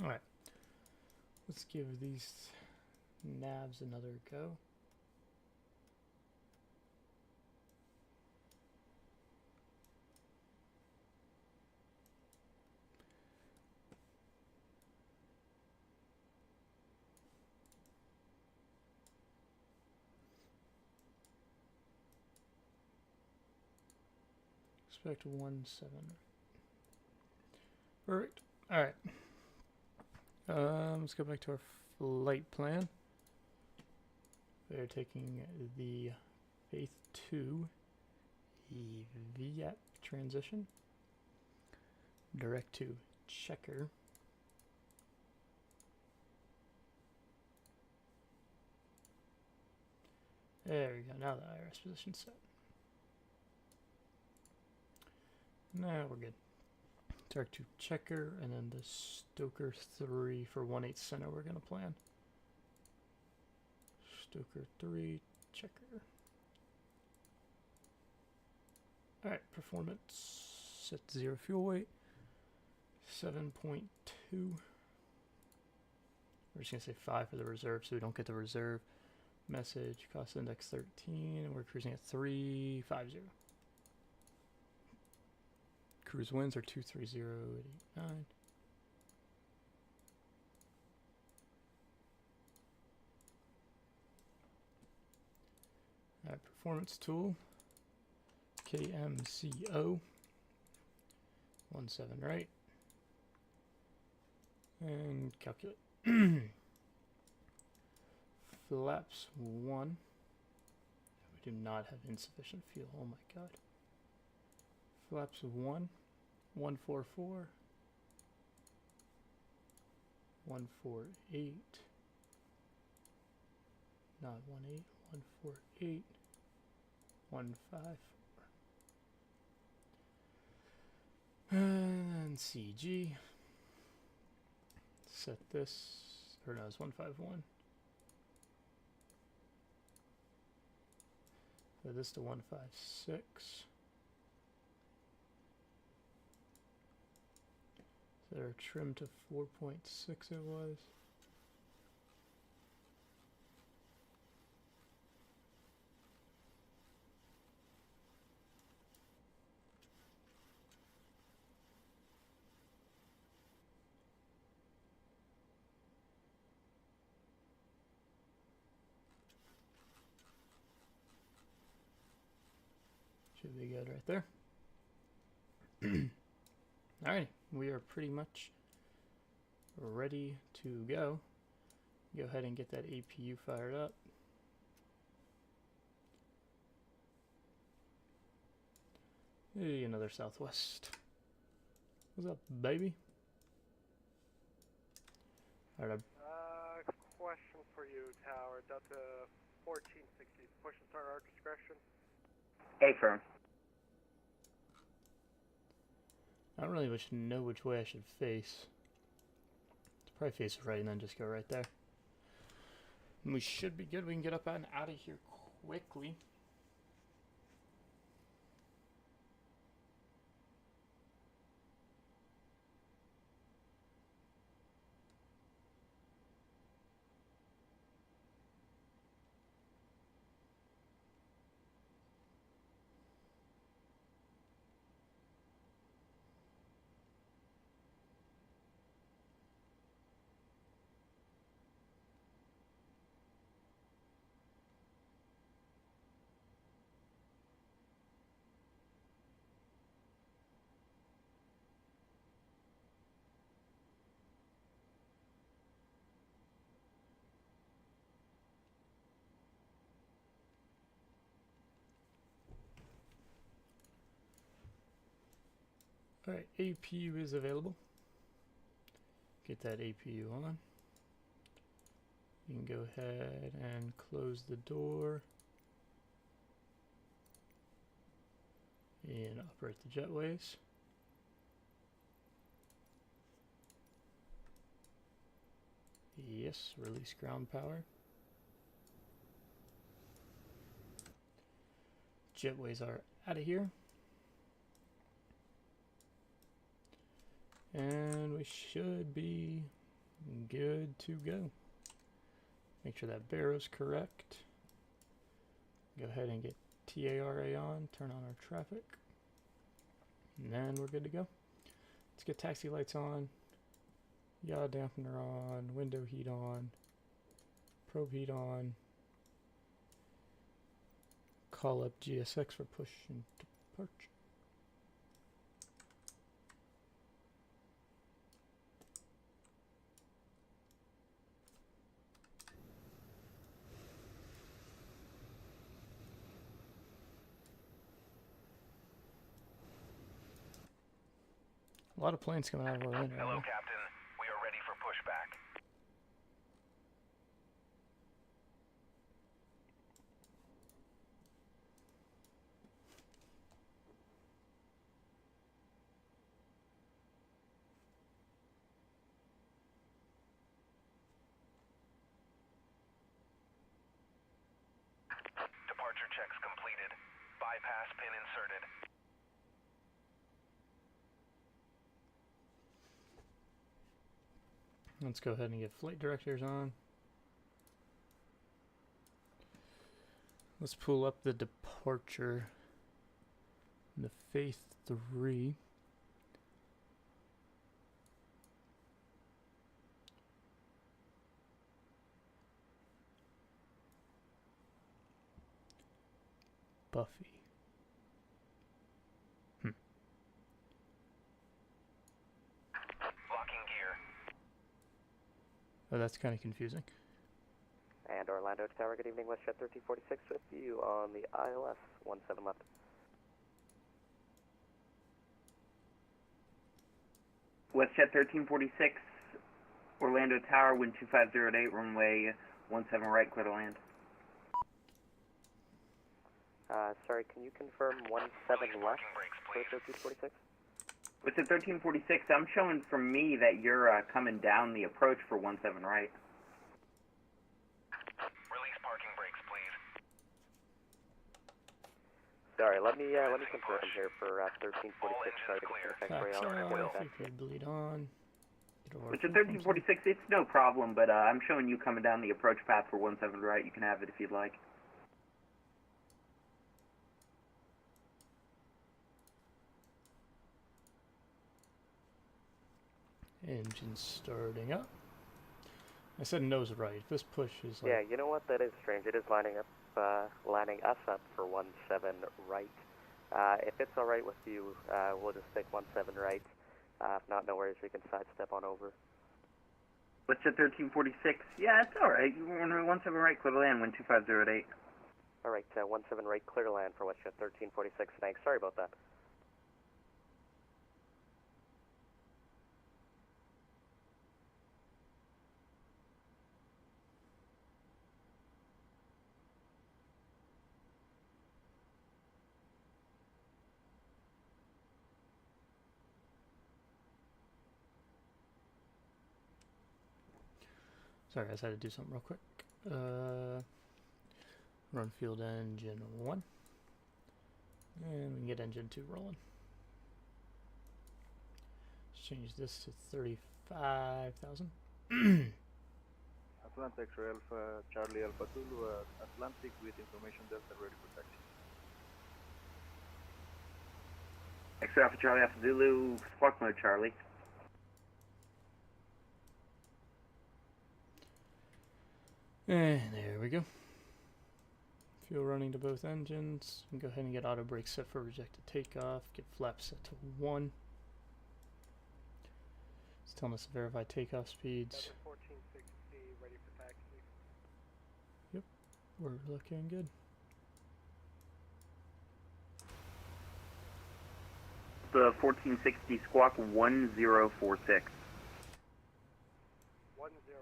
S1: Alright, let's give these navs another go. Expect 17. Perfect. Alright. Let's go back to our flight plan. We're taking the Faith 2 VATSIM transition direct to checker. There we go. Now the IRS position's set. Now we're good. Direct to checker, and then the Stoker 3 for 18 center we're going to plan. Stoker 3, checker. Alright, performance set to 0 fuel weight. 7.2. We're just going to say 5 for the reserve so we don't get the reserve. Message, cost index 13, and we're cruising at 350. Cruise winds are 230.89. Alright, performance tool. KMCO. 17 right. And calculate. Flaps 1. We do not have insufficient fuel. Oh my god. Flaps 1. 144. 148. Not 18. 148. 154. And CG. Set this. Or no, it's 151. Set this to 156. Set our trim to 4.6 it was. Should be good right there. Alright, we are pretty much ready to go. Go ahead and get that APU fired up. Hey, another Southwest. What's up, baby? Alright,
S16: Question for you, Tower. Delta 1460. Push and start our discretion.
S18: Affirm.
S1: I don't really know which way I should face. Let's probably face right and then just go right there. And we should be good. We can get up and out of here quickly. Alright, APU is available. Get that APU on. You can go ahead and close the door. And operate the jetways. Yes, release ground power. Jetways are out of here. And we should be good to go. Make sure that barrow's correct. Go ahead and get TARA on, turn on our traffic. And then we're good to go. Let's get taxi lights on, yaw dampener on, window heat on, probe heat on. Call up GSX for push and departure. A lot of planes coming out of Orlando.
S3: Hello, Captain. We are ready for pushback. Departure checks completed. Bypass pin inserted.
S1: Let's go ahead and get flight directors on. Let's pull up the departure. The Faith 3. Buffy.
S3: Locking gear.
S1: Oh, that's kind of confusing.
S5: And Orlando Tower, good evening, WestJet 1346 with you on the ILS 17 left.
S18: WestJet 1346, Orlando Tower, wind 2508, runway 17 right, clear to land.
S5: Sorry, can you confirm 17 left for 1346?
S18: With the 1346, I'm showing from me that you're coming down the approach for 17 right.
S3: Release parking brakes, please.
S5: Sorry, let me confirm here for 1346. Sorry to get the
S1: Tax off, you could bleed on.
S18: With the 1346, it's no problem, but I'm showing you coming down the approach path for 17 right. You can have it if you'd like.
S1: Engine starting up. I said nose right. This push is like...
S5: Yeah, you know what? That is strange. It is lining us up for 17 right. If it's alright with you, we'll just take 17 right. If not, no worries. We can sidestep on over.
S18: What's the 1346? Yeah, it's alright. You're 17 right, clear to land, wind 2508.
S5: Alright, 17 right, clear to land for WestJet 1346. Thanks. Sorry about that.
S1: Sorry, I just had to do something real quick. Run field engine 1. And we can get engine 2 rolling. Let's change this to 35,000.
S2: Atlanta X-ray Alpha, Charlie Alpha Zulu, Atlantic with information Delta ready for taxi.
S18: X-ray Alpha Charlie Alpha Zulu, squawk mode Charlie.
S1: And there we go. Fuel running to both engines. We can go ahead and get auto brake set for rejected takeoff. Get flaps set to 1. It's telling us to verify takeoff speeds.
S7: 1460, ready for taxi.
S1: Yep, we're looking good.
S18: The 1460 squawk 1046.
S7: 1046.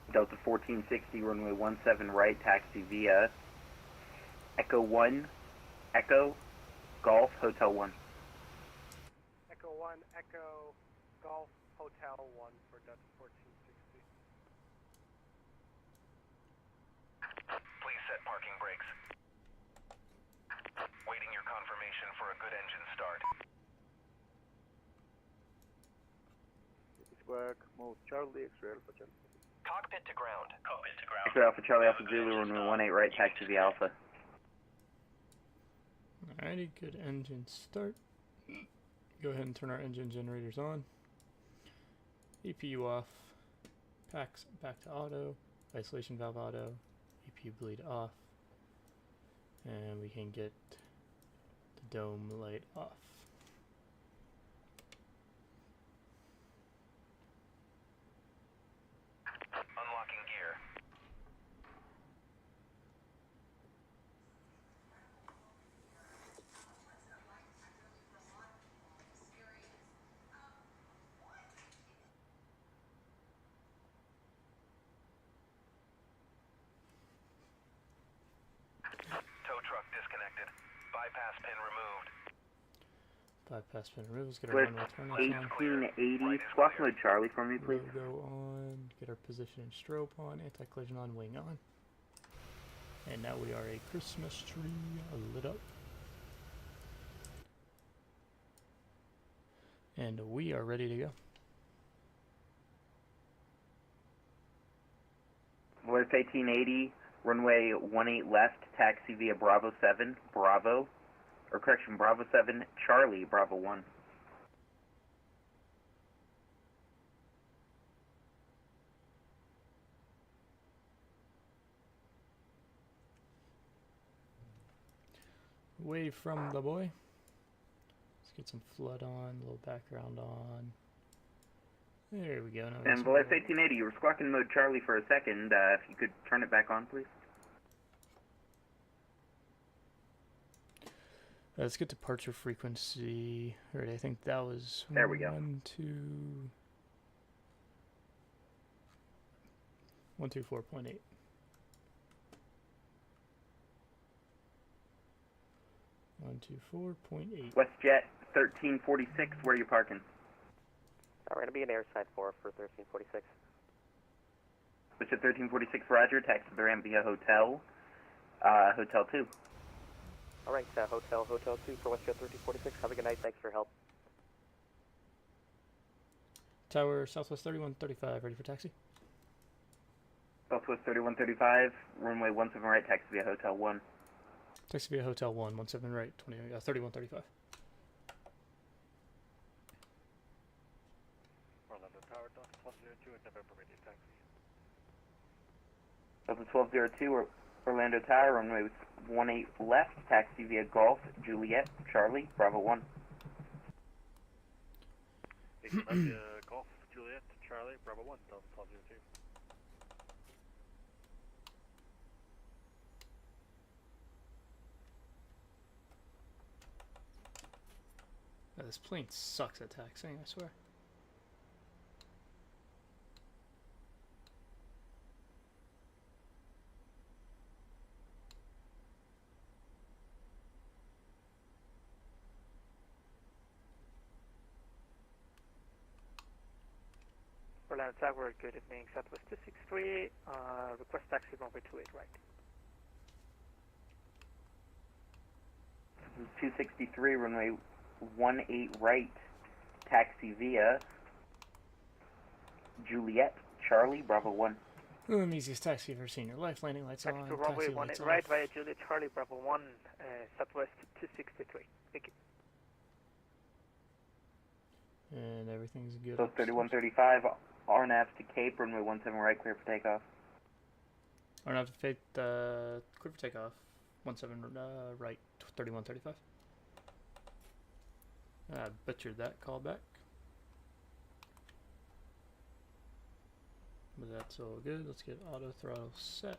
S18: Delta 1460, runway 17 right, taxi via Echo 1, Echo, Golf, Hotel 1.
S7: Echo 1, Echo, Golf, Hotel 1 for Delta 1460.
S3: Please set parking brakes. Waiting your confirmation for a good engine start.
S2: Squawk mode Charlie, X-ray Alpha Charlie.
S3: Cockpit to ground. Cockpit to ground.
S18: X-ray Alpha Charlie Alpha Zulu, runway 18 right, taxi via Alpha.
S1: Alrighty, good engine start. Go ahead and turn our engine generators on. EPU off. Packs back to auto. Isolation valve auto. EPU bleed off. And we can get the dome light off.
S3: Unlocking gear. Tow truck disconnected. Bypass pin removed.
S1: Bypass pin removed. Let's get our runway turn on.
S18: 1880, squawk mode Charlie for me, please.
S1: Logo on. Get our position and strobe on. Anti-collision on. Wing on. And now we are a Christmas tree lit up. And we are ready to go.
S18: Voice 1880, runway 18 left, taxi via Bravo 7, Bravo, or correction, Bravo 7, Charlie, Bravo 1.
S1: Wave from the boy. Let's get some flood on, a little background on. There we go.
S18: And Voice 1880, you were squawking mode Charlie for a second. If you could turn it back on, please.
S1: Let's get departure frequency. Alright, I think that was
S18: there we go.
S1: 124.8. .8.
S18: WestJet 1346, where are you parking?
S5: We're going to be in airside 4 for 1346.
S18: WestJet 1346, roger, taxi to the ramp via Hotel, Hotel 2.
S5: Alright, Hotel 2 for WestJet 1346. Have a good night, thanks for your help.
S1: Tower Southwest 3135, ready for taxi?
S18: Southwest 3135, runway 17 right, taxi via Hotel 1.
S1: Taxi via Hotel 1, 17 right, 3135.
S15: Orlando Tower, Delta 1202 at November ready taxi.
S18: Delta 1202, Orlando Tower, runway 18 left, taxi via Golf, Juliet, Charlie, Bravo 1.
S15: Golf, Juliet, Charlie, Bravo 1, Delta 1202.
S1: Oh, this plane sucks at taxiing, I swear.
S10: Orlando Tower, good evening, Southwest 263, request taxi runway 28 right.
S18: 263, runway 18 right, taxi via Juliet, Charlie, Bravo 1.
S1: The easiest taxi you've ever seen in your life. Landing lights
S10: Taxi
S1: on,
S10: to runway
S1: taxi
S10: 18
S1: lights
S10: right
S1: off.
S10: via Juliet, Charlie, Bravo 1, Southwest 263. Thank you.
S1: And everything's good.
S18: So 3135, RNAV to Cape, runway 17 right, clear for takeoff.
S1: RNAV to Fate, clear for takeoff. 17 right, 3135. I butchered that callback. But that's all good. Let's get auto throttle set.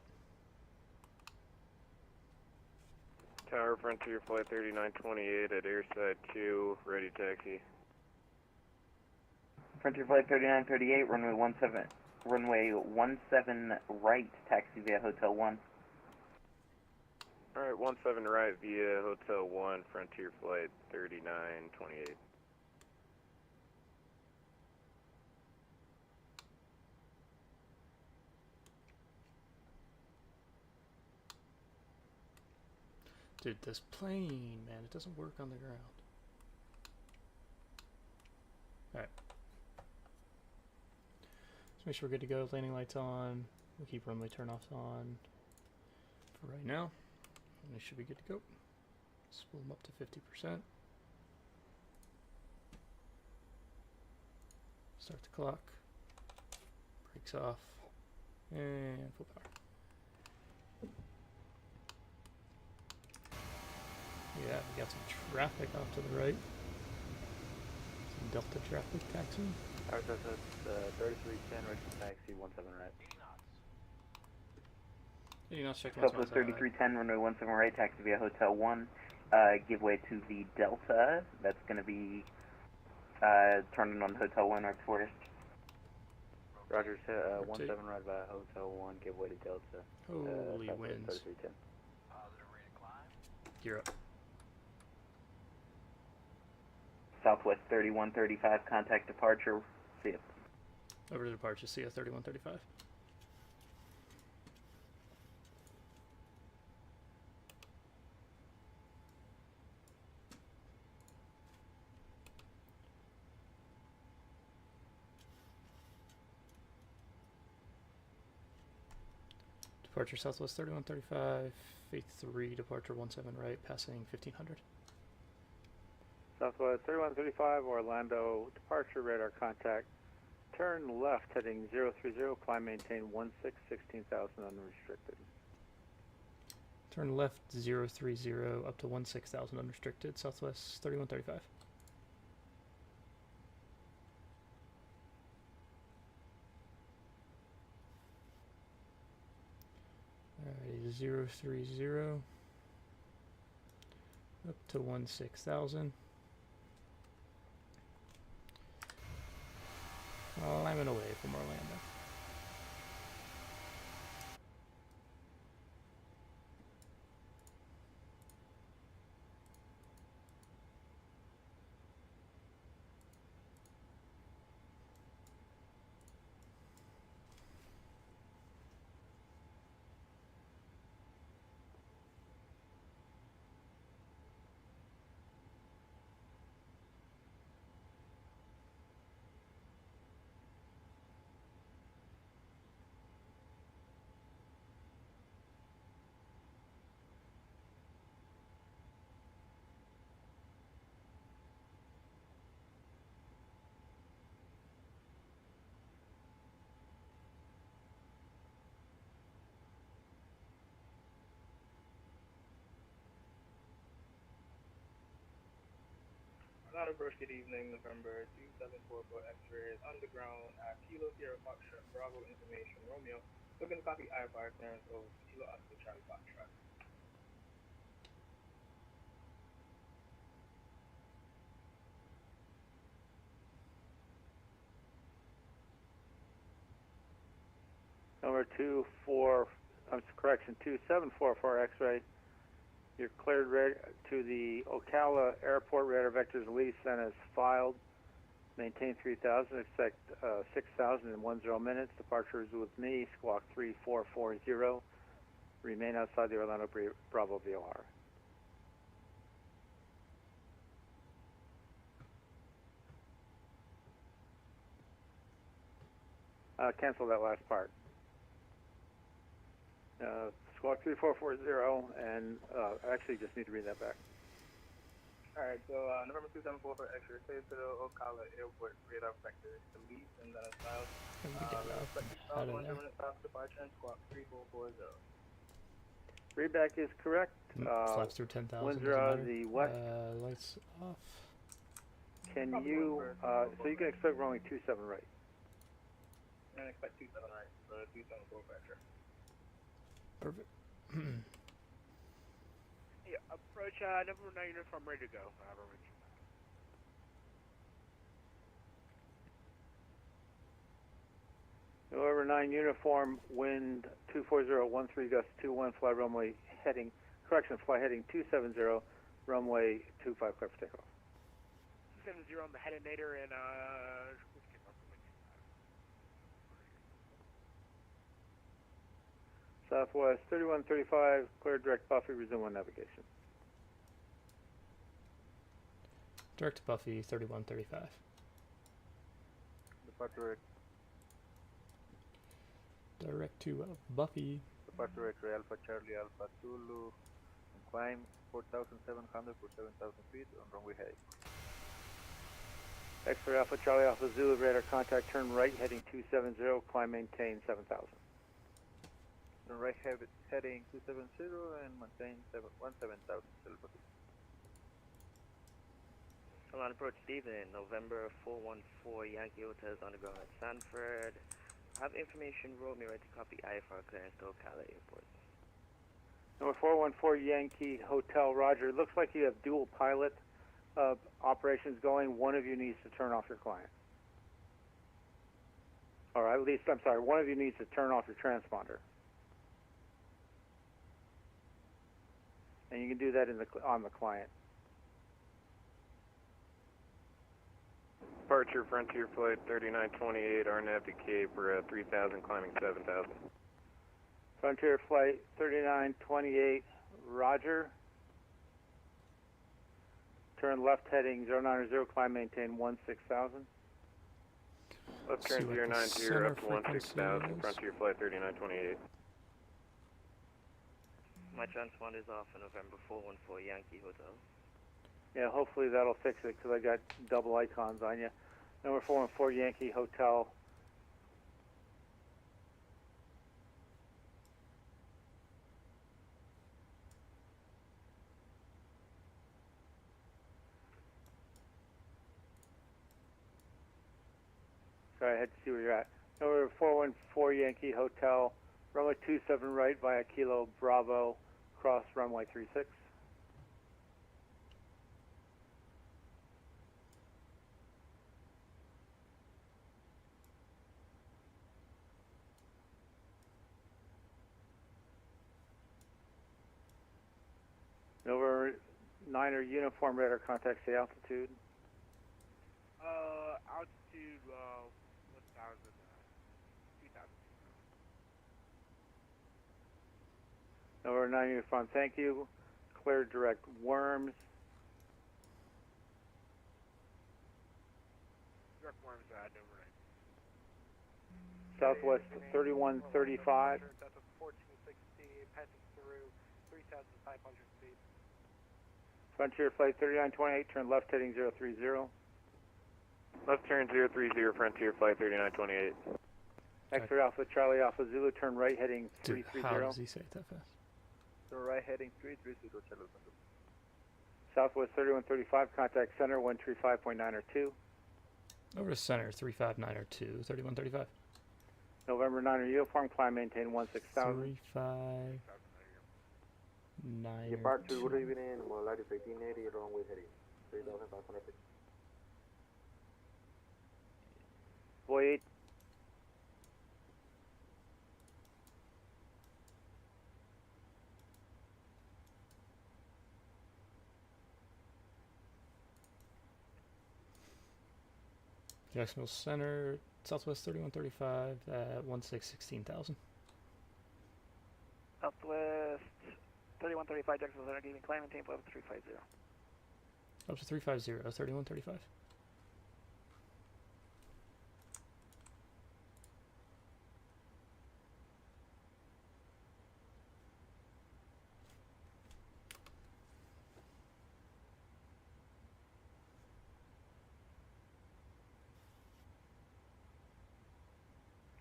S13: Tower Frontier Flight 3928 at airside 2, ready taxi.
S18: Frontier Flight 3938, runway 17 right, taxi via Hotel 1.
S13: Alright, 17 right via Hotel 1, Frontier Flight 3928.
S1: Dude, this plane, man, it doesn't work on the ground. Alright. Let's make sure we're good to go. Landing lights on. We'll keep runway turn-offs on for right now. And we should be good to go. Spool them up to 50%. Start the clock. Brakes off. And full power. Yeah, we got some traffic off to the right. Some Delta traffic taxiing.
S8: Alright, so it's 3310, right to taxi, 17 right.
S1: 80 knots, check
S18: Southwest 3310, runway 17 right, taxi via Hotel 1. Give way to the Delta. That's going to be turning on Hotel 1 right before us.
S8: Roger, 17 right by Hotel 1, give way to Delta.
S1: Holy winds.
S8: 3310.
S1: Gear up.
S18: Southwest 3135, contact departure. See ya.
S1: Over to departure, see ya, 3135. Departure Southwest 3135, Fake 3, departure 17 right, passing 1500.
S21: Southwest 3135, Orlando, departure radar contact. Turn left heading 030, climb maintain 16,000 unrestricted.
S1: Turn left 030 up to 16,000 unrestricted, Southwest 3135. Alrighty, 030 up to 16,000. Climbing away from Orlando.
S4: Atlanta Approach, good evening, November 2744 X-ray is underground at Kilo Sierra Foxtrot, Bravo Information, Romeo. Looking to copy IFR clearance over Kilo Oscar Charlie Foxtrot.
S21: Number 2744 X-ray. You're cleared to the Ocala Airport radar vectors lease and is filed. Maintain 3,000, expect 6,000 in 10 minutes. Departure is with me, squawk 3440. Remain outside the Orlando Bravo VOR. Cancel that last part. Squawk 3440, and actually just need to read that back.
S4: Alright, so November 2744 for X-ray, stay to the Ocala Airport radar vector, the lease, and then it's filed.
S1: Out of there.
S4: Departure and squawk 3440.
S21: Readback is correct.
S1: Flaps through 10,000.
S21: Winds are out of the west.
S1: Lights off.
S21: Can you, so you can expect runway 27 right.
S4: And expect 27 right, so 274 for X-ray.
S1: Perfect.
S6: Yeah, approach number 9 uniform, ready to go.
S21: November 9 uniform, wind 24013 gust 21, fly runway heading, fly heading 270, runway 25 clear for takeoff.
S6: 270 on the headinator and
S21: Southwest 3135, clear direct Buffy, resume on navigation.
S1: Direct Buffy 3135.
S2: Departure
S1: Direct to Buffy.
S2: Departure X-ray Alpha Charlie Alpha Zulu, and climb 4,700 for 7,000 feet on runway heading.
S21: X-ray Alpha Charlie Alpha Zulu, radar contact, turn right heading 270, climb maintain 7,000.
S2: Turn right heading 270 and maintain 17,000 telepathy.
S6: on approach Steven, November 414 Yankee Hotels underground at Sanford. Have information Romeo ready to copy IFR clearance to Ocala Airport.
S21: Number 414 Yankee Hotel, Roger. It looks like you have dual pilot operations going. One of you needs to turn off your client. Or at least, I'm sorry, one of you needs to turn off your transponder. And you can do that on the client.
S13: Departure Frontier Flight 3928, RNAV to Cape. We're at 3,000, climbing 7,000.
S21: Frontier Flight 3928, Roger. Turn left heading 090, climb maintain 16,000.
S13: Left turn 090 up to 16,000, Frontier Flight 3928.
S6: my transponder is off in November 414 Yankee Hotel.
S21: Yeah, hopefully that'll fix it because I got double icons on you. Number 414 Yankee Hotel. Sorry, I had to see where you're at. Number 414 Yankee Hotel, runway 27 right via Kilo Bravo, cross runway 36. Over 9er uniform radar, contact the altitude.
S15: Altitude, 1,000, 2,000.
S21: Over 9 uniform, thank you. Clear direct Worms.
S15: Direct Worms, over
S21: Southwest 3135.
S7: That's a 1460, passing through 3,500 feet.
S21: Frontier Flight 3928, turn left heading 030.
S13: Left turn 030, Frontier Flight 3928.
S21: X-ray Alpha Charlie Alpha Zulu, turn right heading
S1: Dude,
S21: 330.
S1: how does he say it that fast?
S2: Turn right heading 330 Charlie Alpha.
S21: Southwest 3135, contact center 135.902.
S1: Over to center, 35902, 3135.
S21: November 9er uniform, climb maintain 16,000.
S1: 35902.
S9: Departure, good evening, Molality 1580, runway heading 3,500 feet.
S21: Voyage.
S1: Jacksonville Center, Southwest 3135 at 16,000.
S10: Southwest 3135 Jacksonville Center, giving climb maintain level 350.
S1: Up to 350, 3135.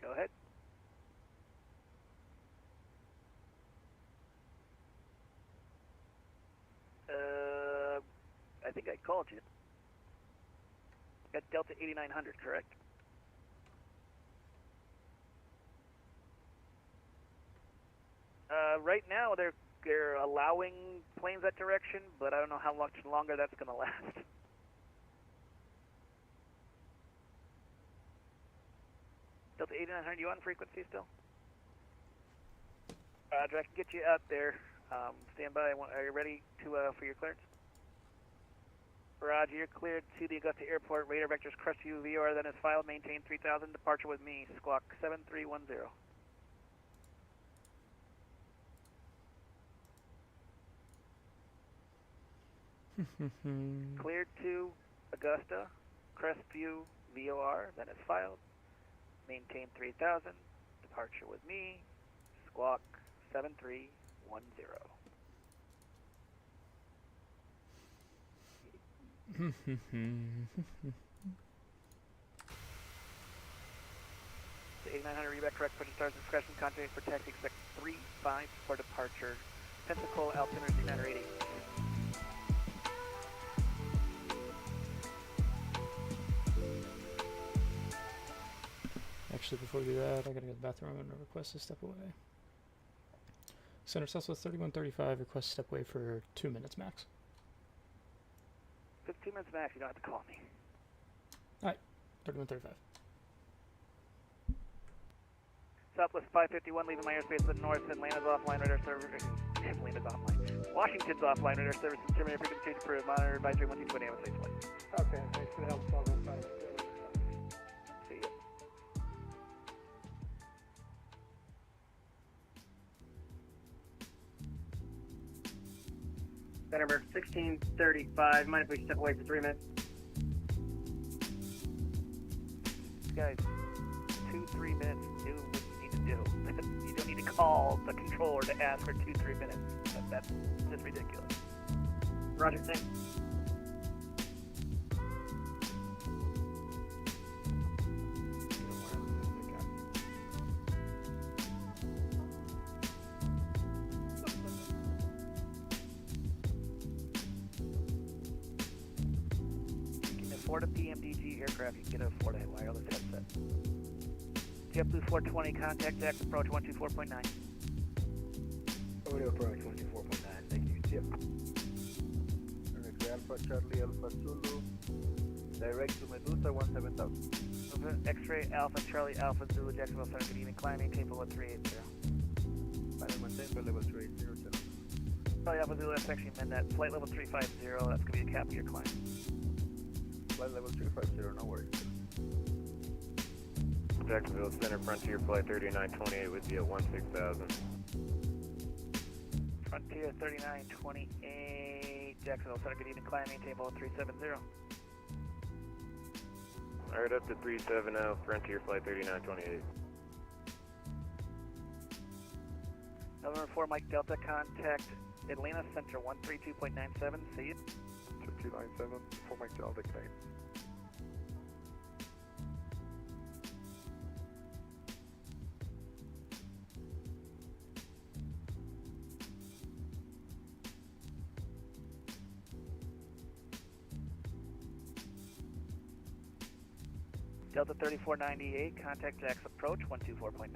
S10: Go ahead. I think I called you. Got Delta 8900, correct? Right now they're allowing planes that direction, but I don't know how much longer that's going to last. Delta 8900, you on frequency still? Roger, I can get you out there. Stand by. Are you ready to for your clearance? Roger, you're cleared to the Augusta Airport. Radar vectors crest you. VOR then is filed. Maintain 3000. Departure with me. Squawk 7310. Cleared to Augusta, Crestview, VOR, then is filed. Maintain 3000. Departure with me. Squawk 7310. The 8900 reback correct. Push stars discretion. Contact for taxi. Expect 35 for departure. Pensacola altimeter 980.
S1: Actually, before we do that, I gotta go to the bathroom and request to step away. Center Southwest 3135, request step away for 2 minutes max.
S10: 2 minutes max, you don't have to call me.
S1: Alright, 3135.
S10: Southwest 551, leaving my airspace to the north. Atlanta's offline radar service. Atlanta's offline. Washington's offline radar service. Terminator frequency to prove. Monitor advisory 1220. Have a safe flight.
S7: Okay, thanks for the help. I'll go find it.
S10: See ya.
S20: Number 1635, mind if we step away for 3 minutes?
S10: Guys, 2-3 minutes, do what you need to do. You don't need to call the controller to ask for 2-3 minutes. That's just ridiculous.
S20: Roger, thanks.
S10: You can afford a PMDG aircraft, you can afford a wireless headset. JetBlue 420, contact Jax approach 124.9.
S2: Audio approach 124.9, thank you. Yep. Alpha Charlie Alpha Zulu, direct to Medusa 17000.
S10: X-ray Alpha Charlie Alpha Zulu, Jacksonville Center, good evening, climbing, tape level 380.
S2: Final maintain for level 380.
S10: Charlie Alpha Zulu, that's actually meant that flight level 350, that's going to be the cap of your climb.
S2: Flight level 350, no worries.
S13: Jacksonville Center, Frontier Flight 3928 with you at 16,000.
S10: Frontier 3928, Jacksonville Center, good evening, climbing, tape level 370.
S13: Alright, up to 370, Frontier Flight 3928.
S10: November 4, Mike Delta, contact Atlanta Center 132.97, see you.
S11: 2297, 4 Mike Delta, connect.
S10: Delta 3498, contact Jax approach 124.9.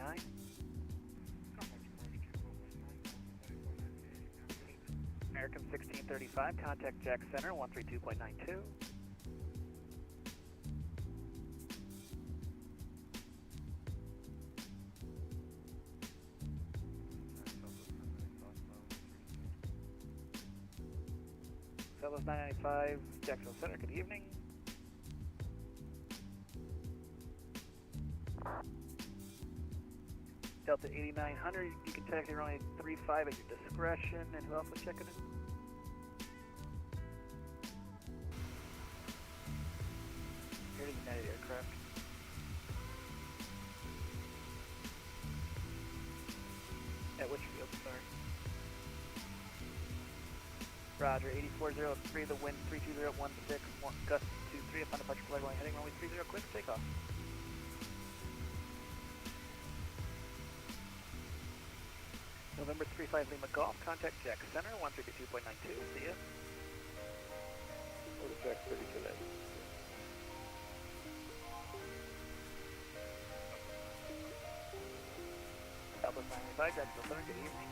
S10: American 1635, contact Jax Center 132.92. Southwest 995, Jacksonville Center, good evening. Delta 8900, you can technically run a 35 at your discretion, and who else was checking in? Here's a United aircraft. At which field, sorry. Roger, 8403, the wind 32016, gust 23, upon departure flight line heading runway 30, quick takeoff. November 35 Lima Golf, contact Jax Center 132.92, see ya.
S11: Go to Jax 32 then.
S10: Southwest 995, Jacksonville Center, good evening.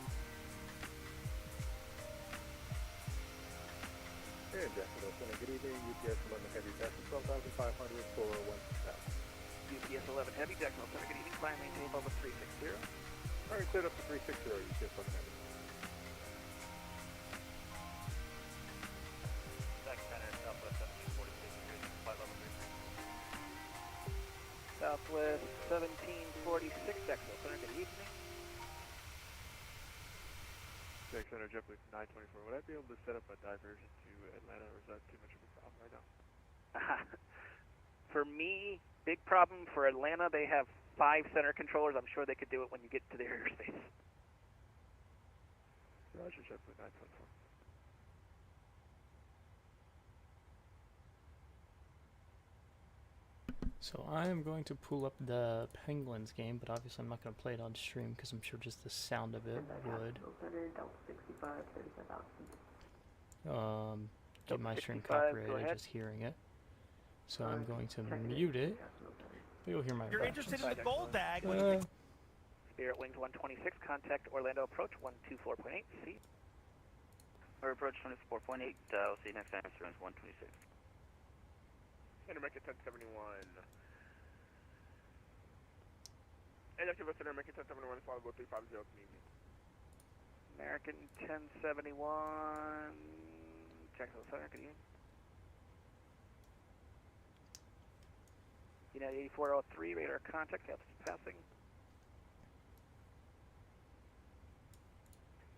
S11: Here in Jacksonville Center, good evening. UPS 11 Heavy, passing 12,500 for 1,000.
S10: UPS 11 Heavy, Jacksonville Center, good evening. Climb maintain level 360.
S11: Alright, cleared up to 360, UPS 11 Heavy.
S10: Southwest 1746, Jacksonville Center, good evening.
S11: Jax Center, JetBlue 924. Would I be able to set up a diversion to Atlanta, or is that too much of a problem right now?
S10: For me, big problem. For Atlanta, they have 5 center controllers. I'm sure they could do it when you get to their airspace.
S11: Roger, JetBlue 924.
S1: So I am going to pull up the Penguins game, but obviously I'm not going to play it on stream because I'm sure just the sound of it would get my stream copyrighted just hearing it. So I'm going to mute it. But you'll hear my
S14: You're interested in the gold bag. What do you think?
S10: Spirit Wings 126, contact Orlando approach 124.8, see.
S19: Or approach 24.8, I'll see you next time, Insurance 126.
S15: American 1071. And active Center, American 1071 is followed by 350, good evening.
S10: American 1071, Jacksonville Center, good evening. United 8403, radar contact, altitude passing.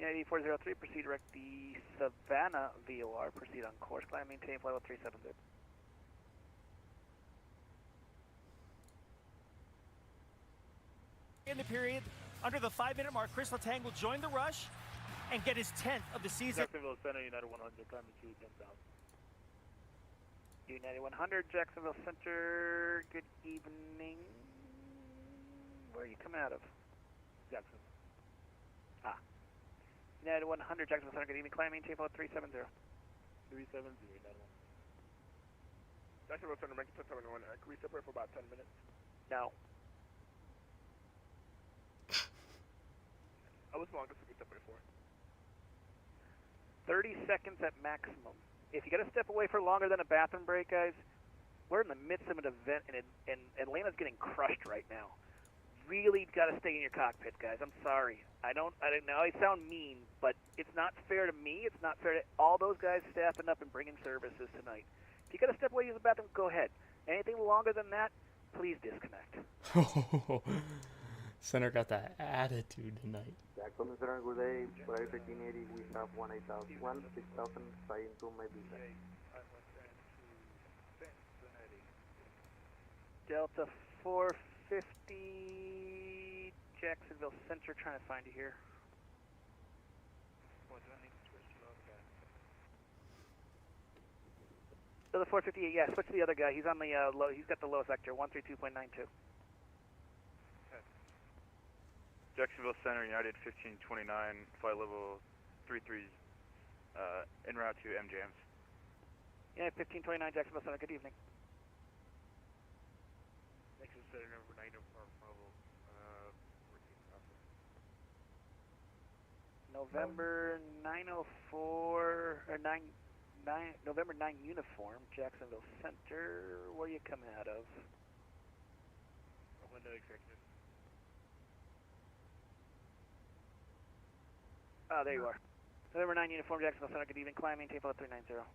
S10: United 8403, proceed direct the Savannah VOR, proceed on course, climb, maintain flight level 370.
S14: In the period, under the 5-minute mark, Chris Letang will join the rush.
S12: and get his 10th of the season.
S15: Jacksonville Center, United 100, climbing to 10,000.
S10: United 100, Jacksonville Center, good evening. Where are you coming out of?
S15: Jacksonville.
S10: Ah. United 100, Jacksonville Center, good evening. Climb, maintain flow 370.
S15: 370, United 100. Jacksonville Center, make it to 71. Can we separate for about 10 minutes?
S10: No.
S15: How long does we separate for?
S10: 30 seconds at maximum. If you got to step away for longer than a bathroom break, guys, we're in the midst of an event, and Atlanta's getting crushed right now. Really got to stay in your cockpit, guys. I'm sorry. I don't know. I sound mean, but it's not fair to me. It's not fair to all those guys staffing up and bringing services tonight. If you got to step away, use the bathroom, go ahead. Anything longer than that, please disconnect.
S1: Center got that attitude tonight.
S9: Jackson Center, good day. Flight 1580, we have 6,000 flying to my visa.
S10: Delta 450, Jacksonville Center, trying to find you here. Delta 458, yeah, switch to the other guy. He's on the low. He's got the low sector, 132.92.
S17: Jacksonville Center, United 1529, flight level 33, en route to MJMs.
S10: United 1529, Jacksonville Center, good evening.
S15: Jacksonville Center, number 904, Bravo, 14
S10: November 904, or 9, November 9 uniform, Jacksonville Center, where are you coming out of?
S15: Window executive.
S10: Oh, there you are. November 9 uniform, Jacksonville Center, good evening. Climb, maintain flow 390.
S15: 390,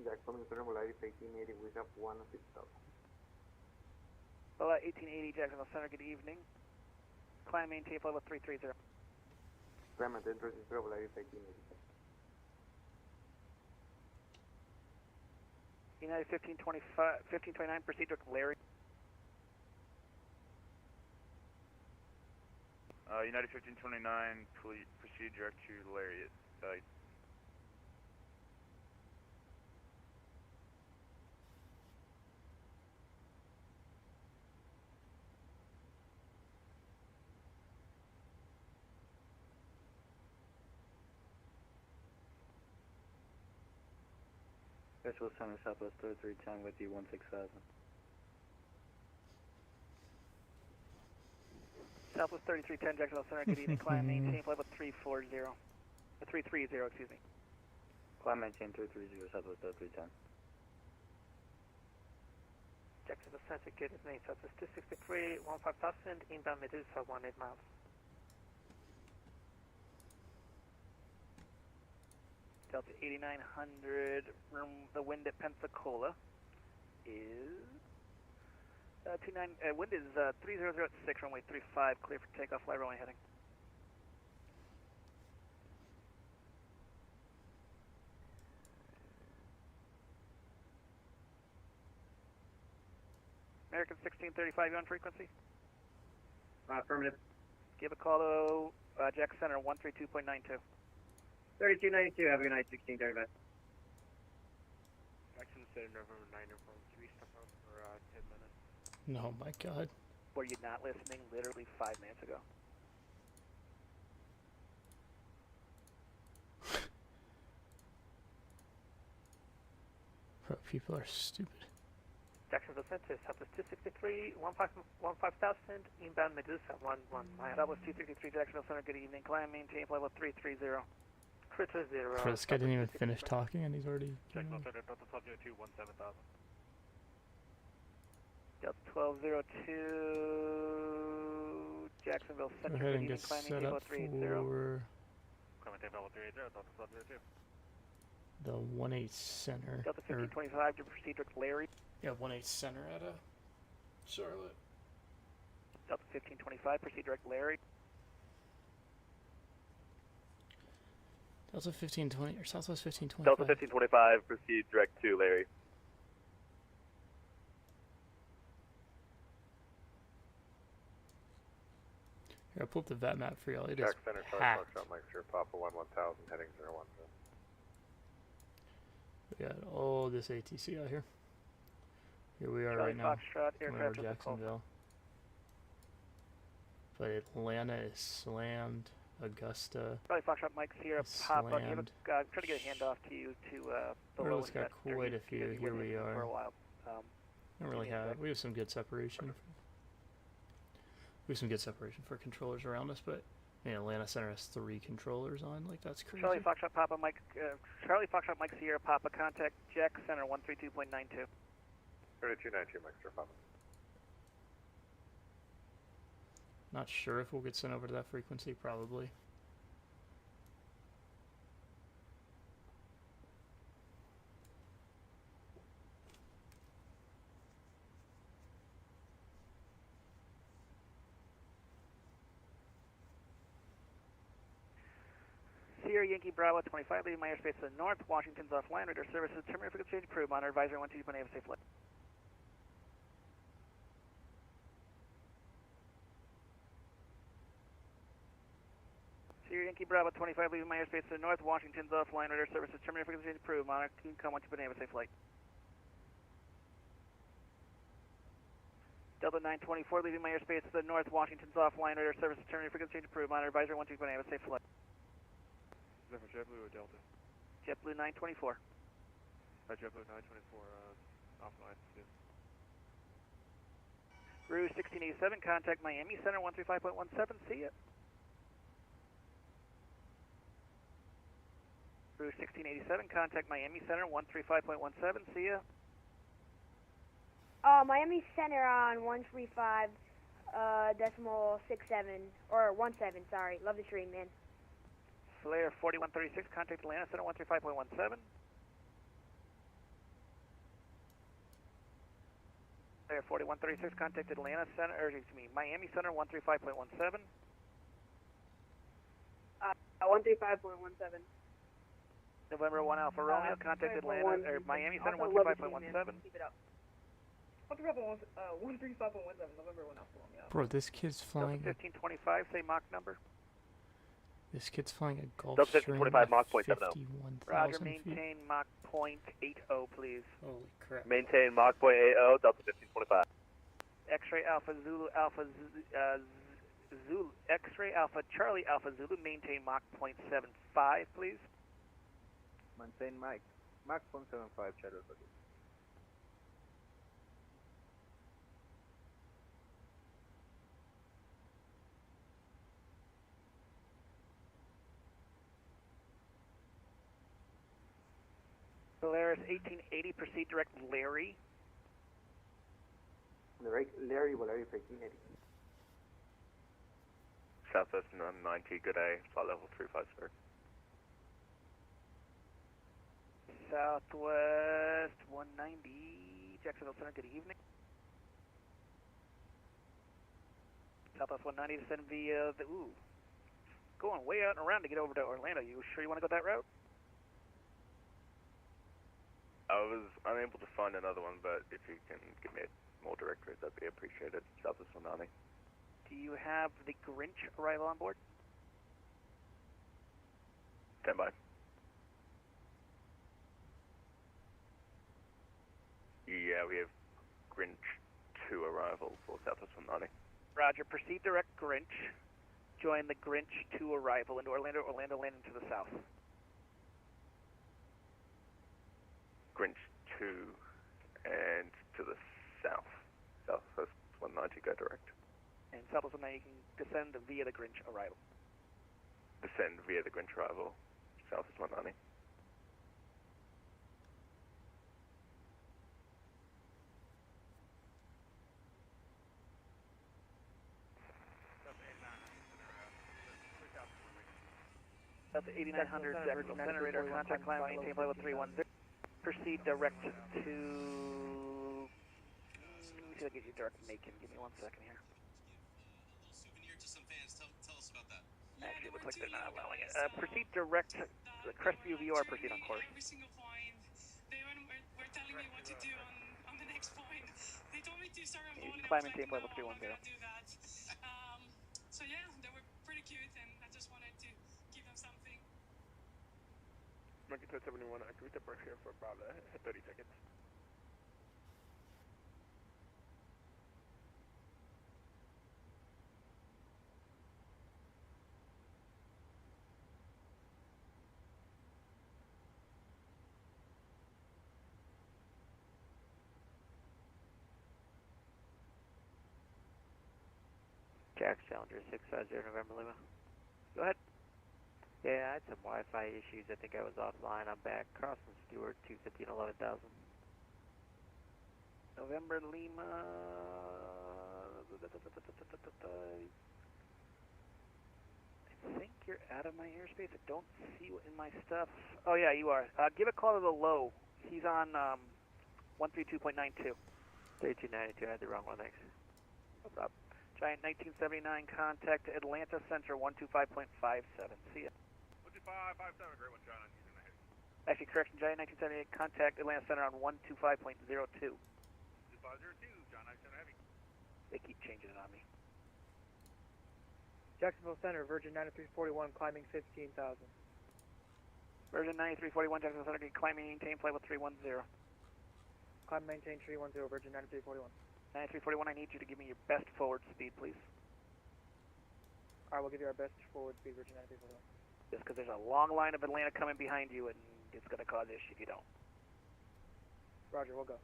S9: Jackson Center, Volaris 1880, we have 6,000.
S10: Well, 1880, Jacksonville Center, good evening. Climb, maintain flow 330.
S9: Climb, maintain 330, Volaris 1880.
S10: United 1529, proceed to Larry.
S17: United 1529, proceed direct to Lariat.
S19: Jacksonville Center, Southwest 3310 with you, 16,000.
S10: Southwest 3310, Jacksonville Center, good evening. Climb, maintain flight with 330, excuse me.
S19: Climb, maintain 330, Southwest 3310.
S10: Jacksonville Center, good evening. Southwest 263, 15,000, inbound Medusa, 18 miles. Delta 8900, the wind at Pensacola is... wind is 3006, runway 35, clear for takeoff, flight runway heading. American 1635, you on frequency?
S7: Affirmative.
S10: Give a call to Jack Center, 132.92.
S7: 3292, have a good night, 1635.
S15: Jackson Center, November 9 from 3 step up for 10 minutes.
S1: Oh my god.
S10: Were you not listening literally 5 minutes ago?
S1: Bro, people are stupid.
S10: Jacksonville Center, Southwest 263, 15,000, inbound Medusa, 11 miles. Southwest 263, Jacksonville Center, good evening. Climb, maintain level 330. 330.
S1: Bro, this guy didn't even finish talking and he's already...
S15: Jacksonville Center, Delta 1202, 17,000.
S10: Delta 1202, Jacksonville Center,
S1: Go ahead and
S10: good
S1: get
S10: evening. Climb,
S1: set
S10: maintain level
S1: up
S10: 380.
S1: for
S15: Climate level 380, Delta 1202.
S1: the 1-8 center.
S10: Delta 1525 to proceed with Larry.
S1: Yeah, 1-8 center at Charlotte.
S10: Delta 1525, proceed direct Larry.
S1: Delta 1520 or Southwest 1525.
S13: Delta 1525, proceed direct to Larry.
S1: Here, I'll pull up the VAT map for y'all. It is
S13: Jack Center, Charlie
S1: packed.
S13: Foxtrot, Mike, Sierra Papa 1000, heading 010.
S1: We got all this ATC out here. Here we are
S10: Charlie
S1: right now.
S10: Foxtrot,
S1: We're
S10: aircraft
S1: over
S10: at the Gulf.
S1: Jacksonville. But Atlanta is slammed. Augusta
S10: Charlie Foxtrot, Mike Sierra
S1: is
S10: Papa. Do you have
S1: slammed.
S10: I'm trying to get a handoff to you to the
S1: Orla's
S10: lowest
S1: got
S10: at
S1: quite a
S10: 30,
S1: few.
S10: because you
S1: Here
S10: were
S1: we
S10: missing for a
S1: are.
S10: while.
S1: Don't really have. We have some good separation. We have some good separation for controllers around us, but I mean, Atlanta Center has 3 controllers on. Like, that's crazy.
S10: Charlie Foxtrot Papa Mike Charlie Foxtrot Mike Sierra Papa, contact Jack Center 132.92.
S13: 3292, Mike, Sierra Papa.
S1: Not sure if we'll get sent over to that frequency. Probably.
S10: Sierra Yankee Bravo 25, leaving my airspace to the north. Washington's offline. Radar services terminated frequency change approved. Monitor advisory 122.8, have a safe flight. Sierra Yankee Bravo 25, leaving my airspace to the north. Washington's offline. Radar services terminated frequency change approved. Monitor com 122.8, have a safe flight. Delta 924, leaving my airspace to the north. Washington's offline. Radar services terminated frequency change approved. Monitor advisory 122.8, have a safe flight.
S11: Is that for JetBlue or Delta?
S10: JetBlue 924.
S11: JetBlue 924, offline, yes.
S10: Rouge 1687, contact Miami Center 135.17, see ya. Rouge 1687, contact Miami Center 135.17, see ya.
S12: Miami Center on 135, decimal 67, or 17, sorry. Love the stream, man.
S10: Flare 4136, contact Atlanta Center 135.17. Flare 4136, contact Atlanta Center, or excuse me, Miami Center 135.17.
S12: 135.17.
S10: November 1 Alpha Romeo, contact Atlanta, or Miami Center
S12: Also love the stream,
S10: 135.17.
S12: man. Keep it up. 135.17, November 1 Alpha Romeo.
S1: Bro, this kid's flying.
S10: 1525, say Mach number.
S1: This kid's flying a
S22: Delta
S1: Gulfstream
S22: 1525 Mach
S1: at
S22: 0.70.
S1: 51,000
S10: Roger,
S1: feet.
S10: maintain Mach .80, please.
S1: Holy crap.
S22: Maintain Mach 0.80, Delta 1525.
S10: X-ray Alpha Zulu Alpha Zulu X-ray Alpha Charlie Alpha Zulu, maintain Mach .75, please.
S8: Maintain Mike. Mach 0.75, Shadow Buggy.
S10: Polaris 1880, proceed direct Larry.
S9: Larry, Valerie 1880.
S13: Southwest 990, good day, flight level 350.
S10: Southwest 190, Jacksonville Center, good evening. Southwest 190 descend via the, going way out and around to get over to Orlando. You sure you want to go that route?
S13: I was unable to find another one, but if you can give me a more direct route, that'd be appreciated. Southwest 190.
S10: Do you have the Grinch arrival on board?
S13: Stand by. Yeah, we have Grinch 2 arrival for Southwest 190.
S10: Roger, proceed direct Grinch. Join the Grinch 2 arrival into Orlando, Orlando landing to the south.
S13: Grinch 2 and to the south. Southwest 190, go direct.
S10: And Southwest 190, you can descend via the Grinch arrival.
S13: Descend via the Grinch arrival. Southwest 190.
S10: That's 8900 Jacksonville Center, radar contact climb, maintain level 310. Proceed direct to... Let me see if I get you direct to Macon. Give me 1 second here. Actually, it looks like they're not allowing it. Proceed direct to the Crestview VOR, proceed on course.
S23: Every single point. They were telling me what to do on the next point. They told me to start on
S10: Climb maintain level 310.
S23: do that. So yeah, there cute, and I just wanted to give them something.
S11: Monkey 71, I can depart here for about 30 seconds.
S3: Jack Challenger 650 November Lima. Go ahead. Yeah, I had some Wi-Fi issues. I think I was offline. I'm back. Crossing Stewart 250 and 11,000.
S10: November Lima. I think you're out of my airspace. I don't see you in my stuff. Oh yeah, you are. Give a call to the low. He's on 132.92.
S3: 3292. I had the wrong one. Thanks.
S10: No problem. Giant 1979, contact Atlanta Center 125.57. See ya.
S15: 125.57, great one, John. I'm using the heavy.
S10: Actually, correction, Giant 1978, contact Atlanta Center on 125.02.
S15: 2502, John. I'm heavy.
S10: They keep changing it on me.
S7: Jacksonville Center, Virgin 9341, climbing 15,000.
S10: Virgin 9341, Jacksonville Center, climbing, maintain, flight level 310.
S7: Climb, maintain 310, Virgin 9341.
S10: 9341, I need you to give me your best forward speed, please.
S7: Alright, we'll give you our best forward speed, Virgin 9341.
S10: Just because there's a long line of Atlanta coming behind you, and it's going to cause issue if you don't.
S7: Roger, we'll go.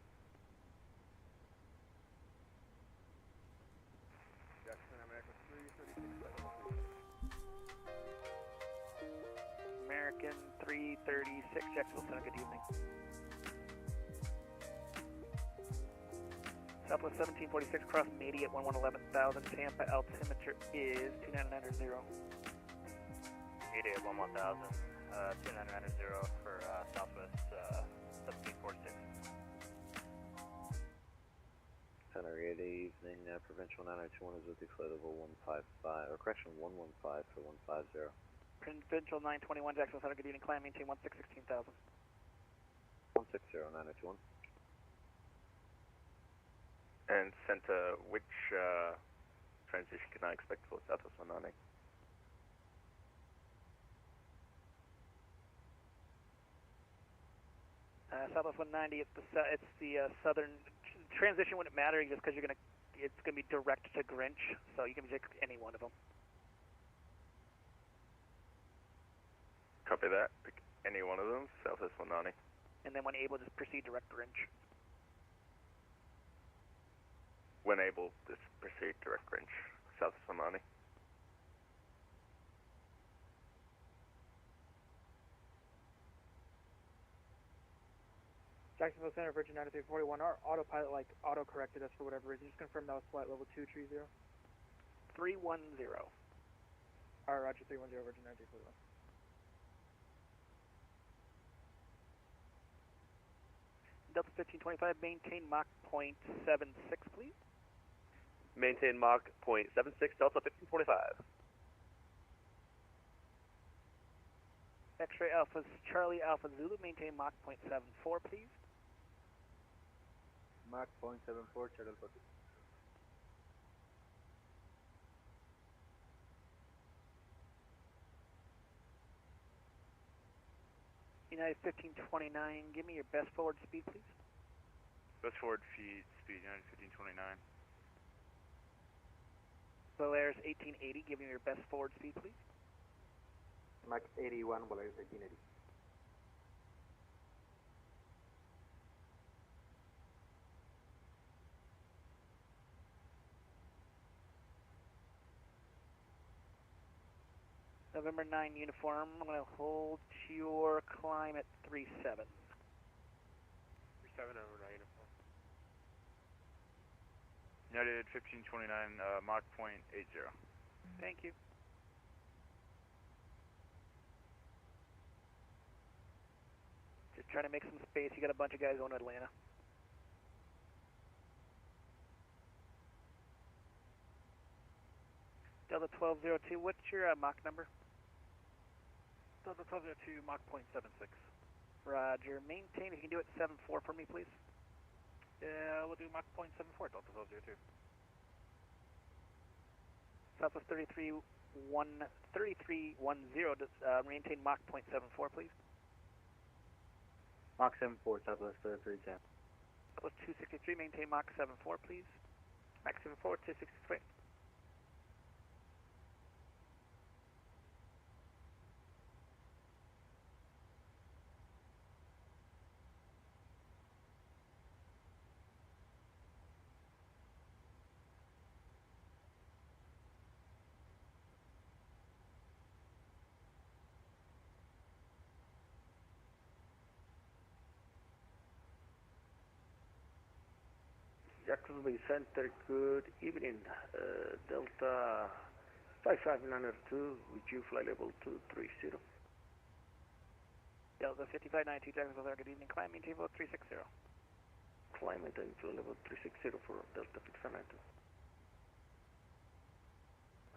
S11: Jackson, America 336.
S10: American 336, Jacksonville Center, good evening. Southwest 1746, cross Mady at 1110,000. Tampa altimeter is 2990.
S22: Mady at 11,000, 2990 for Southwest 1746.
S8: Center, good evening. Provincial 921 is with you, flight level 155, or correction, 115 for 150.
S10: Provincial 921, Jacksonville Center, good evening. Climb, maintain 16,000.
S8: 160, 921.
S13: And Santa, which transition can I expect for Southwest 190?
S10: Southwest 190, it's the southern transition. Wouldn't matter just because it's gonna be direct to Grinch, so you can pick any one of them.
S13: Copy that. Pick any one of them. Southwest 190.
S10: And then when able, just proceed direct Grinch.
S13: When able, just proceed direct range. Southwest 190.
S7: Jacksonville Center, Virgin 9341, our autopilot auto-corrected us for whatever reason. Just confirm that was flight level 230.
S10: 310.
S7: Alright, Roger, 310, Virgin 9341.
S10: Delta 1525, maintain Mach .76, please.
S22: Maintain Mach .76, Delta 1525.
S10: X-ray Alpha, Charlie Alpha Zulu, maintain Mach .74, please.
S2: Mach .74, Charlie Alpha.
S10: United 1529, give me your best forward speed, please.
S17: Best forward speed, United 1529.
S10: Volaris 1880, give me your best forward speed, please.
S9: Mach 81, Volaris 1880.
S10: November 9 uniform, I'm going to hold your climb at 37.
S11: 37 over 9 uniform.
S17: United 1529, Mach .80.
S10: Thank you. Just trying to make some space. You got a bunch of guys going to Atlanta. Delta 1202, what's your Mach number?
S11: Delta 1202, Mach .76.
S10: Roger. Maintain, if you can do it 74 for me, please.
S11: Yeah, we'll do Mach .74, Delta 1202.
S10: Southwest 33, 3310, maintain Mach 0.74, please.
S9: Mach 74, Southwest 310.
S10: Southwest 263, maintain Mach 74, please. Mach 74, 263.
S5: Jacksonville Center, good evening. Delta 55902, with you, flight level 230.
S10: Delta 5592, Jacksonville Center, good evening. Climb, maintain level 360.
S5: Climate and flight level 360 for Delta 55902.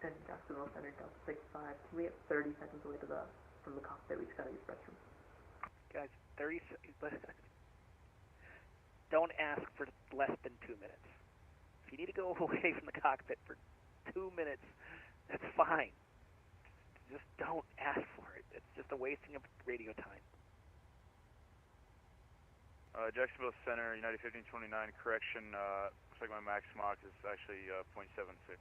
S16: 10 Jacksonville Center, Delta 65. We have 30 seconds away from the cockpit. We just gotta use the restroom.
S10: Guys, 30 seconds. Don't ask for less than 2 minutes. If you need to go away from the cockpit for 2 minutes, that's fine. Just don't ask for it. It's just a wasting of radio time.
S17: Jacksonville Center, United 1529, correction, looks like my max Mach is actually 0.76.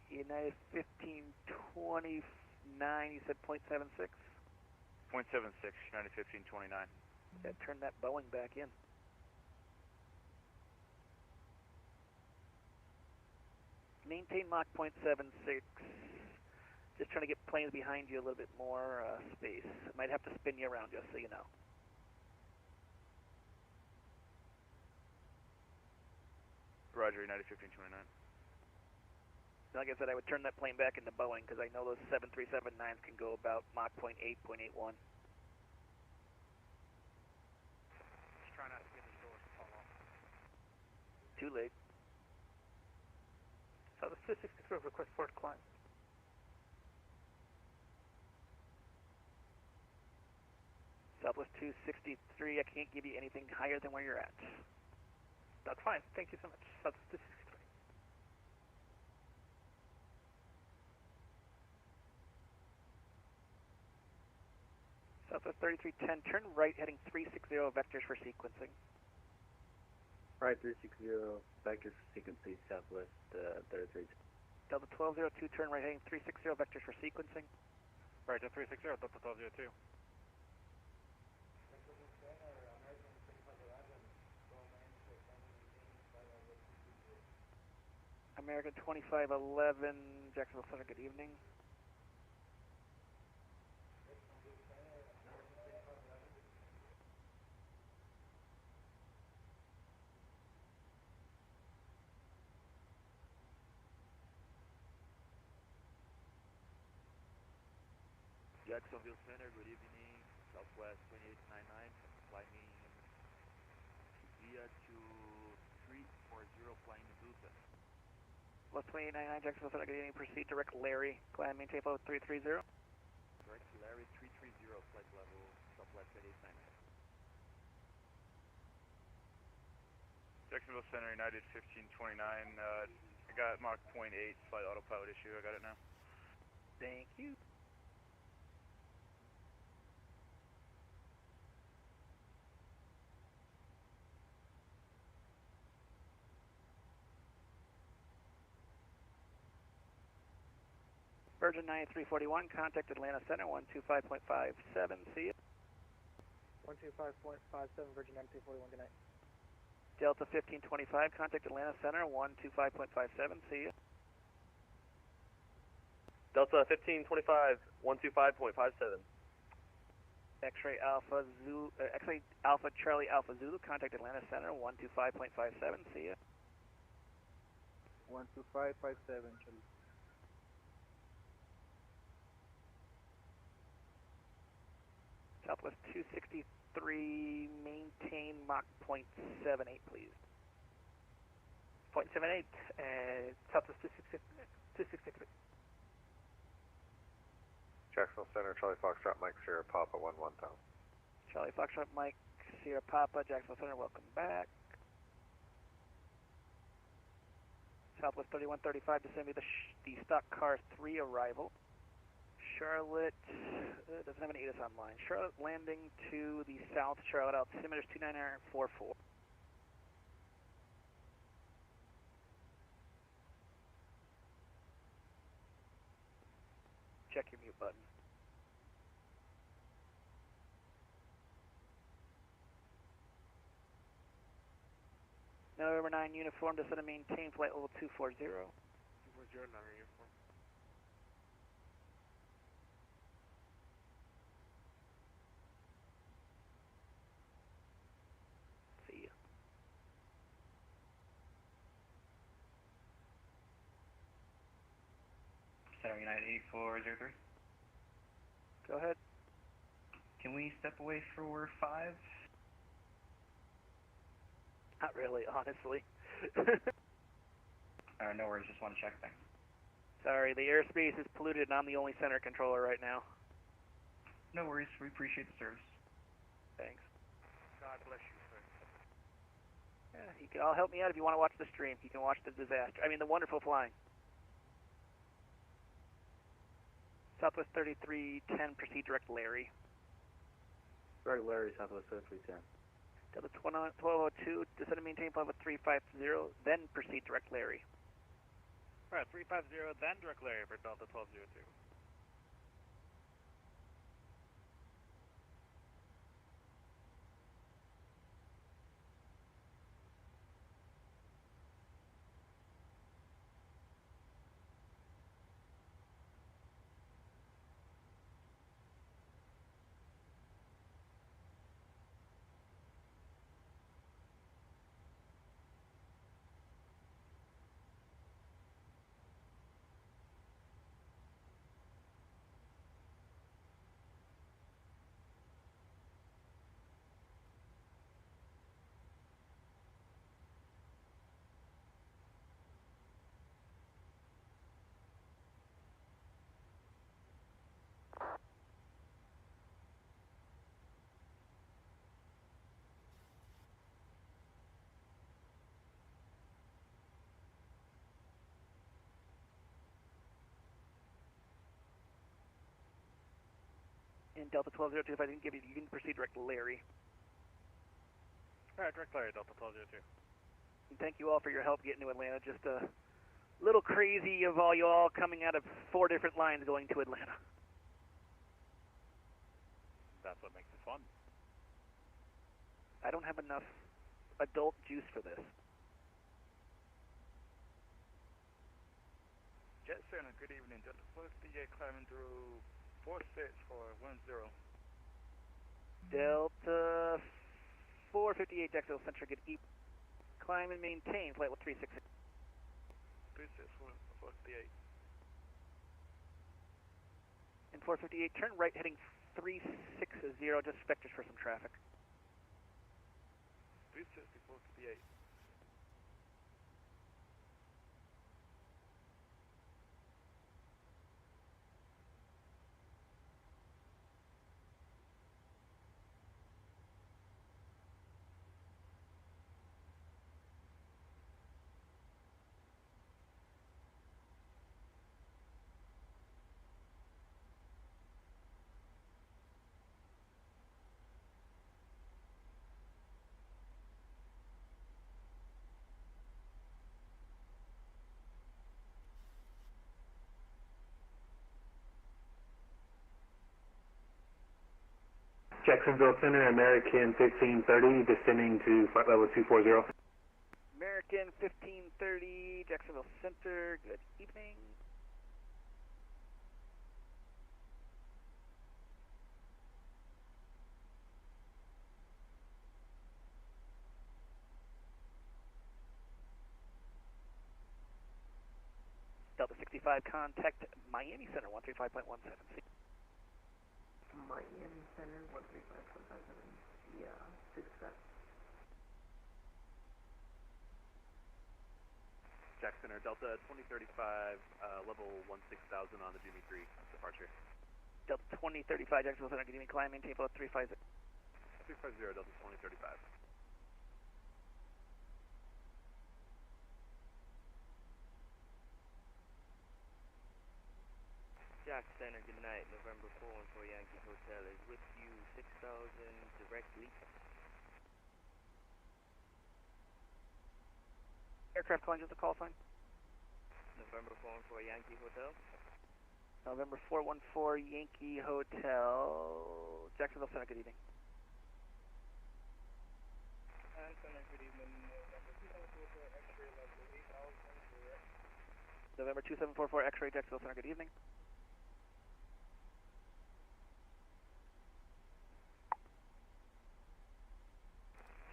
S10: United 1529, you said 0.76?
S17: 0.76, United 1529.
S10: Yeah, turn that Boeing back in. Maintain Mach 0.76. Just trying to get planes behind you a little bit more space. Might have to spin you around, just so you know.
S17: Roger, United 1529.
S10: Like I said, I would turn that plane back into Boeing because I know those 737-9s can go about Mach 0.8, 0.81.
S15: Try not to get the doors to fall off.
S10: Too late.
S7: So the 263 request port climb.
S10: Southwest 263, I can't give you anything higher than where you're at.
S7: That's fine. Thank you so much. Southwest 263.
S10: Southwest 3310, turn right heading 360 vectors for sequencing.
S9: Right 360, vectors for sequencing, Southwest 3310.
S10: Delta 1202, turn right heading 360 vectors for sequencing.
S15: Right to 360, Delta 1202.
S10: American 2511, Jacksonville Center, good evening.
S18: Jacksonville Center, good evening. Southwest 2899, climbing via to 340, flying Medusa.
S10: West 2899, Jacksonville Center, good evening. Proceed direct Larry, climb maintain flow 330.
S18: Direct Larry 330, flight level Southwest 2899.
S17: Jacksonville Center, United 1529, I got Mach 0.8, slight autopilot issue, I got it now.
S10: Thank you. Virgin 9341, contact Atlanta Center 125.57, see you.
S7: 125.57, Virgin 9341, good night.
S10: Delta 1525, contact Atlanta Center 125.57, see you.
S22: Delta 1525, 125.57.
S10: X-ray Alpha Zulu, X-ray Alpha Charlie Alpha Zulu, contact Atlanta Center 125.57, see you.
S2: 12557, Charlie.
S10: Southwest 263, maintain Mach 0.78, please.
S7: 0.78, Southwest 263.
S8: Jacksonville Center, Charlie Foxtrot, Mike Sierra Papa, 110.
S10: Charlie Foxtrot, Mike Sierra Papa, Jacksonville Center, welcome back. Southwest 3135, descend me the stock car 3 arrival. Charlotte doesn't have any ATIS online. Charlotte landing to the south, Charlotte altimeters 29944. Check your mute button. November 9 uniform, descend and maintain flight level 240.
S11: 240, not our uniform.
S10: See ya.
S19: Center United 8403.
S10: Go ahead.
S19: Can we step away for 5?
S10: Not really, honestly.
S19: No worries, just want to check things.
S10: Sorry, the airspace is polluted and I'm the only center controller right now.
S19: No worries, we appreciate the service.
S10: Thanks.
S11: God bless you, sir.
S10: Yeah, you can all help me out if you want to watch the stream. You can watch the disaster. I mean, the wonderful flying. Southwest 3310, proceed direct Larry.
S9: Direct Larry, Southwest 3310.
S10: Delta 1202, descend and maintain flight level 350, then proceed direct Larry.
S15: Alright, 350, then direct Larry for Delta 1202.
S10: And Delta 1202, if I didn't give you, you can proceed direct Larry.
S15: Alright, direct Larry, Delta 1202.
S10: And thank you all for your help getting to Atlanta. Just a little crazy of all you all coming out of 4 different lines going to Atlanta.
S15: That's what makes it fun.
S10: I don't have enough adult juice for this.
S17: Jet Center, good evening. Delta 48 climbing through 46 for 10.
S10: Delta 458, Jacksonville Central, get E. Climb and maintain flight level 366.
S17: 36 for 48.
S10: And 458, turn right heading 360, just vectors for some traffic.
S17: 360, 458.
S9: Jacksonville Center, American 1530, descending to flight level 240.
S10: American 1530, Jacksonville Center, good evening. Delta 65, contact Miami Center, 135.17.
S16: Miami Center, 135.57. Yeah, 6
S22: Jack Center, Delta 2035, level 16,000 on the Jimmy 3 departure.
S10: Delta 2035, Jacksonville Center, good evening, climb, maintain flight 350.
S22: 350, Delta 2035.
S19: Jack Center, good night. November 414 Yankee Hotel is with you, 6,000 directly.
S10: Aircraft calling just a call sign.
S19: November 414 Yankee Hotel.
S10: November 414 Yankee Hotel. Jacksonville Center, good evening.
S7: Center, good evening.
S10: November 2744 X-ray Jacksonville Center, good evening.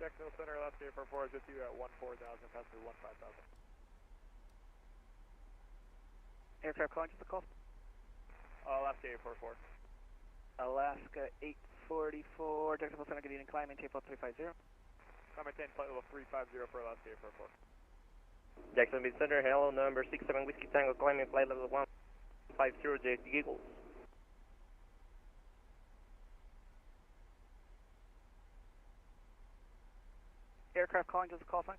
S11: Jacksonville Center, last day for 4 is with you at 14,000, pass through 15,000.
S10: Aircraft calling just a call.
S11: Last day for 4.
S10: Alaska 844 Jacksonville Center, good evening. Climb maintain flight 350.
S11: Climb maintain flight level 350 for last day for 4.
S4: Jacksonville Center, hello, number 67 Whiskey Tango, climbing flight level 150, J Eagles.
S10: Aircraft calling just a call sign.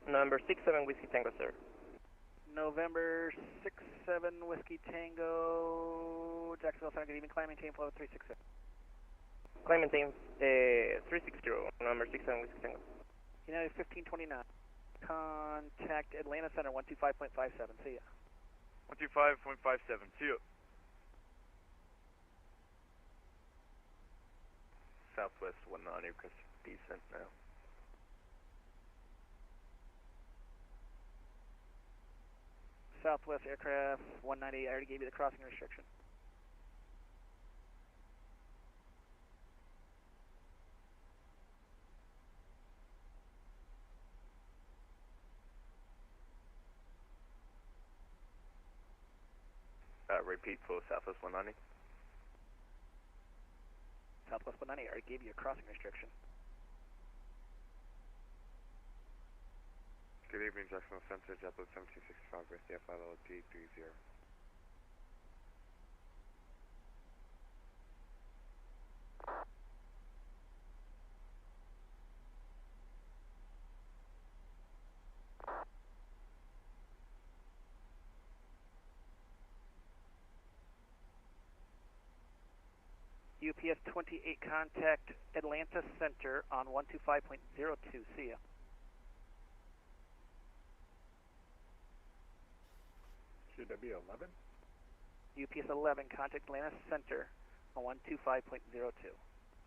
S4: Number 67 Whiskey Tango, sir.
S10: November 67 Whiskey Tango, Jacksonville Center, good evening. Climb maintain flight 360.
S4: Climb maintain 360, number 67 Whiskey Tango.
S10: United 1529. Contact Atlanta Center 125.57. See ya.
S17: 125.57. See you.
S13: Southwest 190, request descent now.
S10: Southwest aircraft 190. I already gave you the crossing restriction.
S13: Repeat for Southwest 190.
S10: Southwest 190. I already gave you a crossing restriction.
S11: Good evening, Jacksonville Center, JetBlue 1765, West FI level T30.
S10: UPS 28 contact Atlanta Center on 125.02. See ya.
S11: Should that be 11?
S10: UPS 11 contact Atlanta Center on 125.02.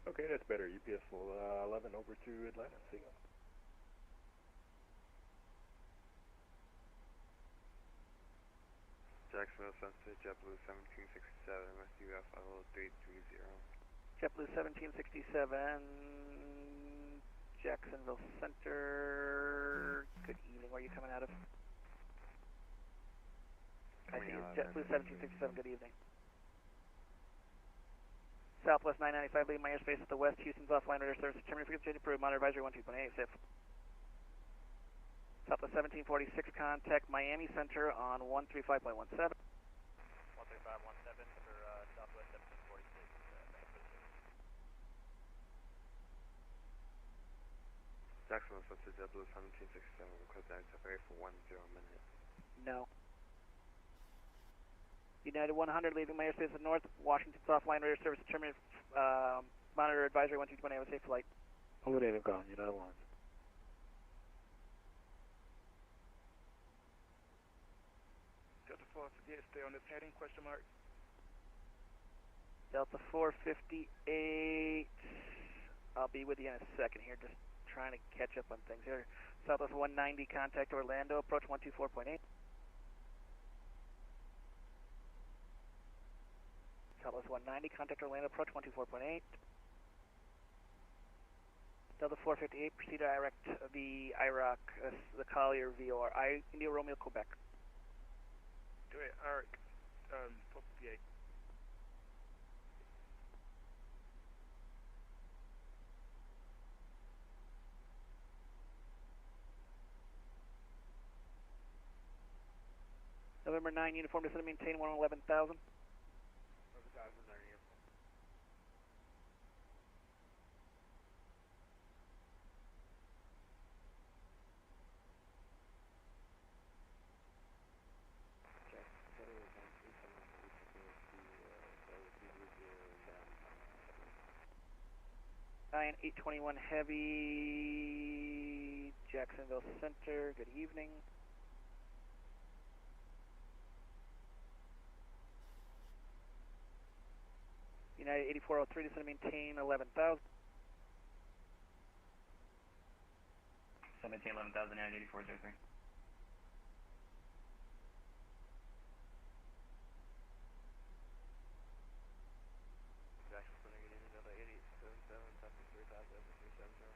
S11: Okay, that's better. UPS 11 over to Atlanta. See ya. Jacksonville Center, JetBlue 1767, MSUF level 330.
S10: JetBlue 1767, Jacksonville Center. Good evening. Where are you coming out of? I see it's JetBlue 1767. Good evening. Southwest 995, leaving my airspace at the west. Houston's offline radar service. Terminating frequency approved. Monitor advisory 12.8. Safe. Southwest 1746, contact Miami Center on 135.17.
S18: 135.17 for Southwest 1746.
S11: Jacksonville Center, JetBlue 1767, request ISFA for 10 minutes.
S10: No. United 100, leaving my airspace at north. Washington's offline radar service. Terminated monitor advisory 12.8. Have a safe flight.
S11: Good evening, Colin. United 1.
S18: Delta 458, stay on this heading, question mark.
S10: Delta 458. I'll be with you in a second here, just trying to catch up on things here. Southwest 190, contact Orlando, approach 124.8. Southwest 190, contact Orlando, approach 124.8. Delta 458, proceed to direct the IROC, the Collier VOR, India Romeo, Quebec.
S18: Do it, alright, 458.
S10: November 9, uniform descent, maintain 111,000. 821 Heavy, Jacksonville Center, good evening. United 8403, descend and maintain 11,000.
S6: So maintain 11,000, United 8403.
S11: Jackson Center, good evening, Delta 8877, top 357, 370.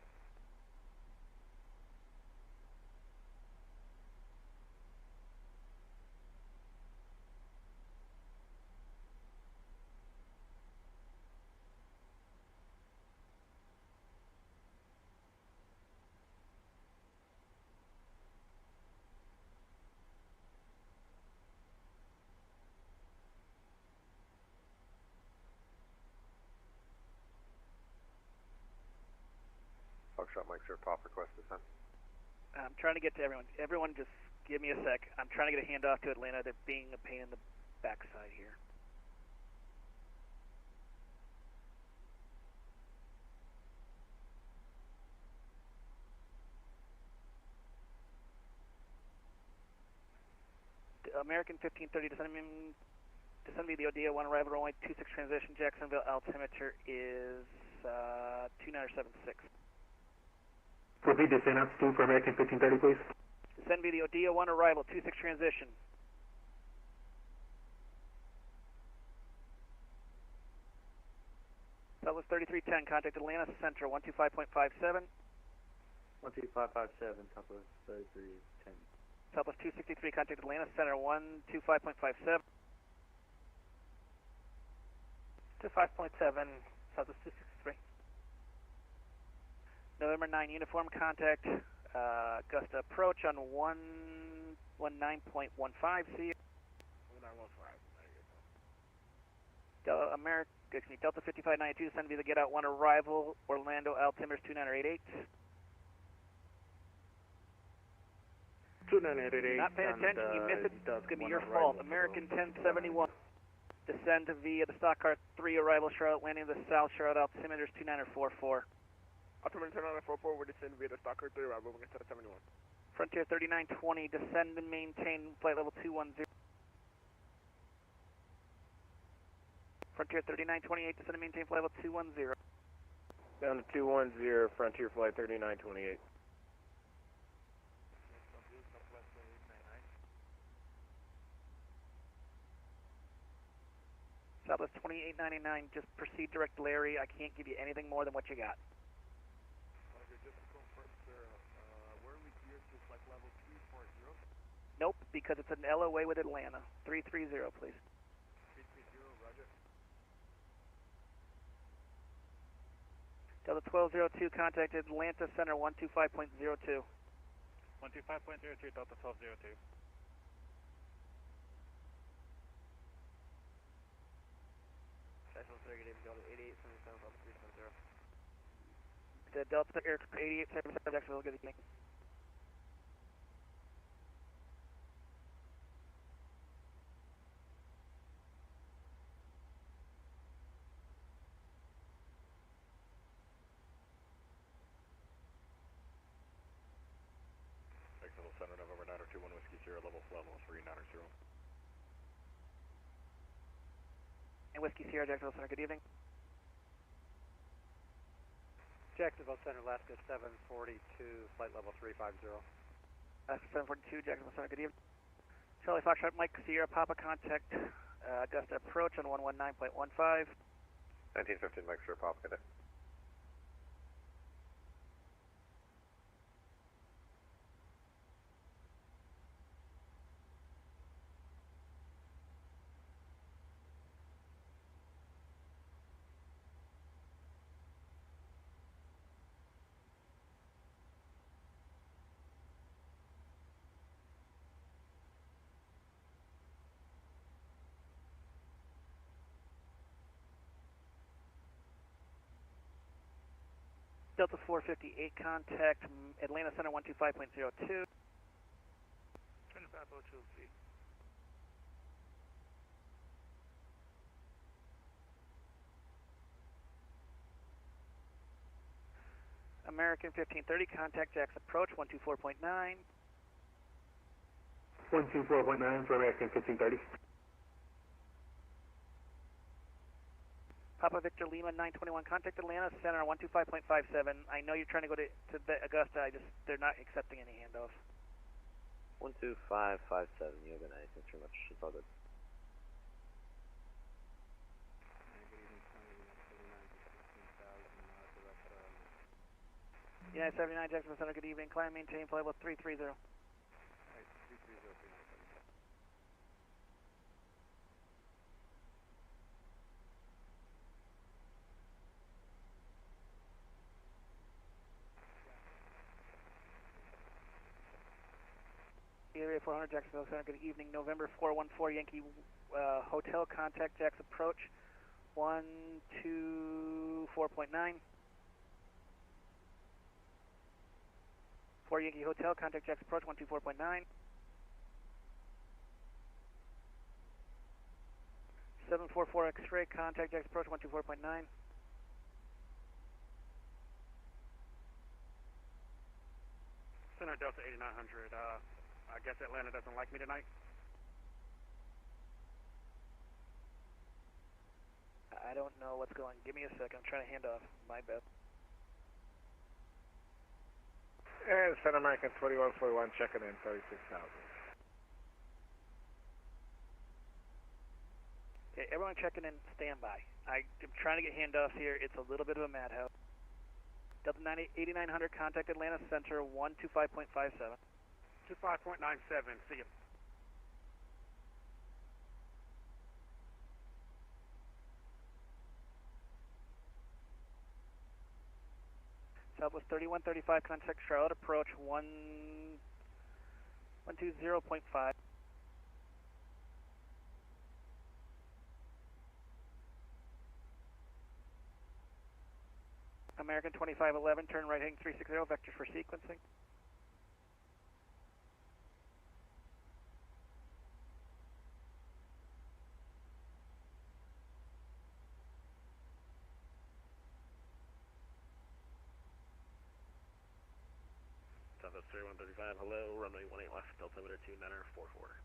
S8: Foxtrot Mike, sir, pop request to send.
S10: I'm trying to get to everyone. Everyone just give me a sec. I'm trying to get a handoff to Atlanta. They're being a pain in the backside here. American 1530, descend me the ODA, one arrival, runway 26 transition, Jacksonville, altimeter is 2976.
S9: Repeat descent altitude for American 1530, please.
S10: Descend via the ODA, one arrival, 26 transition. Southwest 3310, contact Atlanta Center, 125.57.
S5: 12557, Southwest 3310.
S10: Southwest 263, contact Atlanta Center, 125.57. To 5.7, Southwest 263. November 9 uniform, contact Augusta approach on 119.15, see you. 1915. Delta 5592, send me the get out one arrival, Orlando altimeter 2988.
S5: 2988.
S10: Not paying attention, you missed it, it's going to be your fault. American 1071, descend via the stock car 3 arrival, Charlotte, landing the South Charlotte altimeter is 2944.
S11: Altimeter 2944, we're descending via the stock car 3 arrival, we're going to 71.
S10: Frontier 3920, descend and maintain flight level 210. Frontier 3928, descend and maintain flight level 210.
S4: Down to 210, Frontier Flight 3928.
S10: Southwest 2899, just proceed direct Larry. I can't give you anything more than what you got.
S11: Okay, just to confirm, sir, where are we geared to flight level 340?
S10: Nope, because it's an LOA with Atlanta. 330, please.
S11: 330, roger.
S10: Delta 1202, contact Atlanta Center 125.02.
S11: 125.02, Delta 1202.
S5: Jacksonville Center, good evening, Delta 8877, Delta 370.
S10: The Delta Air 8877, Jacksonville, good evening.
S13: Jacksonville Center, November 921 Whiskey Sierra, level 3990.
S10: And Whiskey Sierra, Jacksonville Center, good evening.
S7: Jacksonville Center, Alaska 742, flight level 350.
S10: Alaska 742, Jacksonville Center, good evening. Charlie Foxtrot, Mike Sierra, Papa, contact Augusta approach on 119.15.
S8: 1915 Mike, sir, pop, good day.
S10: Delta 458, contact Atlanta Center 125.02.
S11: 2502 feet.
S10: American 1530, contact Jack's approach 124.9.
S15: 124.9 for American 1530.
S10: Papa Victor Lima 921, contact Atlanta Center 125.57. I know you're trying to go to Augusta, they're not accepting any handoffs.
S8: 12557, you have an night. Thanks very much. It's all good.
S10: United 79, Jacksonville Center, good evening. Climb, maintain, flight level 330. Area 400, Jacksonville Center, good evening. November 414, Yankee Hotel, contact Jack's approach 124.9. 4 Yankee Hotel, contact Jack's approach 124.9. 744 X-ray, contact Jack's approach 124.9.
S15: Center Delta 8900, I guess Atlanta doesn't like me tonight.
S10: I don't know what's going on. Give me a second. I'm trying to hand off. My bad.
S15: And Center American 2141 checking in 36,000.
S10: Okay, everyone checking in, stand by. I'm trying to get handoffs here. It's a little bit of a madhouse. Delta 8900, contact Atlanta Center 125.57.
S15: 25.97, see you.
S10: Southwest 3135, contact Charlotte approach 120.5. American 2511, turn right heading 360, vectors for sequencing.
S22: Southwest 3135, hello, runway 18 left, Delta Meter 29er 44.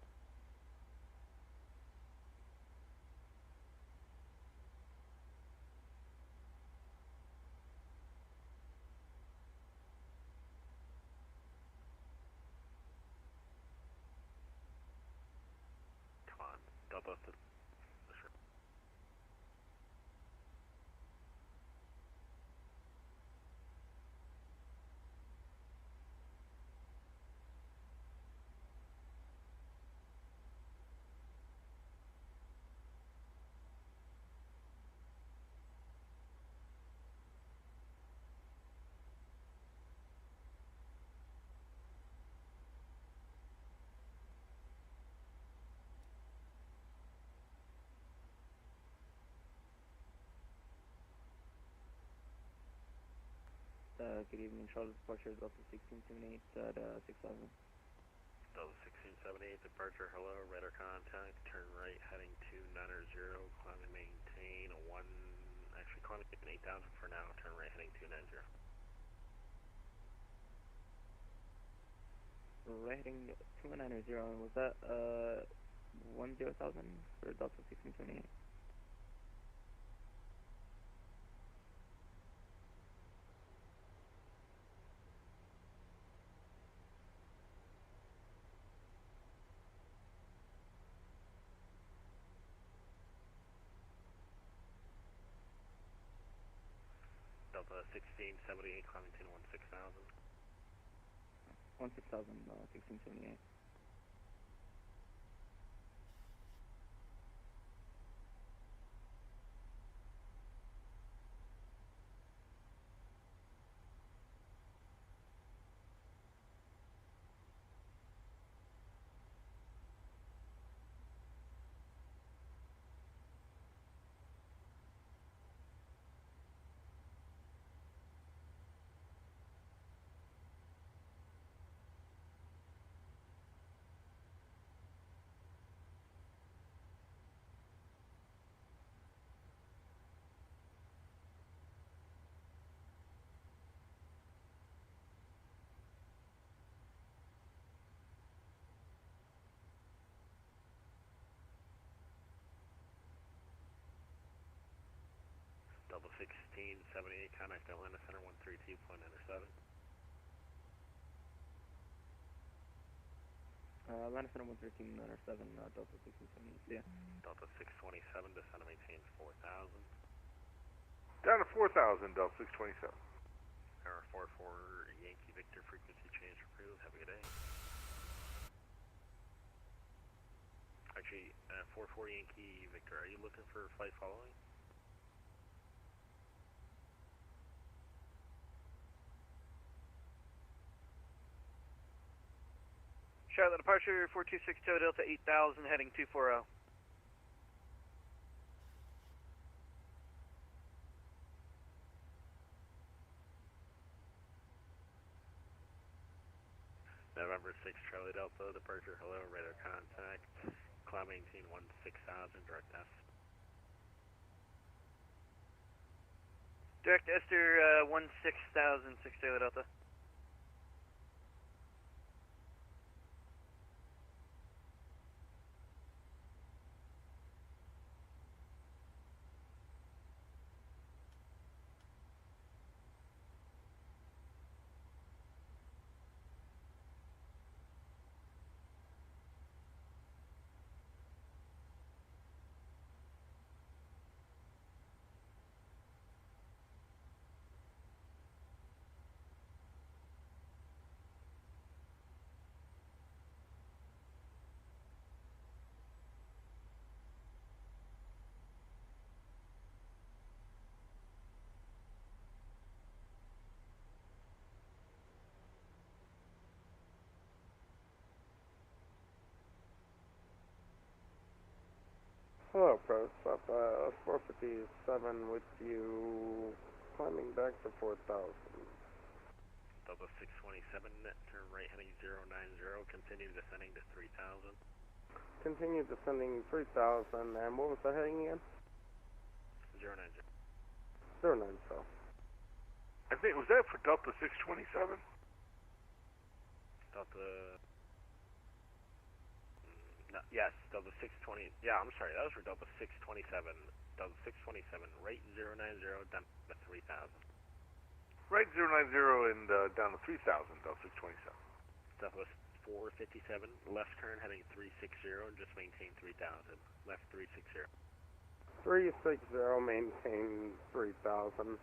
S22: Come on, Delta.
S5: Good evening, Charlotte departure, Delta 1678 at 6,000.
S22: Delta 1678, departure, hello, radar contact, turn right heading 29er 0, climb and maintain a 1, actually climb and 8,000 for now, turn right heading 290.
S5: Right heading 290, was that 10,000 for Delta 1678?
S22: Delta 1678, climbing 16,000.
S5: 1678.
S22: 1678, contact Atlanta Center 132.7.
S5: Atlanta Center 113.7, Delta 1670, yeah.
S22: Delta 627, descend and maintain 4,000.
S14: Down to 4,000, Delta 627.
S22: Error 44, Yankee Victor, frequency change approved. Have a good day. Actually, 44 Yankee Victor, are you looking for flight following?
S10: Charlotte departure 426 Delta 8000 heading 240.
S22: November 6 Charlie Delta, departure, hello, radar contact, climb maintain 16,000, direct S.
S10: Direct Esther 16,000, 6 Charlie Delta.
S20: Hello, Pro Stop, 457 with you, climbing back to 4,000.
S22: Delta 627, turn right heading 090, continue descending to 3,000.
S20: Continue descending 3,000, and what was the heading again?
S22: 090.
S20: 090.
S14: I think, was that for Delta 627?
S22: Delta... No, yes, Delta 620. Yeah, I'm sorry, that was for Delta 627. Delta 627, right 090, down to 3,000.
S14: Right 090 and down to 3,000, Delta 627.
S22: Delta 457, left turn heading 360, just maintain 3,000. Left 360.
S20: 360, maintain 3,000.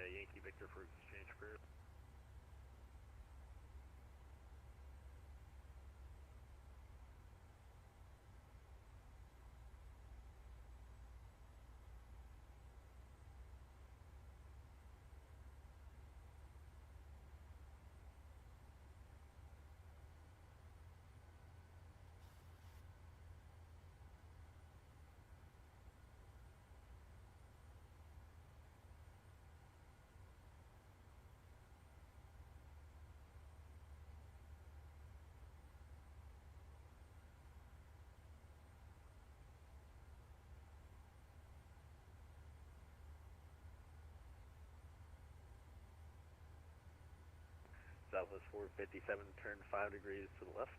S22: Yankee Victor for exchange approved. Southwest 457, turn 5 degrees to the left.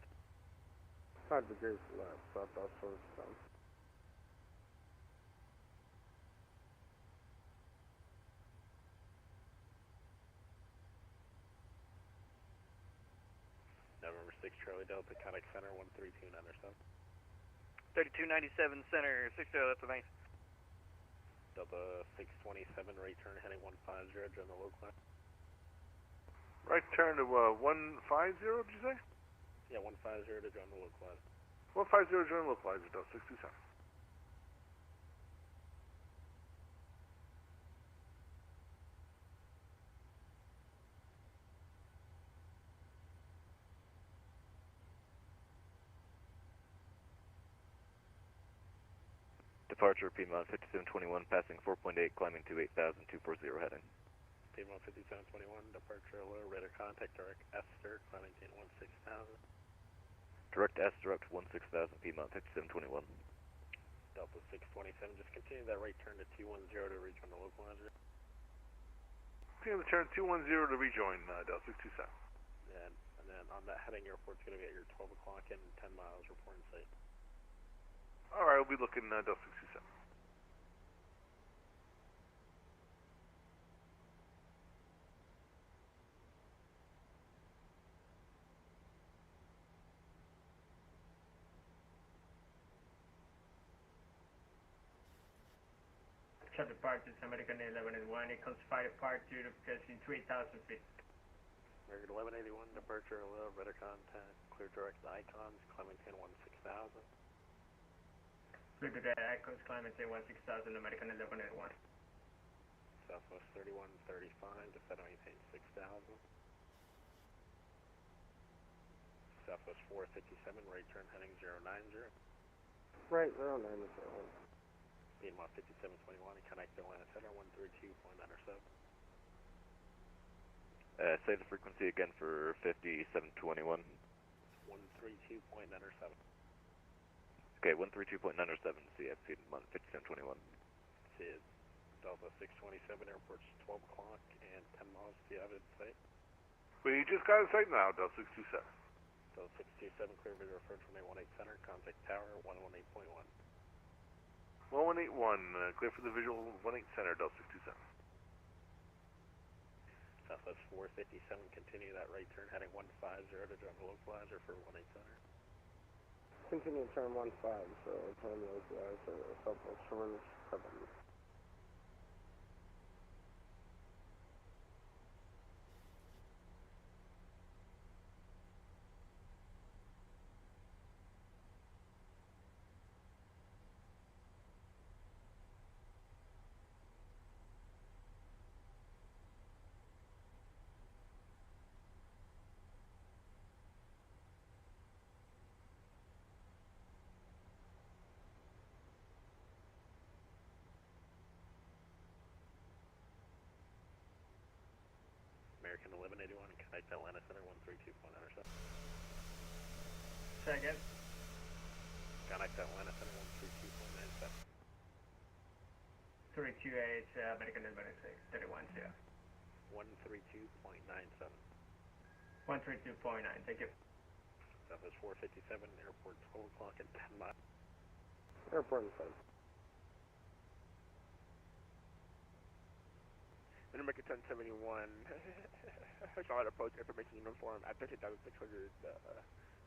S20: 5 degrees left, Southwest 457.
S22: November 6 Charlie Delta, contact center 13297.
S10: 3297 center, 6 Delta, thanks.
S22: Delta 627, right turn heading 150, join the local line.
S14: Right turn to 150, did you say?
S22: Yeah, 150 to join the local line.
S14: 150 to join the localizer, Delta 627.
S13: Departure Piedmont 5721, passing 4.8, climbing to 8,000, 240 heading.
S22: Piedmont 5721, departure low, radar contact, direct Esther, climbing to 16,000.
S13: Direct S, direct 16,000, Piedmont 5721.
S22: Delta 627, just continue that right turn to 210 to rejoin the localizer.
S14: Continue the turn 210 to rejoin Delta 627.
S22: And then on that heading, your report's going to be at your 12 o'clock and 10 miles report in sight.
S14: Alright, we'll be looking Delta 627.
S1: Shut departures, American 1181, Equals 5 departure, approaching 3,000 feet.
S22: American 1181, departure, hello, radar contact, clear direct to Icons, climbing 10-16,000.
S1: Clear to the Icons, climbing 10-16,000, American 1181.
S22: Southwest 3135, descend and maintain 6,000. Southwest 457, right turn heading 090.
S20: Right, 090.
S22: Meanwhile, 5721, connect Atlanta Center, 132.97.
S13: Say the frequency again for 5721.
S22: 132.97.
S13: Okay, 132.97, CFC 5721.
S22: Sid, Delta 627, airport's 12 o'clock and 10 miles to the out of sight.
S14: We just got in sight now, Delta 627.
S22: Delta 627, clear visual approach from 818 Center, contact tower 118.1.
S14: 1181, clear for the visual 18 Center, Delta 627.
S22: Southwest 457, continue that right turn heading 150 to join the localizer for 18 Center.
S20: Continue turn 15, so turn localizer, Southwest 47.
S22: American 1181, connect Atlanta Center 132.97.
S1: Say again?
S22: Connect Atlanta Center 132.97.
S1: 328, American 1186, 31, yeah.
S22: 132.97.
S1: 132.9, thank you.
S22: Southwest 457, airport 12 o'clock and 10 miles.
S20: Airport in sight.
S12: American 1071, solid approach, information uniform at 13,600,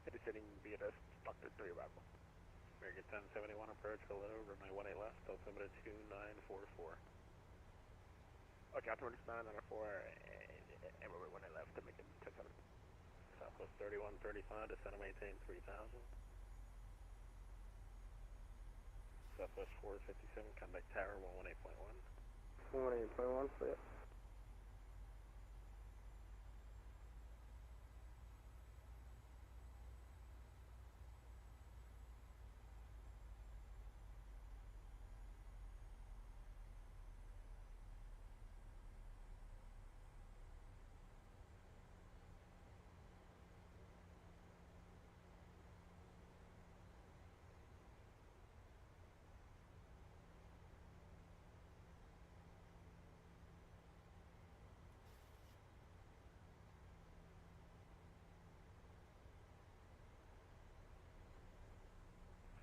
S12: descending VNS, Dr. 3 arrival.
S22: American 1071, approach, hello, runway 18 left, altimeter 2944.
S12: Okay, altimeter 2994, and we're 18 left to make it 1070.
S22: Southwest 3135, descend and maintain 3,000. Southwest 457, contact tower 118.1.
S20: 118.1, so yeah.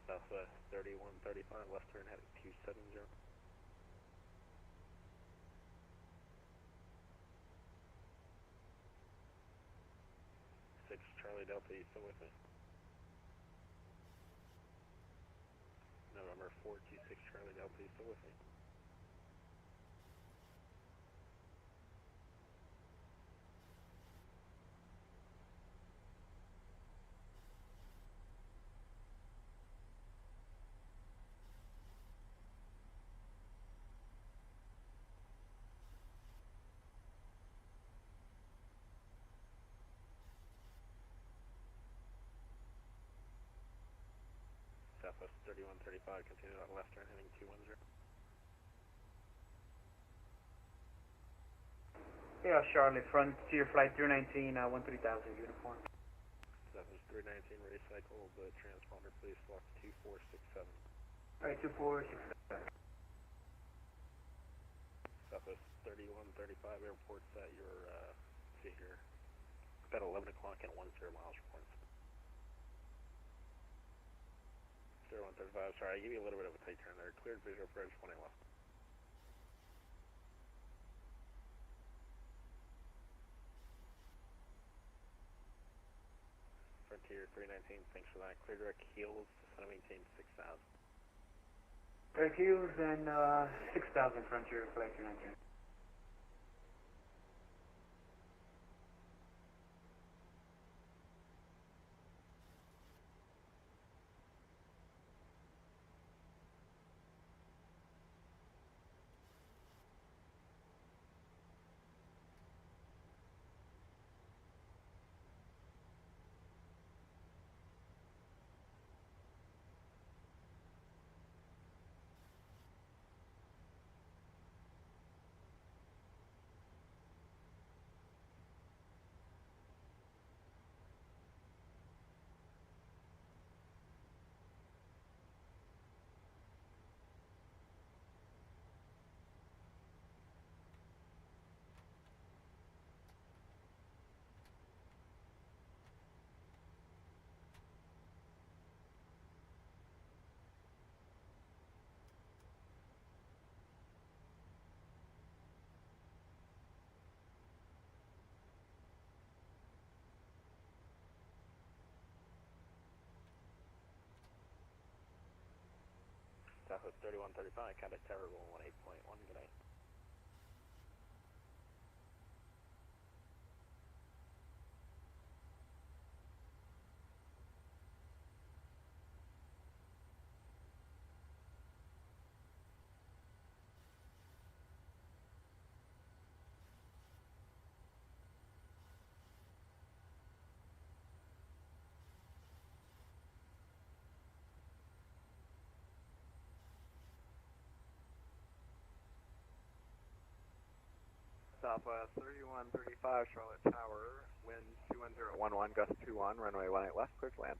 S22: Southwest 3135, left turn heading 270. 6 Charlie Delta, you still with me? November 426 Charlie Delta, you still with me? Southwest 3135, continue that left turn heading 210.
S7: Yeah, Charlotte, front to your flight 319, 13,000 uniform.
S22: Southwest 319, recycle the transponder, please, walk 2467.
S7: Alright, 2467.
S22: Southwest 3135, airport's at your, see here, at 11 o'clock and 10 miles reports. 0135, sorry, I gave you a little bit of a tight turn there. Cleared visual approach 20 left. Frontier 319, thanks for that. Clear direct heels, descend and maintain 6,000.
S7: Direct heels and 6,000 Frontier, flight 319.
S22: Southwest 3135, contact tower 118.1, good night.
S3: Southwest 3135, Charlotte Tower, wind 21011, gust 21, runway 18 left, clear to land.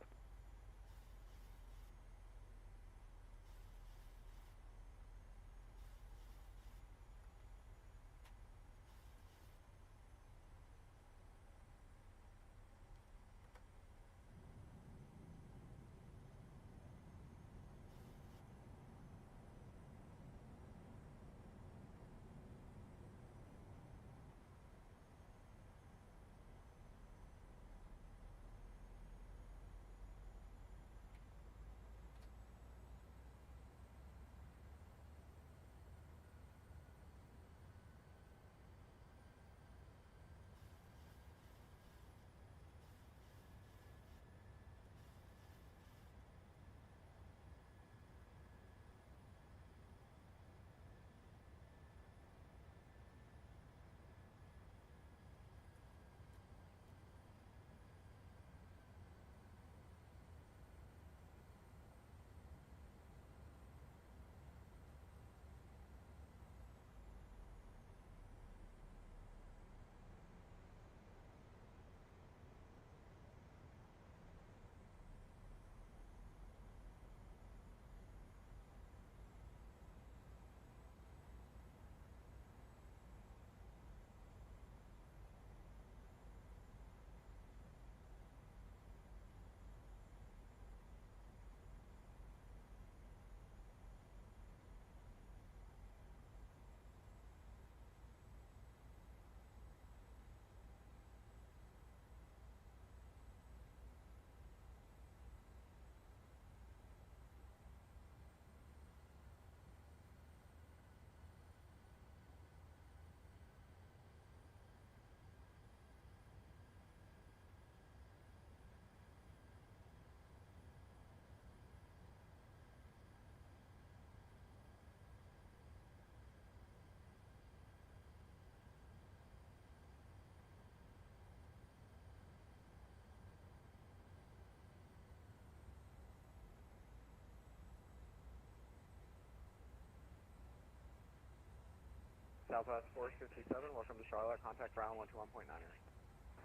S3: Southwest 457, welcome to Charlotte, contact ground 121.9ers.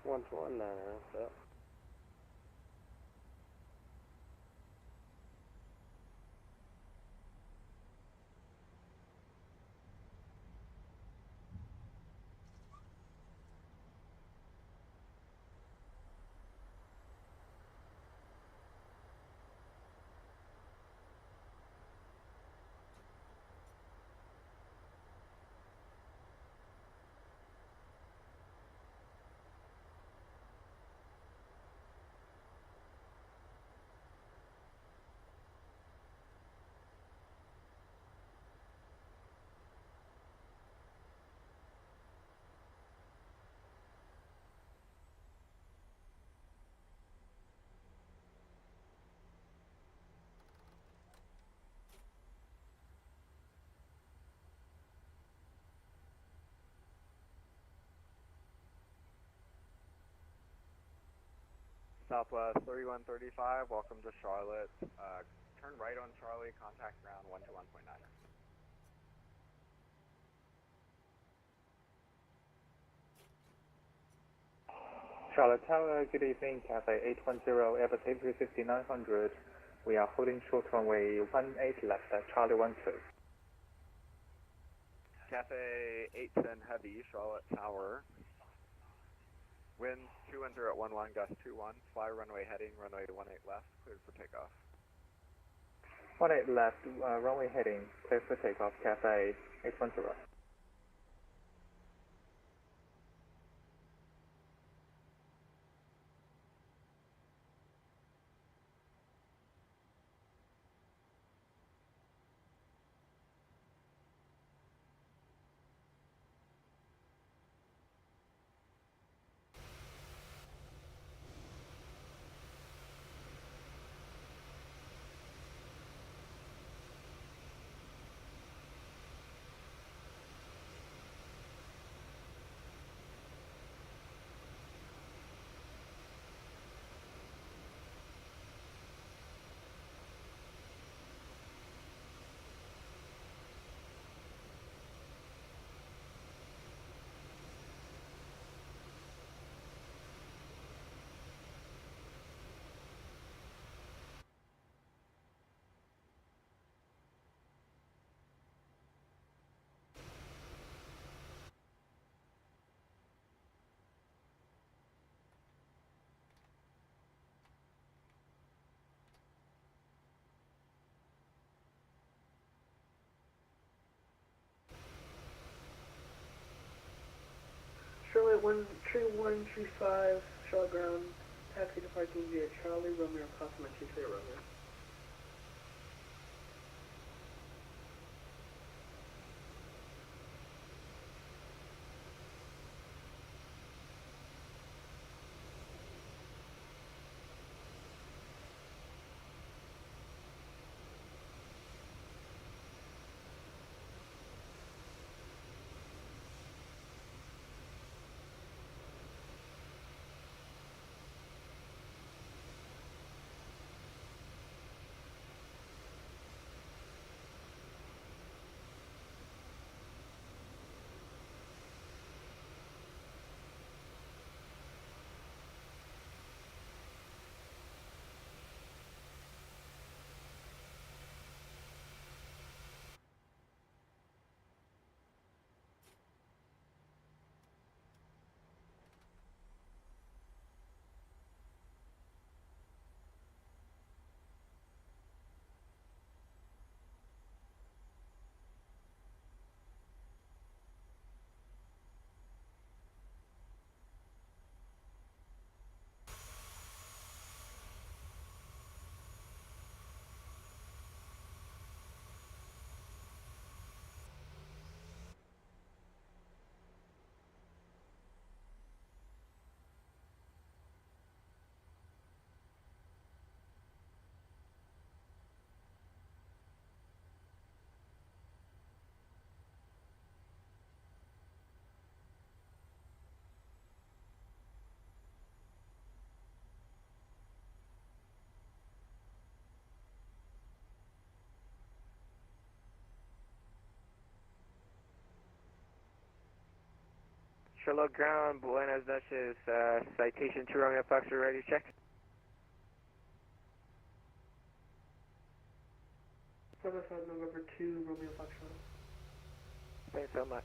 S20: 121.9ers, yep.
S3: Southwest 3135, welcome to Charlotte. Turn right on Charlie, contact ground 121.9.
S2: Charlotte Tower, good evening, Cafe 810, Airbus A350-900. We are holding short runway 18 left at Charlie 12.
S3: Cafe 810 Heavy, Charlotte Tower. Wind 210 at 11, gust 21. Fly runway heading, runway 18 left, cleared for takeoff.
S2: 18 left, runway heading, clear for takeoff, Cafe 810.
S16: Charlotte 13135, Charlotte ground, taxi departing via Charlie, Romeo, Cosmo 23 Romeo.
S4: Charlotte ground, Buenos Noches, citation 2 Romeo Foxtrot, ready to check.
S16: Riverside November 2, Romeo Foxtrot.
S4: Thanks so much.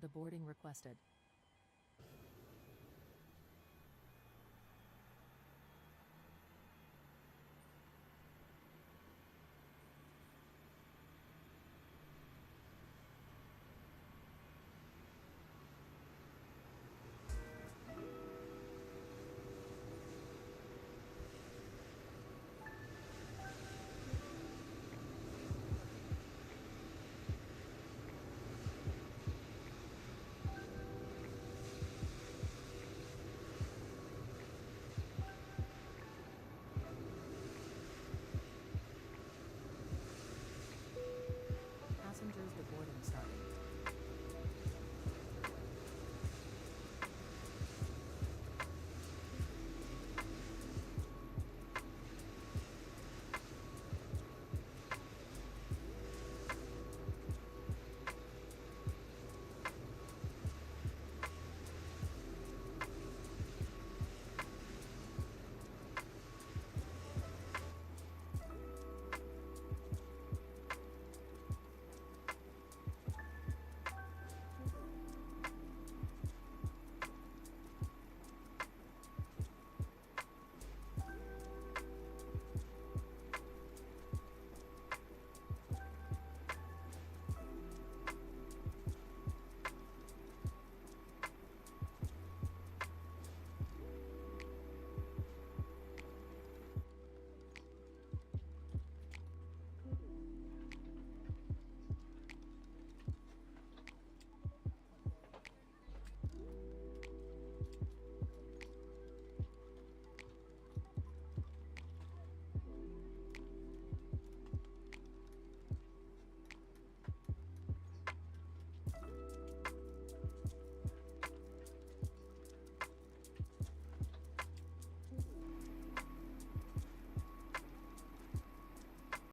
S19: the boarding requested.